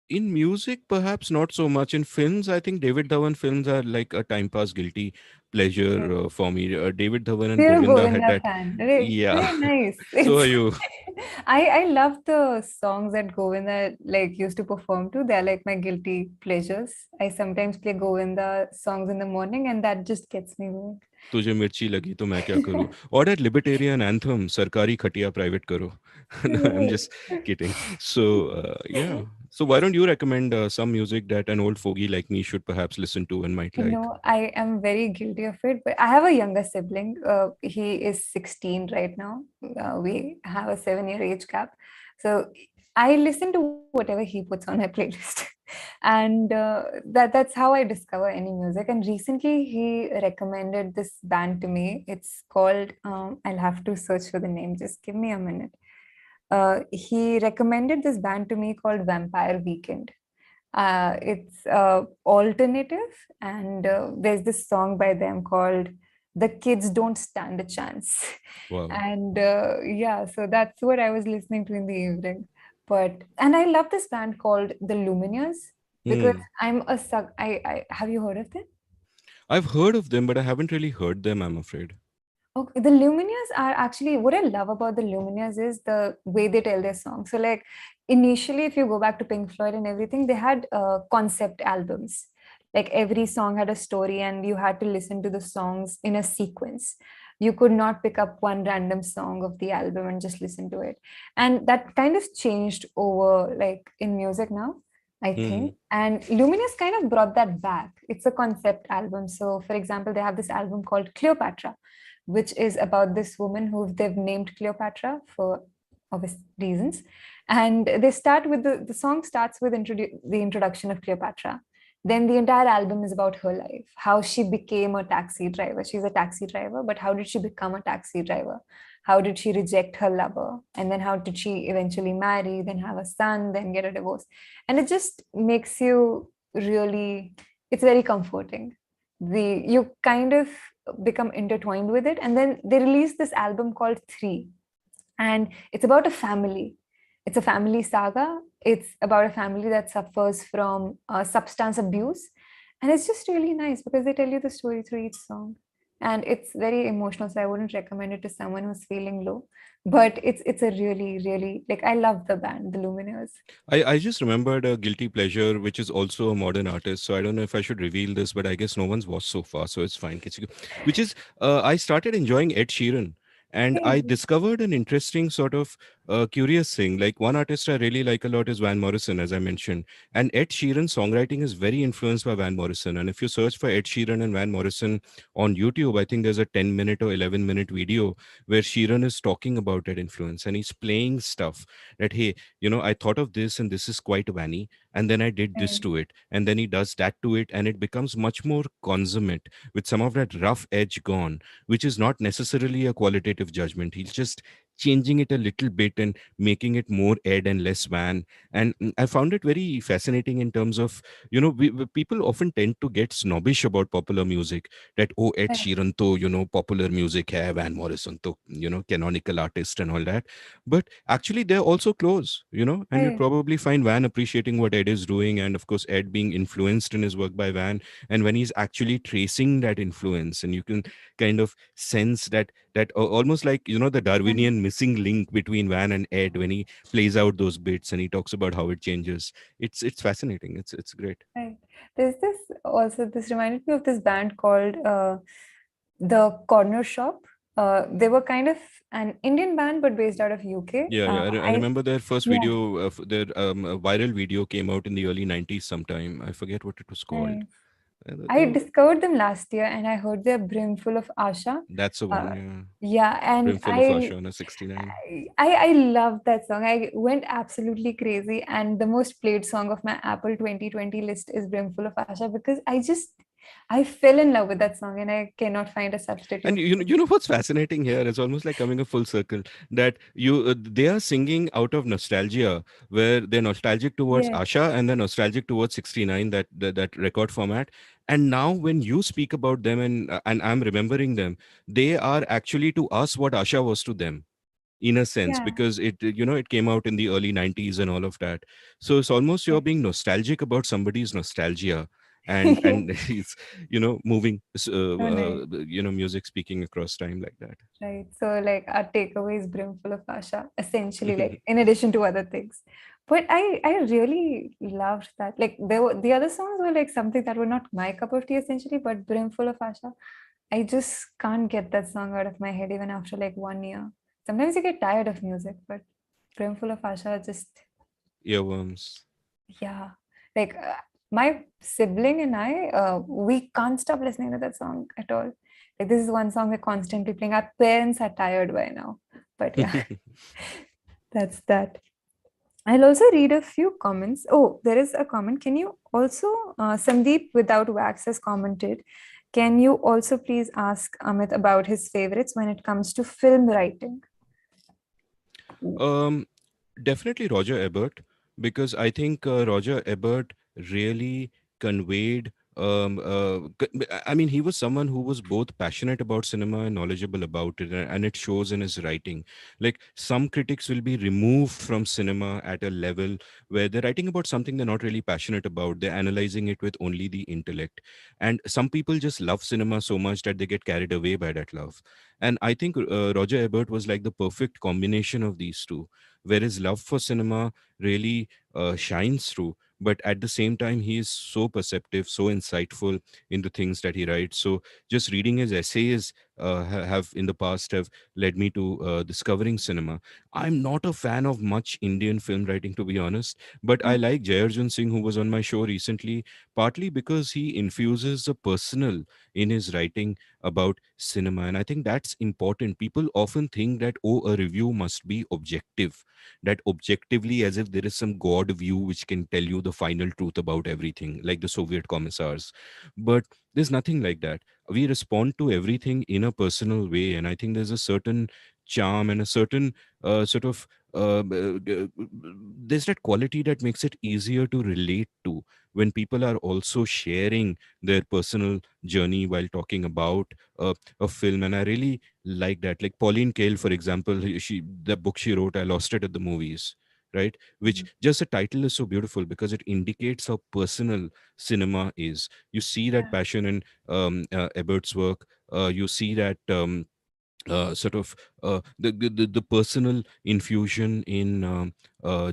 In music, perhaps not so much. In films, I think David Dhawan films are like a time pass guilty pleasure Yeah. for me. David Dhawan and You're a Govinda had Govinda that. fan. Very, Yeah. very nice. So It's are you. I love the songs that Govinda like used to perform to. They're like my guilty pleasures. I sometimes play Govinda songs in the morning and that just gets me going. तुझे मिर्ची लगी तो मैं क्या करूं, or that libertarian anthem सरकारी खटिया private करो. No, I'm just kidding. So yeah, so why don't you recommend some music that an old fogey like me should perhaps listen to and might like? I am very guilty of it, but I have a younger sibling. He is 16 right now. We have a 7-year age gap. So I listen to whatever he puts on my playlist. And that's how I discover any music. And recently he recommended this band to me. It's called, I'll have to search for the name. Just give me a minute. He recommended this band to me called Vampire Weekend. It's alternative, and there's this song by them called "The Kids Don't Stand a Chance," Wow. and yeah, so that's what I was listening to in the evening. And I love this band called the Lumineers because Hmm. I'm a suck. I have you heard of them? I've heard of them, but I haven't really heard them, I'm afraid. Okay, the Lumineers are actually what I love about the Lumineers is the way they tell their songs. So, like initially, if you go back to Pink Floyd and everything, they had concept albums. Like every song had a story, and you had to listen to the songs in a sequence. You could not pick up one random song of the album and just listen to it. And that kind of changed over, like in music now, I Hmm. think. And Lumineers kind of brought that back. It's a concept album. So, for example, they have this album called Cleopatra, which is about this woman who they've named Cleopatra for obvious reasons. And they start with the song starts with the introduction of Cleopatra. Then the entire album is about her life, how she became a taxi driver. She's a taxi driver, but how did she become a taxi driver? how did she reject her lover, and then how did she eventually marry, then have a son, then get a divorce. And it just makes you really, it's very comforting. You kind of become intertwined with it. And then they released this album called Three, and it's about a family. It's a family saga. It's about a family that suffers from substance abuse, and it's just really nice because they tell you the story through each song, and it's very emotional. So I wouldn't recommend it to someone who's feeling low, but it's a really, really, like, I love the band, the Lumineers. I just remembered a guilty pleasure, which is also a modern artist. So I don't know if I should reveal this, but I guess no one's watched so far, so it's fine. Which is, I started enjoying Ed Sheeran, and I Hey, discovered an interesting sort of curious thing. Like one artist I really like a lot is Van Morrison, as I mentioned, and Ed Sheeran's songwriting is very influenced by Van Morrison. And if you search for Ed Sheeran and Van Morrison on YouTube, I think there's a 10-minute or 11-minute video where Sheeran is talking about that influence, and he's playing stuff that, hey, I thought of this and this is quite vanny, and then I did this hey, to it, and then he does that to it, and it becomes much more consummate with some of that rough edge gone, which is not necessarily a qualitative judgment. He's just changing it a little bit and making it more Ed and less Van. And I found it very fascinating in terms of, people often tend to get snobbish about popular music, that, oh, Ed hey, Sheeran to, popular music hai, Van Morrison to, canonical artist and all that. But actually they're also close, and you'd hey. probably find Van appreciating what Ed is doing, and of course Ed being influenced in his work by Van. And when he's actually tracing that influence, and you can kind of sense that almost like, the Right, Darwinian missing link between Van and Ed when he plays out those bits and he talks about how it changes. It's fascinating. It's great. right. There's this also, this reminded me of this band called The Corner Shop. They were kind of an Indian band, but based out of UK. Yeah, I I remember their first Yeah, video of their viral video came out in the early 90s sometime. I forget what it was called. nice. I The discovered them last year, and I heard they're brimful of Asha. That's the Uh, one, yeah. yeah, and Brimful of Ashana 69. I love that song. I went absolutely crazy, and the most played song of my Apple 2020 list is "Brimful of Asha" because I fell in love with that song, and I cannot find a And substitute. you know what's fascinating here? It's almost like coming a full circle, that they are singing out of nostalgia, where they're nostalgic towards Yes, Asha and they're nostalgic towards 69, that record format. And now when you speak about them, and I'm remembering them, they are actually to us what Asha was to them, in a sense, yeah, because it came out in the early 90s and all of that. So it's almost you're right. being nostalgic about somebody's nostalgia, and it's moving, So nice. music speaking across time like that. Right. So like our takeaway is brimful of Asha, essentially, like in addition to other things. But I really loved that. Like there were the other songs were like something that were not my cup of tea essentially, but brimful of Asha, I just can't get that song out of my head even after like 1 year. Sometimes you get tired of music, but brimful of Asha just, Earworms. yeah. Like my sibling and I, we can't stop listening to that song at all. Like this is one song we're constantly playing. Our parents are tired by now, but yeah, that's that. I'll also read a few comments. Oh, there is a comment. Can you also, Sandeep Without Wax has commented, can you also please ask Amit about his favorites when it comes to film writing? um Definitely Roger Ebert, because I think Roger Ebert really conveyed. I mean, he was someone who was both passionate about cinema and knowledgeable about it, and it shows in his writing. Like some critics will be removed from cinema at a level where they're writing about something they're not really passionate about. They're analyzing it with only the intellect, and some people just love cinema so much that they get carried away by that love. And I think Roger Ebert was like the perfect combination of these two, where his love for cinema really shines through. But at the same time, he is so perceptive, so insightful in the things that he writes. So just reading his essays have in the past have led me to discovering cinema. I'm not a fan of much Indian film writing, to be honest, but I Hmm. like Jayarjun Singh, who was on my show recently, partly because he infuses the personal in his writing about cinema. And I think that's important. People often think that, oh, a review must be objective, that objectively, as if there is some god view which can tell you the final truth about everything, like the Soviet commissars. But there's nothing like that. We respond to everything in a personal way, and I think there's a certain charm and a certain sort of there's that quality that makes it easier to relate to when people are also sharing their personal journey while talking about a film. And I really like that. Like Pauline Kael, for example, she the book she wrote, I Lost It at the Movies, right? Which just the title is so beautiful because it indicates how personal cinema is. You see that Yeah. passion in Ebert's work. You see that sort of the personal infusion in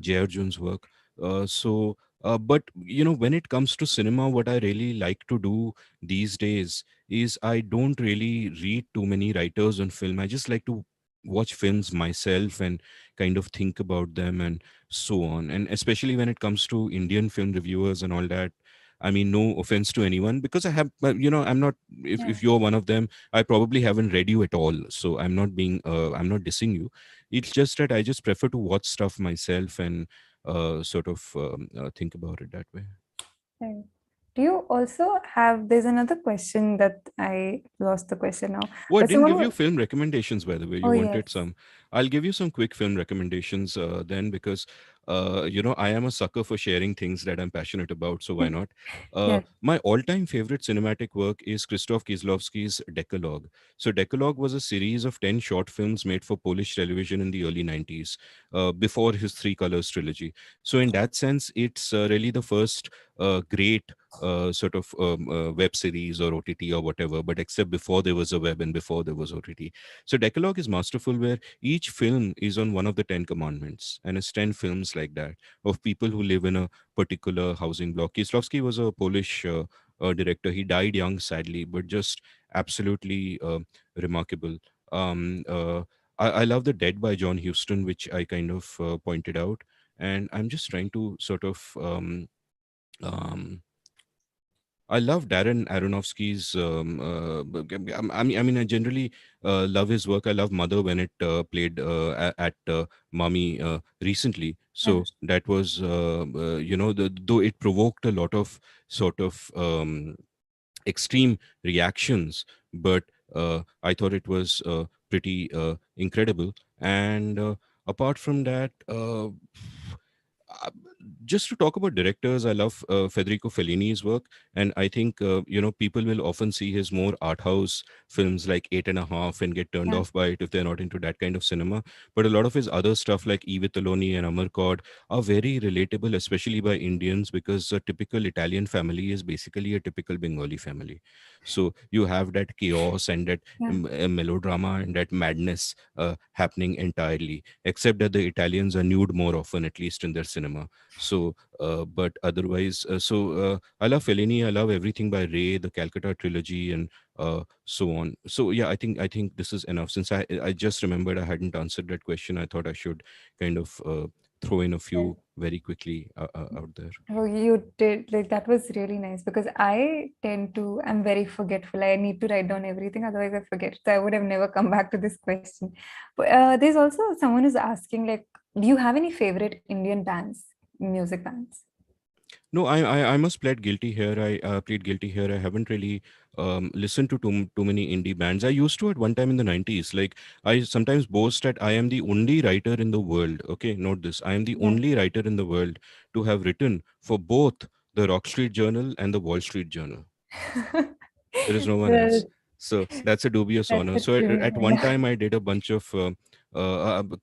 J. Arjun's work. But when it comes to cinema, what I really like to do these days is I don't really read too many writers on film. I just like to watch films myself and kind of think about them and so on. And especially when it comes to Indian film reviewers and all that. I mean, no offense to anyone, because I have, I'm not. If Yeah. you're one of them, I probably haven't read you at all. So I'm not dissing you. It's just that I just prefer to watch stuff myself and sort of think about it that way. Right. Do you also have, there's another question that I lost the question now, Oh, I but didn't someone give you was, film recommendations, by the way. oh, You wanted yes. some. I'll give you some quick film recommendations then, because, I am a sucker for sharing things that I'm passionate about. So why not? Yes. My all-time favorite cinematic work is Krzysztof Kieslowski's Decalogue. So Decalogue was a series of 10 short films made for Polish television in the early 90s, before his Three Colors trilogy. So in that sense, it's really the first great sort of web series or OTT or whatever, but except before there was a web and before there was OTT. So Decalogue is masterful, where each film is on one of the 10 commandments, and it's 10 films like that of people who live in a particular housing block. Kieslowski was a Polish director. He died young, sadly, but just absolutely remarkable. Um, uh, I love The Dead by John Huston, which I kind of pointed out. And I'm just trying to sort of um, I love Darren Aronofsky's. I generally love his work. I love Mother when it played at Mummy recently. Yeah. So that was, though it provoked a lot of sort of extreme reactions, but I thought it was pretty incredible. And apart from that, uh, just to talk about directors, I love Federico Fellini's work, and I think people will often see his more art house films like Eight and a Half and get turned Yeah. off by it if they're not into that kind of cinema. But a lot of his other stuff like E. Vitelloni and Amarcord are very relatable, especially by Indians, because a typical Italian family is basically a typical Bengali family. So you have that chaos and that Yeah. melodrama and that madness happening entirely, except that the Italians are nude more often, at least in their cinema. So, but otherwise, I love Fellini. I love everything by Ray, the Calcutta trilogy, and so on. So yeah, I think this is enough. Since I just remembered I hadn't answered that question, I thought I should kind of throw in a few very quickly out there. Oh, you did, like, that was really nice because I tend to, I'm very forgetful. I need to write down everything, otherwise I forget. So I would have never come back to this question. But there's also someone who's asking, like, do you have any favorite Indian bands, music bands? No, I must plead guilty here. I plead guilty here. I haven't really listened to too many indie bands. I used to at one time in the 90s. Like, I sometimes boast that I am the only writer in the world. Okay, note this. I am the Yeah. only writer in the world to have written for both the Rock Street Journal and the Wall Street Journal. There is no one else. Well, So that's a dubious that's honor. a So true, at one yeah. time, I did a bunch of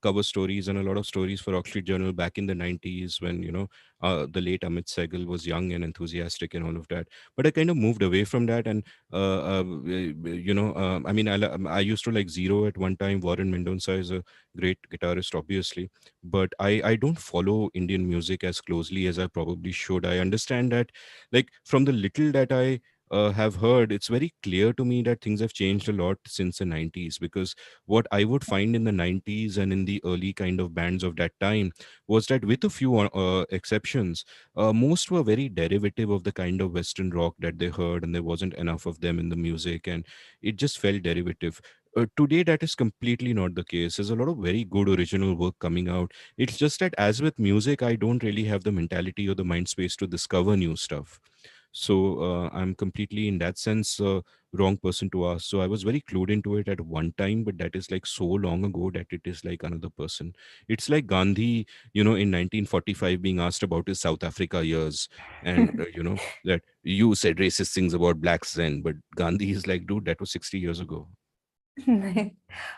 cover stories and a lot of stories for Oak Street Journal back in the 90s, when the late Amit Sehgal was young and enthusiastic and all of that. But I kind of moved away from that, and I used to like Zero at one time. Warren Mendonca is a great guitarist, obviously, but I don't follow Indian music as closely as I probably should. I understand that, like, from the little that I have heard, it's very clear to me that things have changed a lot since the 90s. Because what I would find in the 90s and in the early kind of bands of that time was that, with a few exceptions, most were very derivative of the kind of Western rock that they heard, and there wasn't enough of them in the music, and it just felt derivative. Today, that is completely not the case. There's a lot of very good original work coming out. It's just that, as with music, I don't really have the mentality or the mind space to discover new stuff. So I'm completely, in that sense, wrong person to ask. So I was very clued into it at one time, but that is like so long ago that it is like another person. It's like Gandhi, in 1945 being asked about his South Africa years, and that you said racist things about blacks then, but Gandhi is like, dude, that was 60 years ago. Nice.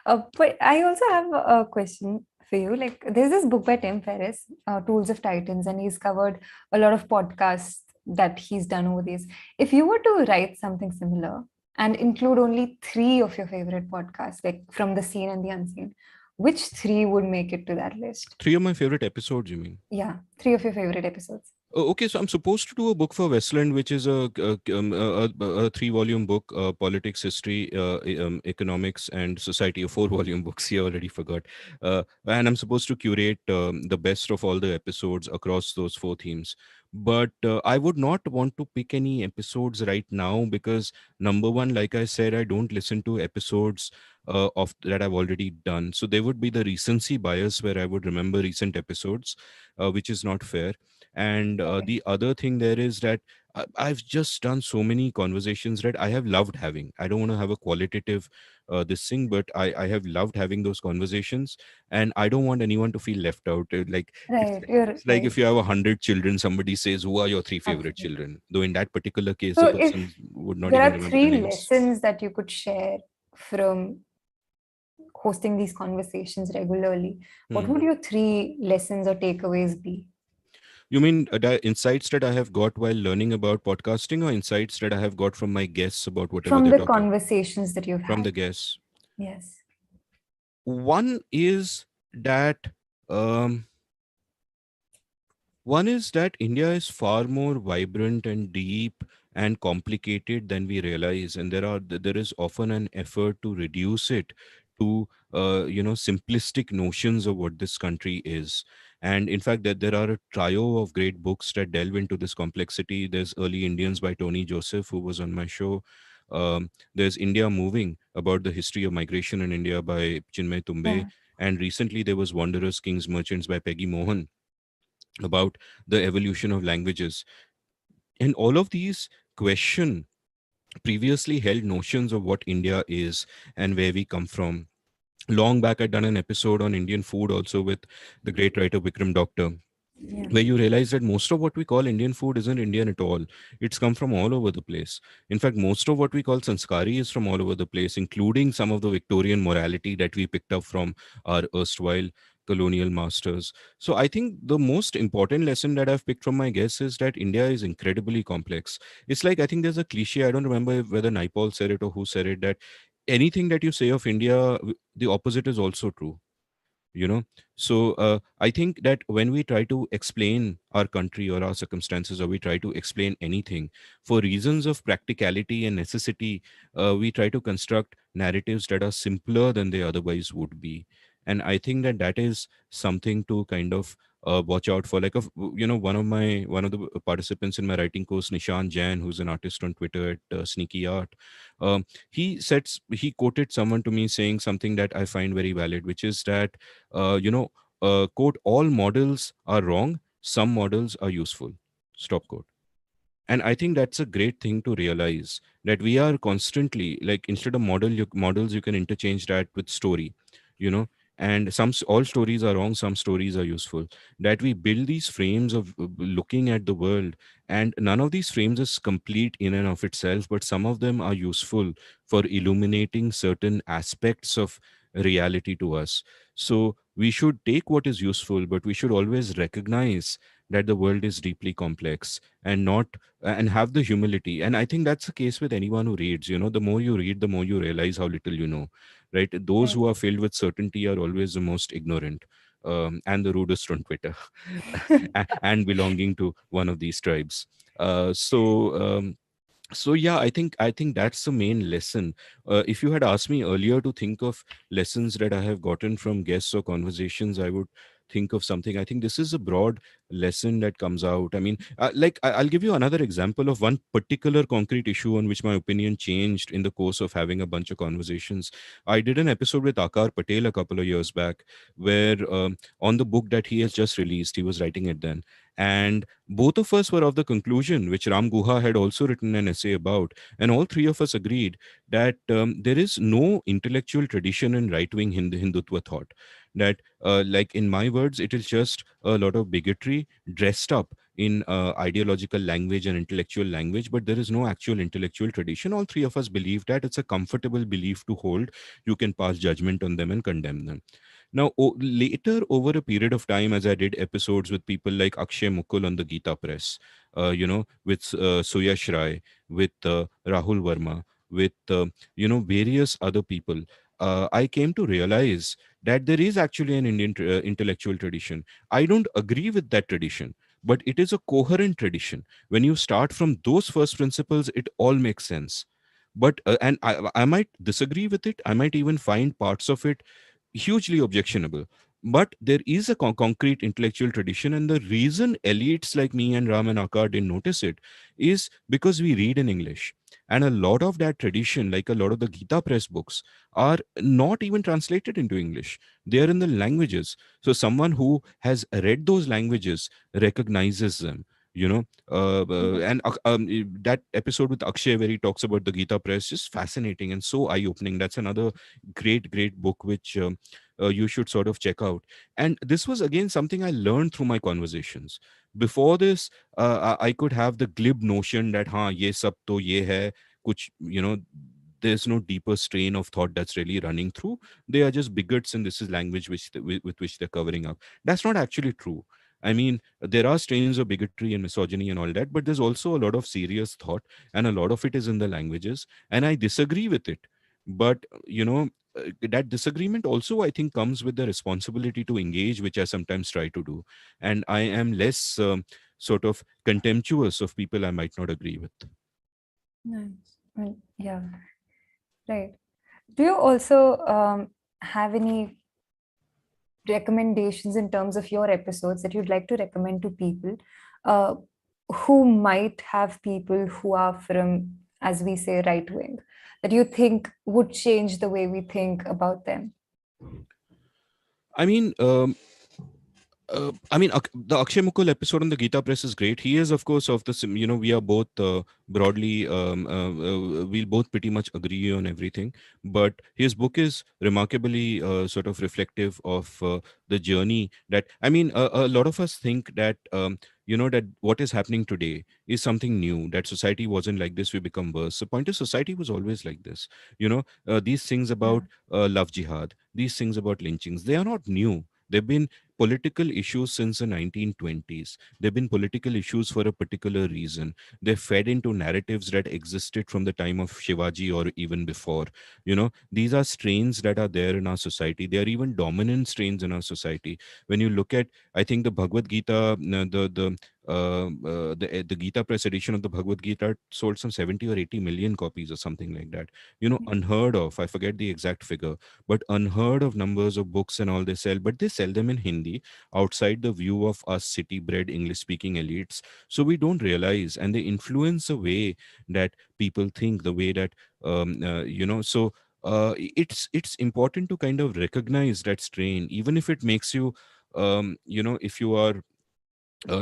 But I also have a question for you. Like, there's this book by Tim Ferriss, Tools of Titans, and he's covered a lot of podcasts that he's done over these. If you were to write something similar and include only three of your favorite podcasts, like from the seen and the unseen, which three would make it to that list? Three of my favorite episodes, you mean? Yeah, three of your favorite episodes. Okay, so I'm supposed to do a book for Westland, which is a three-volume book, politics, history, economics, and society. A four-volume book. See, I already forgot. And I'm supposed to curate the best of all the episodes across those four themes. But I would not want to pick any episodes right now because, number one, like I said, I don't listen to episodes of that I've already done. So there would be the recency bias where I would remember recent episodes, which is not fair. And Okay. the other thing there is that I've just done so many conversations that I have loved having. I don't want to have a qualitative this thing, but I have loved having those conversations, and I don't want anyone to feel left out. Like Right, you're it's like right. if you have 100 children, somebody says, "Who are your three favorite Absolutely. children?" Though in that particular case, So, the if person would not there even are remember the three names. lessons that you could share from hosting these conversations regularly, what Hmm. would your three lessons or takeaways be You mean insights that I have got while learning about podcasting, or insights that I have got from my guests about whatever from they're the talking conversations that you've from had? the guests? Yes. One is that um, one is that India is far more vibrant and deep and complicated than we realize, and there is often an effort to reduce it to simplistic notions of what this country is. And in fact, that there are a trio of great books that delve into this complexity. There's Early Indians by Tony Joseph, who was on my show. There's India Moving, about the history of migration in India, by Chinmay Tumbe. Yeah. And recently there was Wanderers, Kings, Merchants by Peggy Mohan, about the evolution of languages. And all of these question previously held notions of what India is and where we come from. Long back, I'd done an episode on Indian food also with the great writer Vikram Doctor, Yeah. where you realize that most of what we call Indian food isn't Indian at all. It's come from all over the place. In fact, most of what we call sanskari is from all over the place, including some of the Victorian morality that we picked up from our erstwhile colonial masters. So I think the most important lesson that I've picked from my guests is that India is incredibly complex. It's like, I think there's a cliche, I don't remember whether Naipaul said it or who said it, that anything that you say of India, the opposite is also true. you know so I think that when we try to explain our country or our circumstances, or we try to explain anything for reasons of practicality and necessity, we try to construct narratives that are simpler than they otherwise would be. And I think that that is something to kind of watch out for. Like, one of the participants in my writing course, Nishan Jain, who's an artist on Twitter at Sneaky Art, um, he quoted someone to me saying something that I find very valid, which is that quote, all models are wrong, some models are useful, stop quote. And I think that's a great thing to realize, that we are constantly, like, instead of models, you can interchange that with story. you know and all stories are wrong, some stories are useful. That we build these frames of looking at the world, and none of these frames is complete in and of itself, but some of them are useful for illuminating certain aspects of reality to us. So we should take what is useful, but we should always recognize that the world is deeply complex, and not and have the humility. And I think that's the case with anyone who reads. The more you read, the more you realize how little you know, right? Those Right. who are filled with certainty are always the most ignorant, and the rudest on Twitter, and belonging to one of these tribes. So yeah, I think that's the main lesson. If you had asked me earlier to think of lessons that I have gotten from guests or conversations, I would think of something. I think this is a broad lesson that comes out. I mean, I'll give you another example of one particular concrete issue on which my opinion changed in the course of having a bunch of conversations. I did an episode with Akar Patel a couple of years back, where on the book that he has just released, he was writing it then. And both of us were of the conclusion, which Ram Guha had also written an essay about, and all three of us agreed that there is no intellectual tradition in right wing Hindutva thought. That, like in my words, it is just a lot of bigotry dressed up in ideological language and intellectual language, but there is no actual intellectual tradition. All three of us believe that it's a comfortable belief to hold. You can pass judgment on them and condemn them. Now, later, over a period of time, as I did episodes with people like Akshay Mukul on the Gita Press, with Suyash Rai, with Rahul Verma, with various other people, I came to realize that there is actually an Indian intellectual tradition. I don't agree with that tradition, but it is a coherent tradition. When you start from those first principles, it all makes sense. But and I might disagree with it. I might even find parts of it hugely objectionable. But there is a concrete intellectual tradition, and the reason elites like me and Ram and Akar didn't notice it is because we read in English. And a lot of that tradition, like a lot of the Gita Press books, are not even translated into English. They are in the languages. So someone who has read those languages recognizes them. That episode with Akshay where he talks about the Gita Press is fascinating and so eye-opening. That's another great book which you should sort of check out. And this was again something I learned through my conversations. Before this, I could have the glib notion that ye sab to ye hai, kuch, there's no deeper strain of thought that's really running through. They are just bigots, and this is language with which they're covering up. That's not actually true. I mean, there are strains of bigotry and misogyny and all that, but there's also a lot of serious thought, and a lot of it is in the languages, and I disagree with it. But that disagreement also, I think, comes with the responsibility to engage, which I sometimes try to do. And I am less sort of contemptuous of people I might not agree with. Nice. Well, yeah, right. Do you also have any recommendations in terms of your episodes that you'd like to recommend to people uh, who might have people who are from, as we say, right wing, that you think would change the way we think about them? I mean, the Akshay Mukul episode on the Gita Press is great. He is, of course, of the we are both broadly, we'll both pretty much agree on everything. But his book is remarkably sort of reflective of the journey that, I mean, a lot of us think that, that what is happening today is something new, that society wasn't like this, we become worse. The point is, society was always like this. These things Yeah. about love jihad, these things about lynchings, they are not new. They've been political issues since the 1920s. They've been political issues for a particular reason. They fed into narratives that existed from the time of Shivaji or even before. These are strains that are there in our society. They are even dominant strains in our society. When you look at, I think the Bhagavad Gita, the Gita Press edition of the Bhagavad Gita sold some 70 or 80 million copies or something like that. Unheard of. I forget the exact figure, but unheard of numbers of books and all they sell. But they sell them in Hindi outside the view of us city bred English speaking elites. So we don't realize, and they influence the way that people think, the way that, so. It's important to kind of recognize that strain, even if it makes you, if you are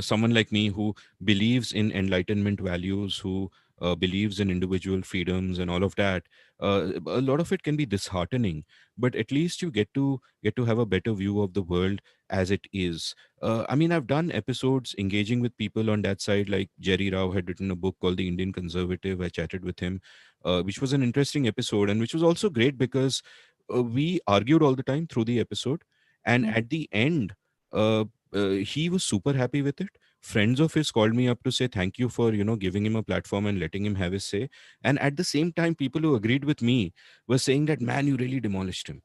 someone like me who believes in enlightenment values, who believes in individual freedoms and all of that. A lot of it can be disheartening, but at least you get to have a better view of the world as it is. I mean, I've done episodes engaging with people on that side, like Jerry Rao had written a book called The Indian Conservative. I chatted with him, which was an interesting episode, and which was also great because we argued all the time through the episode, and Yeah. at the end, uh, he was super happy with it. Friends of his called me up to say thank you for giving him a platform and letting him have his say. And at the same time, people who agreed with me were saying that, man, you really demolished him.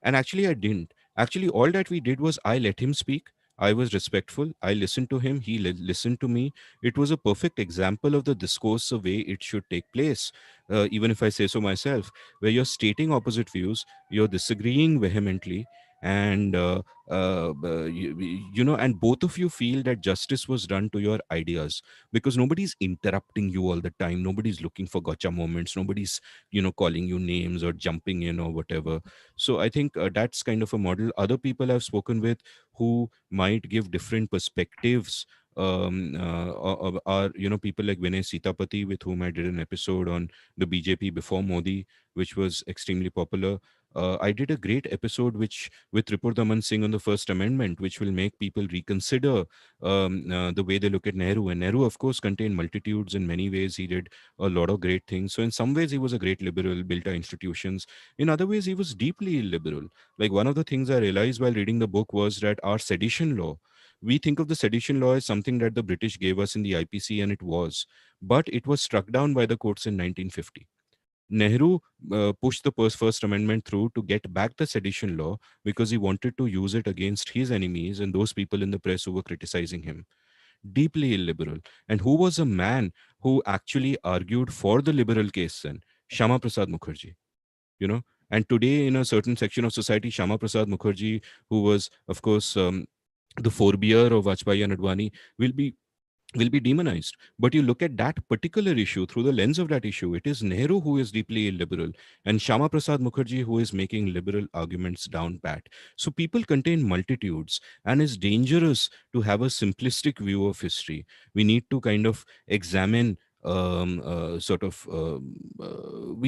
And actually, I didn't. Actually, all that we did was I let him speak. I was respectful. I listened to him. He listened to me. It was a perfect example of the discourse, the way it should take place. Even if I say so myself, where you're stating opposite views, you're disagreeing vehemently, and and both of you feel that justice was done to your ideas, because nobody's interrupting you all the time, nobody's looking for gotcha moments, nobody's calling you names or jumping in or whatever. So I think that's kind of a model. Other people I've spoken with who might give different perspectives are people like Vinay Sitapati, with whom I did an episode on the BJP before Modi, which was extremely popular. I did a great episode which with Ripur Daman Singh on the First Amendment, which will make people reconsider the way they look at Nehru. And Nehru, of course, contained multitudes in many ways. He did a lot of great things. So in some ways, he was a great liberal, built our institutions. In other ways, he was deeply illiberal. Like, one of the things I realized while reading the book was that our sedition law, we think of the sedition law as something that the British gave us in the IPC, and it was. But it was struck down by the courts in 1950. Nehru pushed the First Amendment through to get back the sedition law because he wanted to use it against his enemies and those people in the press who were criticizing him. Deeply illiberal. And who was a man who actually argued for the liberal case then? Shama Prasad Mukherjee. You know, and today in a certain section of society, Shama Prasad Mukherjee, who was, of course, the forebear of Vajpayee and Advani, will be will be demonized. But you look at that particular issue through the lens of that issue, it is Nehru who is deeply illiberal and Shama Prasad Mukherjee who is making liberal arguments down pat. So people contain multitudes, and it's dangerous to have a simplistic view of history. We need to kind of examine we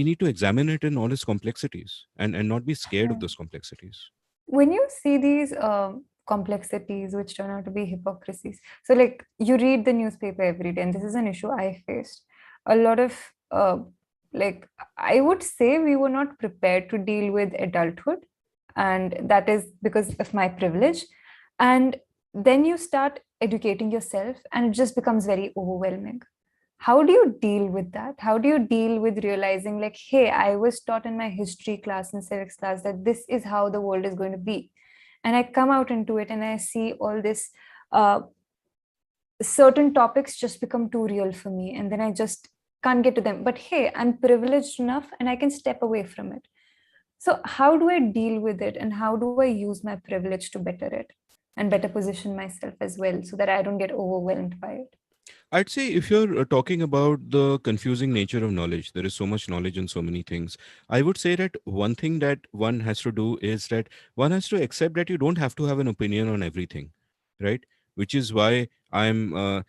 need to examine it in all its complexities, and not be scared of those complexities. When you see these complexities which turn out to be hypocrisies, so like you read the newspaper every day, and this is an issue I faced a lot of. Like, I would say we were not prepared to deal with adulthood, and that is because of my privilege. And then you start educating yourself, and it just becomes very overwhelming. How do you deal with that? How do you deal with realizing, like, hey, I was taught in my history class and civics class that this is how the world is going to be, and I come out into it and I see all this, uh, certain topics just become too real for me, and then I just can't get to them. But hey, I'm privileged enough and I can step away from it. So how do I deal with it, and how do I use my privilege to better it and better position myself as well, so that I don't get overwhelmed by it? I'd say if you're talking about the confusing nature of knowledge, there is so much knowledge in so many things. I would say that one thing that one has to do is that one has to accept that you don't have to have an opinion on everything, right? Which is why I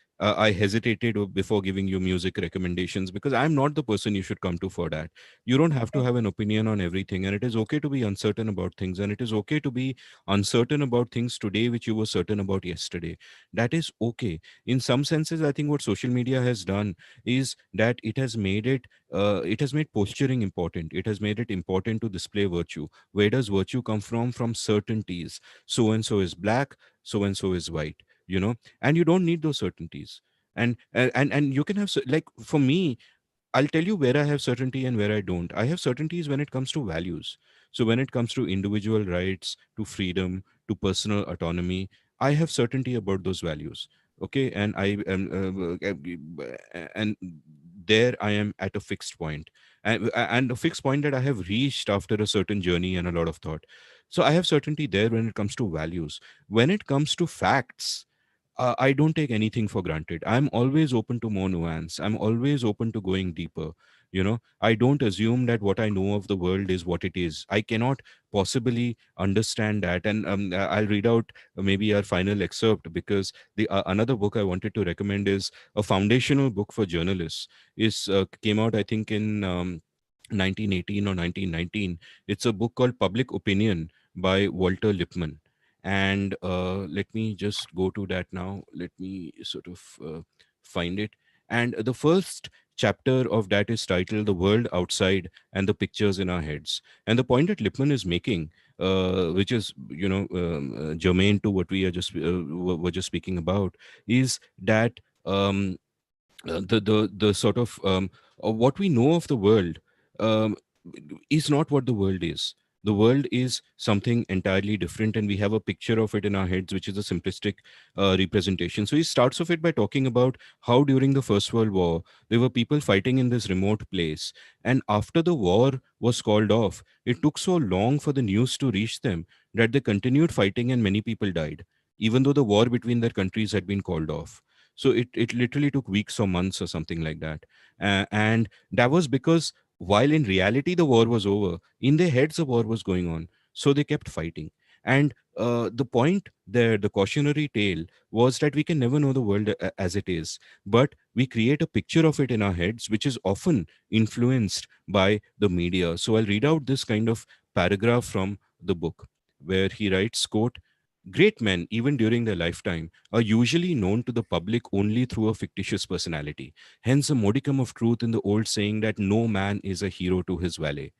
hesitated before giving you music recommendations, because I'm not the person you should come to for that. You don't have to Right. have an opinion on everything, and it is okay to be uncertain about things, and it is okay to be uncertain about things today which you were certain about yesterday. That is okay. In some senses, I think what social media has done is that it has made posturing important. It has made it important to display virtue. Where does virtue come from certainties? So and so is black, so and so is white, and you don't need those certainties. And you can have like, for me, I'll tell you where I have certainty and where I don't. I have certainties when it comes to values. So when it comes to individual rights, to freedom, to personal autonomy, I have certainty about those values. Okay, and I am, and there I am at a fixed point, and a fixed point that I have reached after a certain journey and a lot of thought. So I have certainty there when it comes to values. When it comes to facts, I don't take anything for granted. I'm always open to more nuance. I'm always open to going deeper. I don't assume that what I know of the world is what it is. I cannot possibly understand that. And I'll read out maybe our final excerpt, because the another book I wanted to recommend is a foundational book for journalists. Is came out, I think, in 1918 or 1919. It's a book called Public Opinion by Walter Lippmann. And let me just go to that now. Let me sort of find it. And the first chapter of that is titled The World Outside and the Pictures in Our Heads. And the point that Lippmann is making, which is germane to what we are just were just speaking about, is that the sort of what we know of the world um, is not what the world is. The world is something entirely different, and we have a picture of it in our heads, which is a simplistic representation. So he starts off it by talking about how during the First World War there were people fighting in this remote place, and after the war was called off, it took so long for the news to reach them that they continued fighting and many people died, even though the war between their countries had been called off. So it literally took weeks or months or something like that. And that was because while in reality the war was over, in their heads the war was going on. So they kept fighting. And the point there, the cautionary tale, was that we can never know the world as it is, but we create a picture of it in our heads, which is often influenced by the media. So I'll read out this kind of paragraph from the book where he writes, quote, "Great men, even during their lifetime, are usually known to the public only through a fictitious personality. Hence, a modicum of truth in the old saying that no man is a hero to his valet.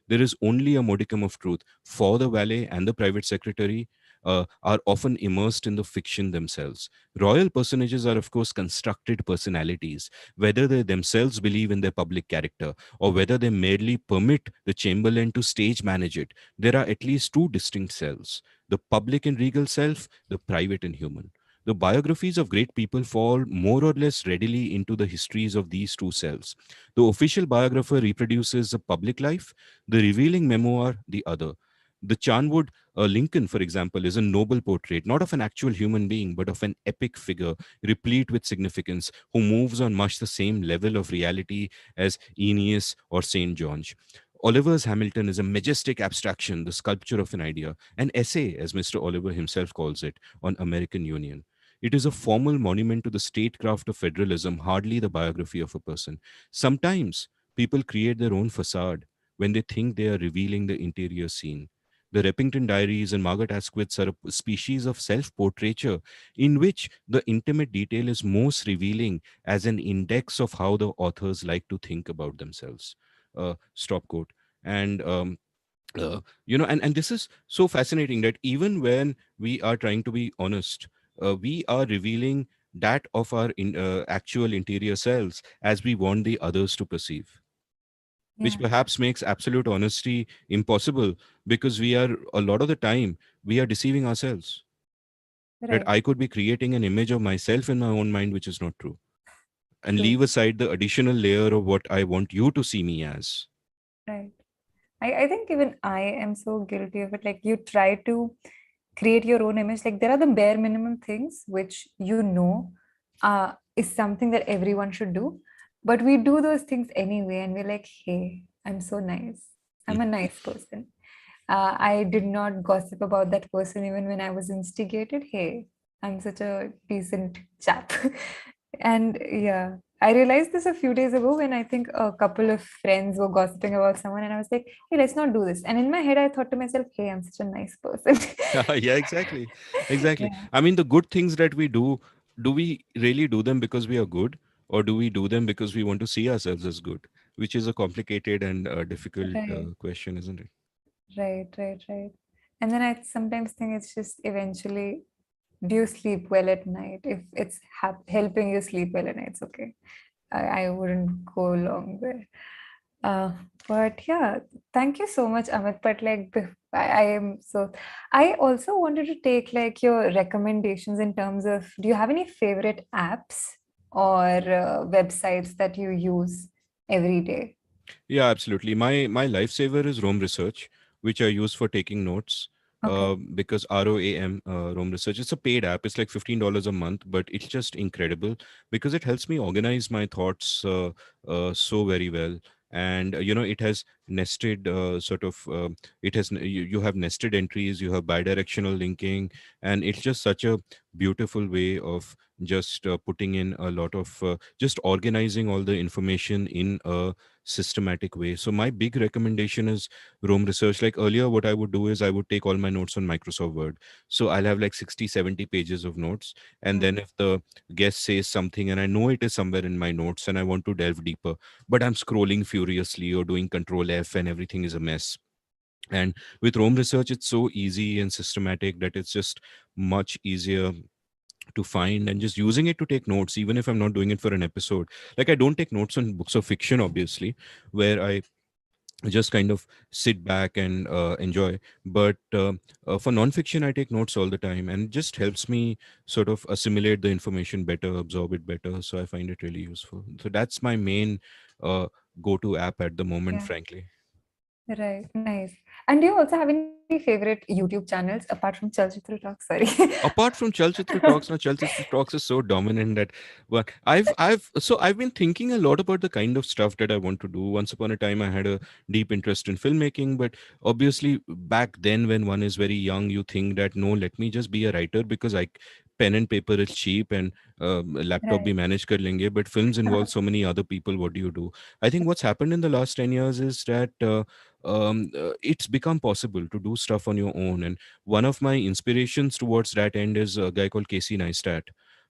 There is only a modicum of truth, for the valet and the private secretary are often immersed in the fiction themselves. Royal personages are, of course, constructed personalities, whether they themselves believe in their public character or whether they merely permit the chamberlain to stage manage it. There are at least two distinct selves: the public and regal self, the private and human. The biographies of great people fall more or less readily into the histories of these two selves. The official biographer reproduces the public life, the revealing memoir, the other. The Charnwood Lincoln, for example, is a noble portrait, not of an actual human being, but of an epic figure, replete with significance, who moves on much the same level of reality as Aeneas or St. George. Oliver's Hamilton is a majestic abstraction, the sculpture of an idea, an essay, as Mr. Oliver himself calls it, on American Union. It is a formal monument to the statecraft of federalism, hardly the biography of a person. Sometimes people create their own facade when they think they are revealing the interior scene. The Repington Diaries and Margaret Asquith's are a species of self portraiture in which the intimate detail is most revealing as an index of how the authors like to think about themselves. Stop quote. And and this is so fascinating that even when we are trying to be honest, we are revealing that of our actual interior selves as we want the others to perceive, which Yeah. perhaps makes absolute honesty impossible, because we are, a lot of the time, we are deceiving ourselves, that Right. I could be creating an image of myself in my own mind which is not true, and True. leave aside the additional layer of what I want you to see me as. Right. I think even I am so guilty of it. Like you try to create your own image. Like there are the bare minimum things which you know is something that everyone should do. But we do those things anyway, and we're like, hey, I'm so nice. I'm a nice person. I did not gossip about that person even when I was instigated. Hey, I'm such a decent chap. And yeah, I realized this a few days ago when I think a couple of friends were gossiping about someone, and I was like, hey, let's not do this. And in my head, I thought to myself, hey, I'm such a nice person. Yeah, exactly. Exactly. Yeah, I mean, the good things that we do we really do them because we are good, or do we do them because we want to see ourselves as good? Which is a complicated and difficult right, question, isn't it? right. And then I sometimes think it's just eventually, do you sleep well at night? If it's helping you sleep well at night, it's okay. I wouldn't go along there. Uh, but yeah, thank you so much, Amit. But like, I am so. I also wanted to take like your recommendations in terms of, do you have any favorite apps or websites that you use every day? Yeah, absolutely. My lifesaver is Rome Research, which I use for taking notes. Okay. Because ROAM, Rome Research, it's a paid app. It's like $15 a month, but it's just incredible because it helps me organize my thoughts so very well. And it has nested you have nested entries, you have bidirectional linking, and it's just such a beautiful way of just putting in a lot of just organizing all the information in a systematic way. So my big recommendation is Rome Research. Like earlier, what I would do is I would take all my notes on Microsoft Word. So I'll have like 60, 70 pages of notes. And Mm. then if the guest says something and I know it is somewhere in my notes and I want to delve deeper, but I'm scrolling furiously or doing Control F and everything is a mess. And with Rome Research, it's so easy and systematic that it's just much easier to find, and just using it to take notes, even if I'm not doing it for an episode. Like I don't take notes on books of fiction, obviously, where I just kind of sit back and enjoy. But for nonfiction, I take notes all the time, and it just helps me sort of assimilate the information better, absorb it better. So I find it really useful. So that's my main uh, go-to app at the moment, Yeah. frankly. Right. Nice. And do you also have any favorite YouTube channels apart from Chalchitra Talks? Sorry. Apart from Chalchitra Talks, now Chalchitra Talks is so dominant that, well, I've been thinking a lot about the kind of stuff that I want to do. Once upon a time, I had a deep interest in filmmaking, but obviously back then, when one is very young, you think that no, let me just be a writer because I pen and paper is cheap and laptop Right. bhi manage kar lenge. But films involve so many other people. What do you do? I think what's happened in the last 10 years is that it's become possible to do stuff on your own. And one of my inspirations towards that end is a guy called Casey Neistat,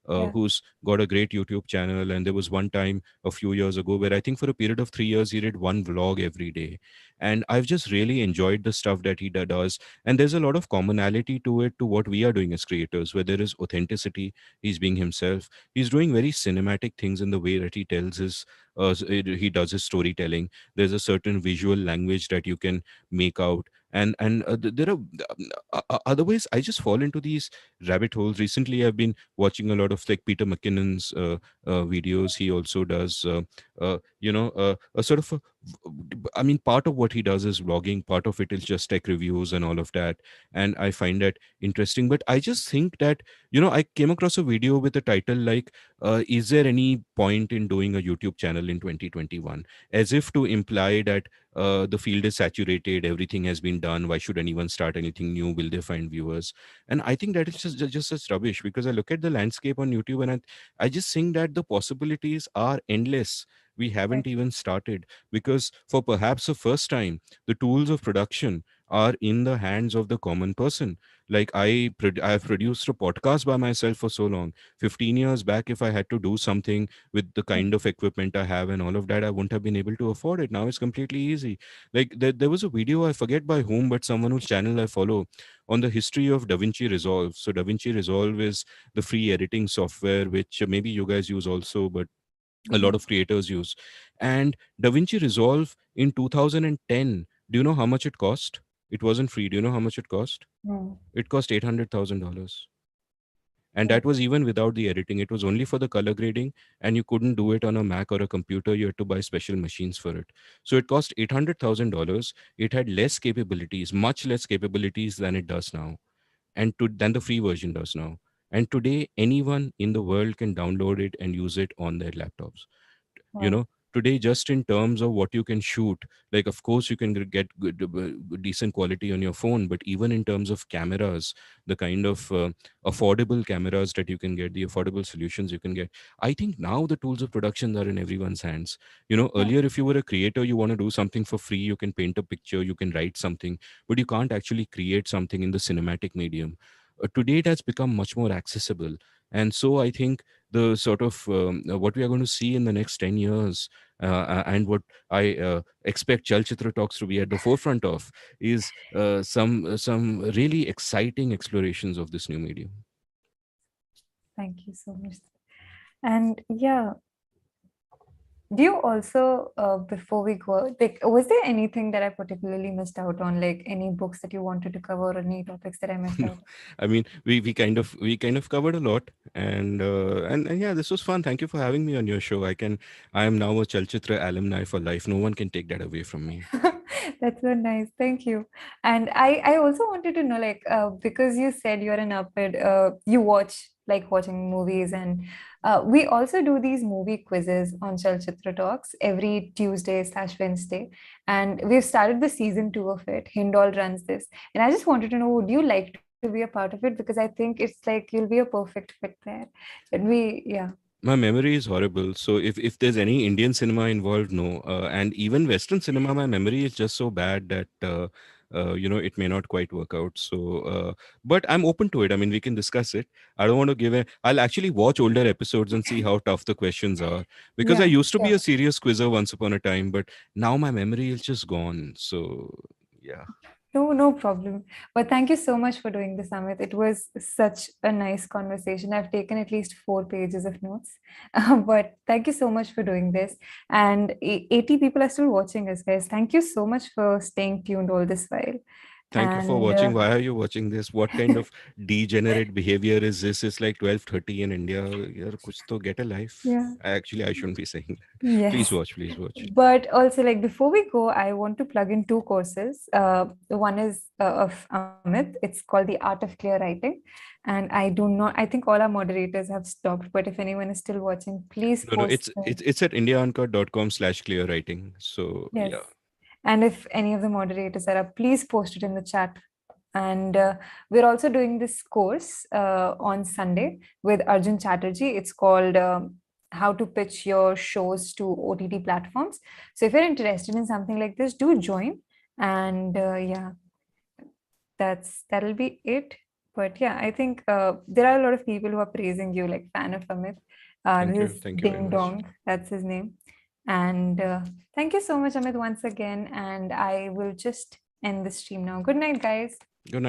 Yeah. who's got a great YouTube channel. And there was one time a few years ago where I think for a period of 3 years he did one vlog every day, and I've just really enjoyed the stuff that he does. And there's a lot of commonality to it, to what we are doing as creators, where there is authenticity. He's being himself. He's doing very cinematic things in the way that he tells his he does his storytelling. There's a certain visual language that you can make out. And there are otherwise I just fall into these rabbit holes. Recently I've been watching a lot of like Peter McKinnon's videos. He also does a sort of I mean, part of what he does is vlogging, part of it is just tech reviews and all of that, and I find that interesting. But I just think that, I came across a video with a title like, is there any point in doing a YouTube channel in 2021, as if to imply that the field is saturated, everything has been done, why should anyone start anything new, will they find viewers? And I think that is just such rubbish, because I look at the landscape on YouTube, and I just think that the possibilities are endless. We haven't Right. even started, because for perhaps the first time, the tools of production are in the hands of the common person. Like I've produced a podcast by myself for so long. 15 years back, if I had to do something with the kind of equipment I have and all of that, I wouldn't have been able to afford it. Now it's completely easy. Like there was a video, I forget by whom, but someone whose channel I follow, on the history of DaVinci Resolve. So DaVinci Resolve is the free editing software, which maybe you guys use also, but a lot Mhm. of creators use. And DaVinci Resolve in 2010, do you know how much it cost? It wasn't free. Do you know how much it cost? No. It cost $800,000. And that Oh, was even without the editing. It was only for the color grading, and you couldn't do it on a Mac or a computer. You had to buy special machines for it. So it cost $800,000. It had less capabilities, much less capabilities than it does now, than the free version does now. And today, anyone in the world can download it and use it on their laptops. you wow. know Today, just in terms of what you can shoot, like, of course you can get good, decent quality on your phone, but even in terms of cameras, the kind of affordable cameras that you can get, the affordable solutions you can get, I think now the tools of production are in everyone's hands. Yeah. Earlier, if you were a creator, you want to do something for free, you can paint a picture, you can write something, but you can't actually create something in the cinematic medium. Today it has become much more accessible. And so I think the sort of what we are going to see in the next 10 years, and what I expect Chalchitra Talks to be at the forefront of, is some really exciting explorations of this new medium. Thank you so much. And yeah, do you also, before we go, like, was there anything that I particularly missed out on, like any books that you wanted to cover or any topics that I missed No, out? I mean, we kind of covered a lot, and yeah, this was fun. Thank you for having me on your show. I am now a Chalchitra alumni for life. No one can take that away from me. That's so nice. Thank you. And I also wanted to know, like, because you said you're an upper, you watch, like, watching movies, and we also do these movie quizzes on Chalchitra Talks every Tuesday/Wednesday. And we've started the season 2 of it. Hindol runs this. And I just wanted to know, would you like to be a part of it? Because I think it's like you'll be a perfect fit there. And yeah. My memory is horrible. So if there's any Indian cinema involved, no. And even Western cinema, my memory is just so bad that it may not quite work out. So, but I'm open to it. I mean, we can discuss it. I don't want to give a. I'll actually watch older episodes and see how tough the questions are, because I Yeah, used to be a sure. serious quizzer once upon a time, but now my memory is just gone. So yeah. No, no problem. But thank you so much for doing this, Amit. It was such a nice conversation. I've taken at least 4 pages of notes. But thank you so much for doing this. And 80 people are still watching us, guys. Thank you so much for staying tuned all this while. Thank you for And watching. Why are you watching this? What kind of degenerate behavior is this? It's like 12:30 in India. Yaar, kuch to get a life. yeah, Actually, I shouldn't be saying that. Please yes. watch. Please watch. But also, like before we go, I want to plug in two courses. One is of Amit. It's called The Art of Clear Writing, and I do not. I think all our moderators have stopped. But if anyone is still watching, please No, no, post. it's at indiauncut.com/clear writing. So Yes. yeah, And if any of the moderators are up, please post it in the chat. And we're also doing this course on Sunday with Arjun Chatterjee. It's called How to Pitch Your Shows to OTT Platforms. So if you're interested in something like this, do join. And yeah, that'll be it. But yeah, I think there are a lot of people who are praising you, like fan of Amit. thank This you. is Thank you very Ding much. Dong, that's his name. And thank you so much, Amit, once again. And I will just end the stream now. Good night, guys. Good night.